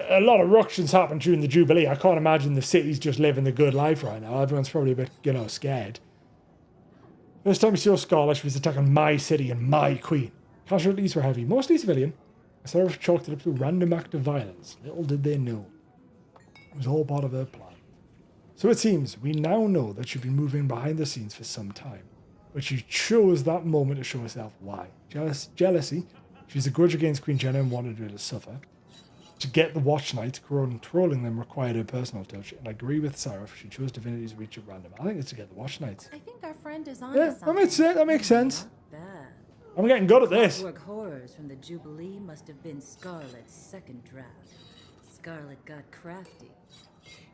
a lot of ructions happened during the Jubilee. I can't imagine the city's just living the good life right now. Everyone's probably a bit, scared. First time we saw Scarlet, she was attacking my city and my queen. Casualties were heavy, mostly civilian. I sort of chalked it up to a random act of violence. Little did they know. It was all part of her plan. So it seems, we now know that she'd been moving behind the scenes for some time. But she chose that moment to show herself why. Jealousy. She's a grudge against Queen Jenna and wanted her to suffer. To get the Watch Knights, controlling them required her personal touch. And I agree with Sarah, she chose Divinity's Reach at random. I think it's to get the Watch Knights. I think our friend is on Yeah, that makes sense. I'm getting good at this. Clockwork horrors from the Jubilee must have been Scarlet's second draft. Scarlet got crafty.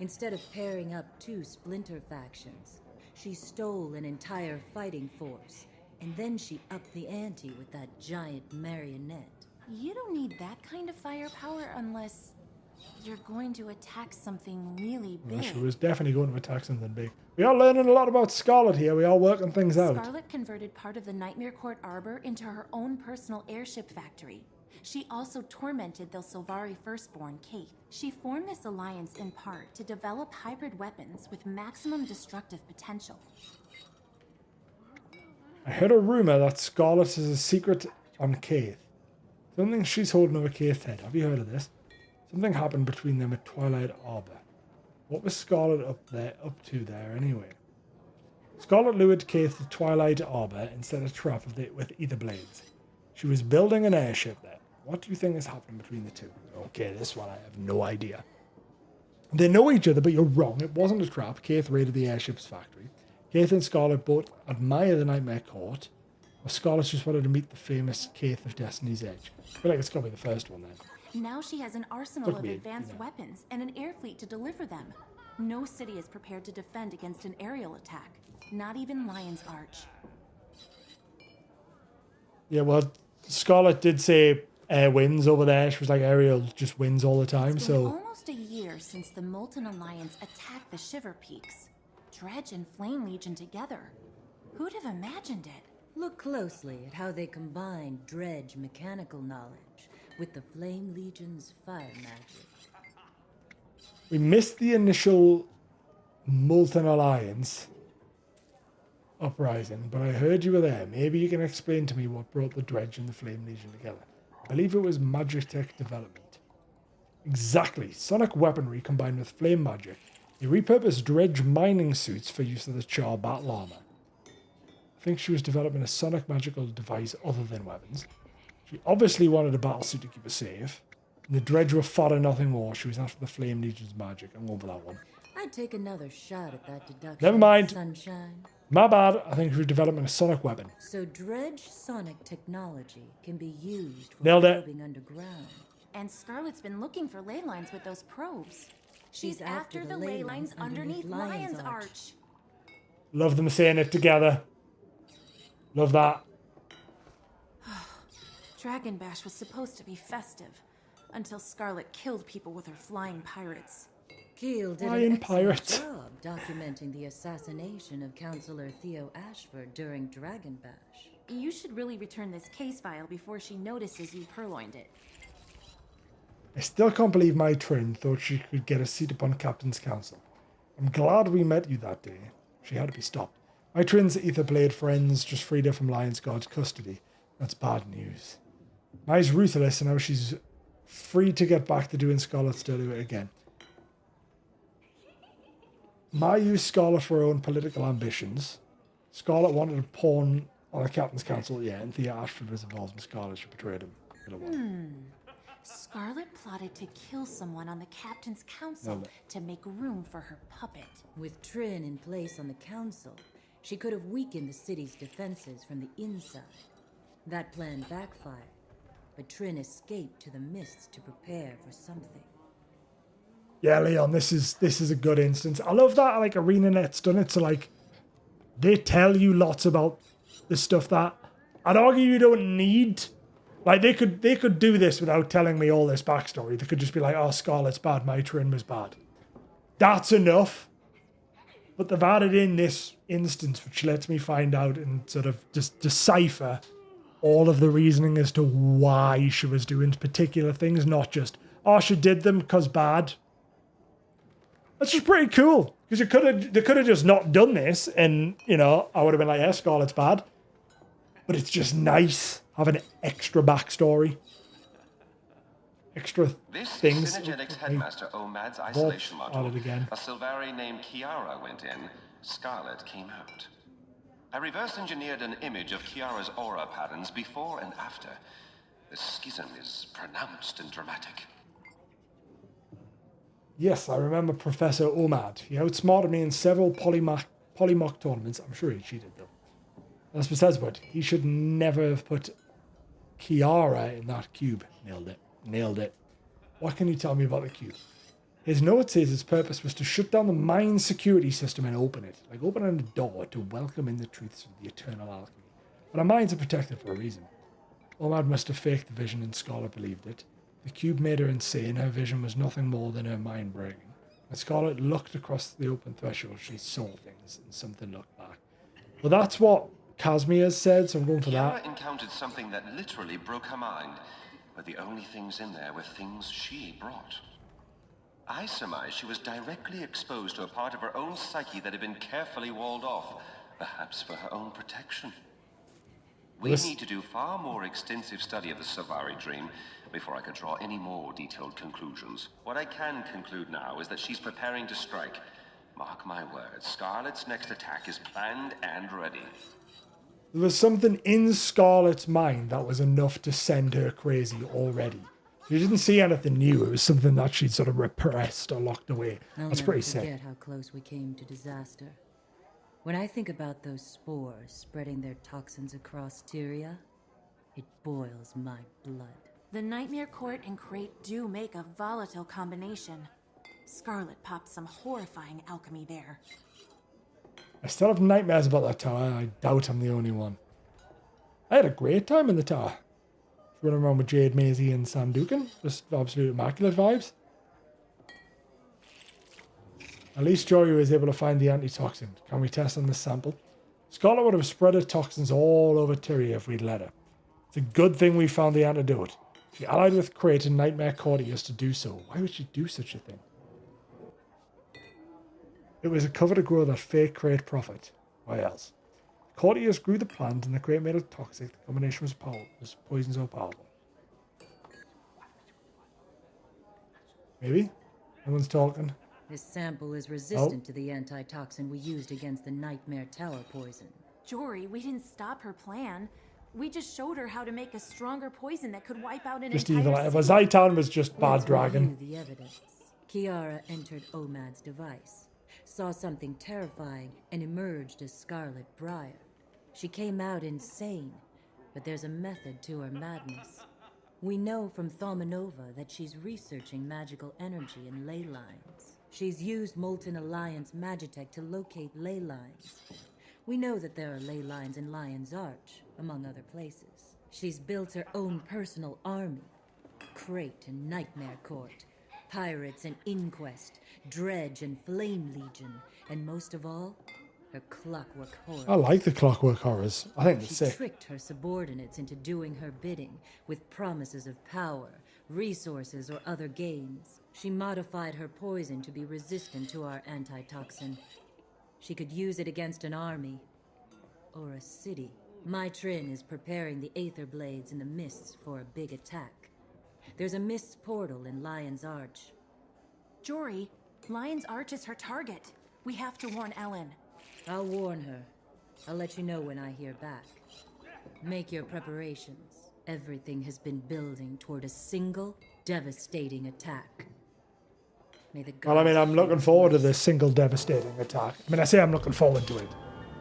Instead of pairing up two splinter factions, she stole an entire fighting force, and then she upped the ante with that giant marionette. You don't need that kind of firepower unless you're going to attack something really big. Well, she was definitely going to attack something big. We are learning a lot about Scarlet here. We are working things out. Scarlet converted part of the Nightmare Court Arbor into her own personal airship factory. She also tormented the Silvari firstborn, Kate. She formed this alliance in part to develop hybrid weapons with maximum destructive potential. I heard a rumor that Scarlet is a secret on Kaith. Something she's holding over Kaith's head. Have you heard of this? Something happened between them at Twilight Arbor. What was Scarlet up to there anyway? Scarlet lured Kaith to Twilight Arbor and set a trap with ether blades. She was building an airship there. What do you think has happened between the two? Okay, this one I have no idea. They know each other, but you're wrong. It wasn't a trap. Kaith raided the airship's factory. Kaith and Scarlet both admire the Nightmare Court. Or Scarlet just wanted to meet the famous Kaith of Destiny's Edge. I feel like it's got to be the first one then. Now she has an arsenal of advanced weapons and an air fleet to deliver them. No city is prepared to defend against an aerial attack. Not even Lion's Arch. Yeah, well, Scarlet did say air wins over there. She was like, aerial just wins all the time, It's been so... almost a year since the Molten Alliance attacked the Shiver Peaks. Dredge and Flame Legion together. Who'd have imagined it? Look closely at how they combine Dredge mechanical knowledge with the Flame Legion's fire magic. We missed the initial Molten Alliance uprising, but I heard you were there. Maybe you can explain to me what brought the Dredge and the Flame Legion together. I believe it was Magitech development. Exactly. Sonic weaponry combined with flame magic. They repurposed Dredge mining suits for use of the Char battle armor. I think she was developing a sonic magical device other than weapons. She obviously wanted a battlesuit to keep her safe. And the Dredge were fodder nothing more. She was after the Flame Legion's magic. I'm going for that one. I'd take another shot at that deduction. Never mind. Sunshine. My bad. I think she was developing a sonic weapon. So Dredge sonic technology can be used for Nailed it. probing underground. And Scarlet's been looking for ley lines with those probes. She's after the ley lines underneath Lion's Arch. Love them saying it together. Love that. Dragon Bash was supposed to be festive, until Scarlet killed people with her flying pirates. Keel did Flying an excellent pirates. job documenting the assassination of Counselor Theo Ashford during Dragon Bash. You should really return this case file before she notices you purloined it. I still can't believe my twin thought she could get a seat upon Captain's Council. I'm glad we met you that day. She had to be stopped. My twin's Etherblade friends just freed her from Lion's Guard's custody. That's bad news. Mai's ruthless, and now she's free to get back to doing Scarlet's dirty work again. Mai used Scarlet for her own political ambitions. Scarlet wanted to pawn on the Captain's Council, yeah, and Thea Ashford was involved and Scarlet she betrayed him. Scarlet plotted to kill someone on the Captain's Council to make room for her puppet. With Trin in place on the council, she could have weakened the city's defenses from the inside. That plan backfired, but Trin escaped to the mists to prepare for something. Yeah, Leon, this is a good instance. I love that like ArenaNet's done it, so like they tell you lots about the stuff that I'd argue you don't need. Like they could do this without telling me all this backstory. They could just be like, oh, Scarlet's bad, my Trin was bad. That's enough. But they've added in this instance which lets me find out and sort of just decipher all of the reasoning as to why she was doing particular things, not just, oh, she did them because bad. That's just pretty cool. Because they could have just not done this and, you know, I would have been like, yeah, Scarlet's bad. But it's just nice having an extra backstory. Extra things. Synergetics headmaster Omad's isolation module. A Sylvari named Kiara went in. Scarlet came out. I reverse engineered an image of Kiara's aura patterns before and after. The schism is pronounced and dramatic. Yes, I remember Professor Omad. He outsmarted me in several polymock tournaments. I'm sure he cheated though. That's besides what. He should never have put Kiara in that cube. Nailed it. What can you tell me about the cube? His note says its purpose was to shut down the mine security system and open it. Like opening a door to welcome in the truths of the eternal alchemy. But our minds are protected for a reason. Omad must have faked the vision and Scarlet believed it. The cube made her insane. Her vision was nothing more than her mind breaking. When Scarlet looked across the open threshold, she saw things and something looked back. Well, that's what Casimir said, so I'm going for that. Kiara encountered something that literally broke her mind, but the only things in there were things she brought. I surmise she was directly exposed to a part of her own psyche that had been carefully walled off, perhaps for her own protection. We need to do far more extensive study of the Sylvari dream before I could draw any more detailed conclusions. What I can conclude now is that she's preparing to strike. Mark my words, Scarlet's next attack is planned and ready. There was something in Scarlet's mind that was enough to send her crazy already. She didn't see anything new. It was something that she'd sort of repressed or locked away. That's pretty sick. I'll never forget how close we came to disaster. When I think about those spores spreading their toxins across Tyria, it boils my blood. The Nightmare Court and Crate do make a volatile combination. Scarlet popped some horrifying alchemy there. I still have nightmares about that tower. I doubt I'm the only one. I had a great time in the tower. Running around with Jade, Maisie, and Sam Dukin. Just absolute immaculate vibes. At least Jory was able to find the antitoxin. Can we test on this sample? Scarlet would have spread her toxins all over Tyria if we'd let her. It's a good thing we found the antidote. She allied with Crate and Nightmare Courtiers to do so. Why would she do such a thing? It was a cover to grow that fake Crate profit. Why else? Courtiers grew the plant and the Crate made it toxic. The combination was powerful. Was poison so powerful? Maybe? No one's talking. This sample is resistant to the antitoxin we used against the Nightmare Tower poison. Jory, we didn't stop her plan. We just showed her how to make a stronger poison that could wipe out an just entire evil. city. If Zaitan was just bad Let's dragon. review the evidence. Kiara entered Omad's device, saw something terrifying, and emerged as Scarlet Briar. She came out insane, but there's a method to her madness. We know from Thaumanova that she's researching magical energy and ley lines. She's used Molten Alliance Magitech to locate ley lines. We know that there are ley lines in Lion's Arch, among other places. She's built her own personal army. Crate and Nightmare Court, Pirates and Inquest, Dredge and Flame Legion, and most of all, her Clockwork Horrors. I like the Clockwork Horrors. I think they're She sick. tricked her subordinates into doing her bidding with promises of power, resources, or other gains. She modified her poison to be resistant to our antitoxin. She could use it against an army or a city. My Trin is preparing the Aether Blades in the mists for a big attack. There's a mists portal in Lion's Arch. Jory, Lion's Arch is her target. We have to warn Ellen. I'll warn her. I'll let you know when I hear back. Make your preparations. Everything has been building toward a single, devastating attack. May the Well, I mean, gods I'm looking shield forward to us. this single devastating attack. I mean, I say I'm looking forward to it.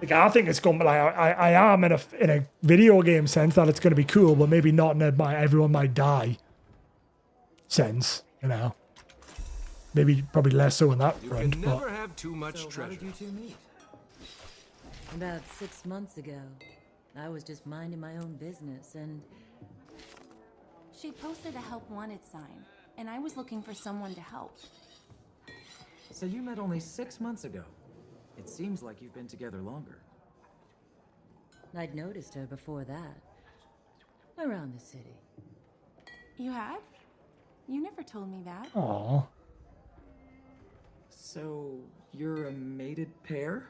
Like, I think it's going to, like, I am in a video game sense that it's going to be cool, but maybe not in a everyone might die sense, you know. Maybe probably less so in that You front. can But never have too much So how treasure. did you two meet? About 6 months ago, I was just minding my own business, and She posted a help wanted sign, and I was looking for someone to help. So you met only 6 months ago. It seems like you've been together longer. I'd noticed her before that. Around the city. You had? You never told me that. aw. So you're a mated pair?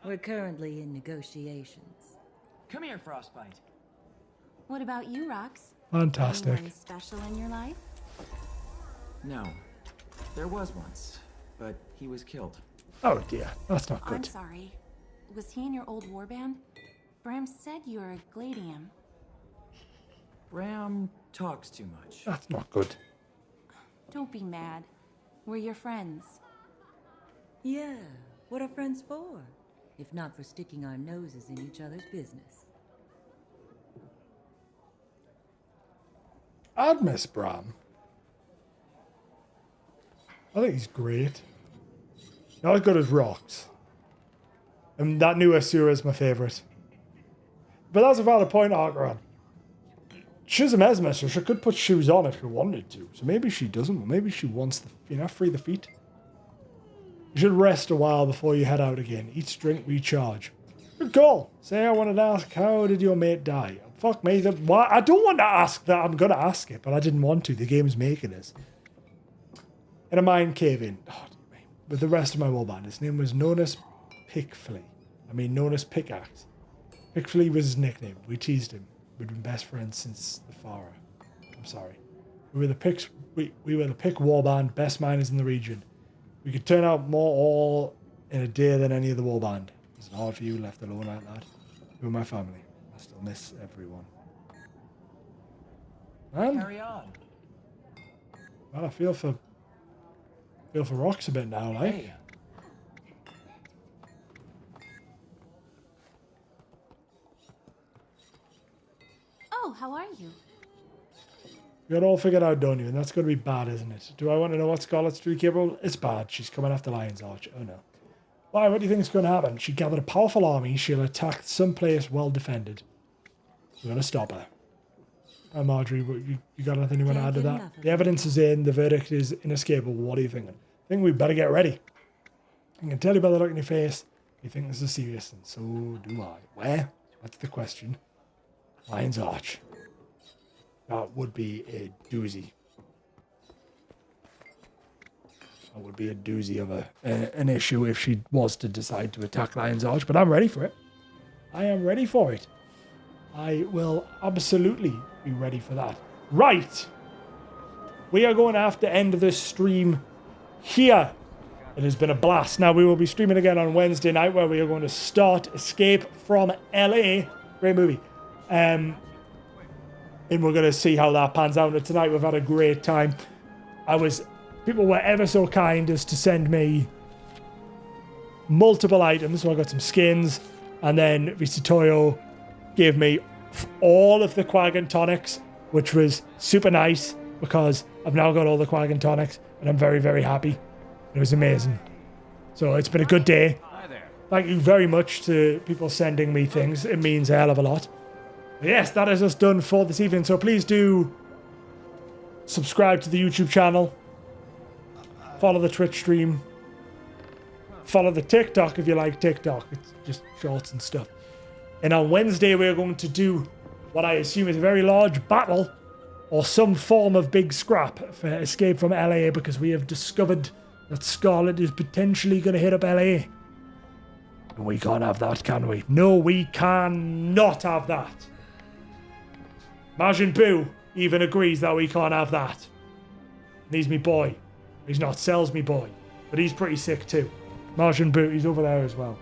We're currently in negotiations. Come here, Frostbite. What about you, Rox? Fantastic. Anyone special in your life? No. There was once, but he was killed. Oh dear, that's not I'm good. sorry. Was he in your old warband? Bram said you were a Gladium. Bram talks too much. That's not good. Don't be mad. We're your friends. Yeah, what are friends for? If not for sticking our noses in each other's business. I'd miss Bram. I think he's great. Not as good as Rocks. And that new Asura is my favourite. But that's a valid point, Arkaran. She's a mesmer, so she could put shoes on if she wanted to. So maybe she doesn't. Maybe she wants to, free the feet. You should rest a while before you head out again. Eat, drink, recharge. Good call. Say I wanted to ask, how did your mate die? Fuck me. I don't want to ask that. I'm going to ask it, but I didn't want to. The game's making us. In a mine cave-in. Oh, with the rest of my warband. His name was known as Pickflea. Known as Pickaxe. Pickflea was his nickname. We teased him. We'd been best friends since the Fara. I'm sorry. We were the Pick warband, best miners in the region. We could turn out more all in a day than any other warband. It's hard for you left alone like that. You were my family. I still miss everyone. And, Carry on. well, I feel for Rocks a bit now, like. Hey. Oh, how are you? You got it all figured out, don't you? And that's going to be bad, isn't it? Do I want to know what Scarlet's truly capable? It's bad. She's coming after Lion's Arch. Oh no. Why? What do you think is going to happen? She gathered a powerful army. She'll attack some place well defended. We're going to stop her. Marjorie, you got anything you want to add to that? The evidence is in. The verdict is inescapable. What are you thinking? I think we better get ready. I can tell you by the look in your face. You think this is serious, and so do I. Where? That's the question. Lion's Arch. That would be a doozy. That would be a doozy of an issue if she was to decide to attack Lion's Arch, but I'm ready for it. I am ready for it. I will absolutely be ready for that. Right. We are going to have to end this stream here. It has been a blast. Now, we will be streaming again on Wednesday night where we are going to start Escape from LA. Great movie. And we're going to see how that pans out. And tonight we've had a great time. People were ever so kind as to send me multiple items. So I got some skins, and then Visitoyo gave me all of the Quagan tonics, which was super nice because I've now got all the Quagan tonics, and I'm very, very happy. It was amazing. So it's been a good day. Hi there. Thank you very much to people sending me things. It means a hell of a lot. But yes, that is us done for this evening. So please do subscribe to the YouTube channel. Follow the Twitch stream. Follow the TikTok if you like TikTok. It's just shorts and stuff. And on Wednesday, we're going to do what I assume is a very large battle or some form of big scrap for Escape from LA, because we have discovered that Scarlet is potentially going to hit up LA. And we can't have that, can we? No, we cannot have that. Majin Buu even agrees that we can't have that. And he's me boy. He's not Sells Me Boy, but he's pretty sick too. Martian Boo, he's over there as well.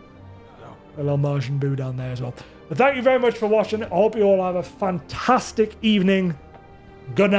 A little Martian Boo down there as well. But thank you very much for watching. I hope you all have a fantastic evening. Good night.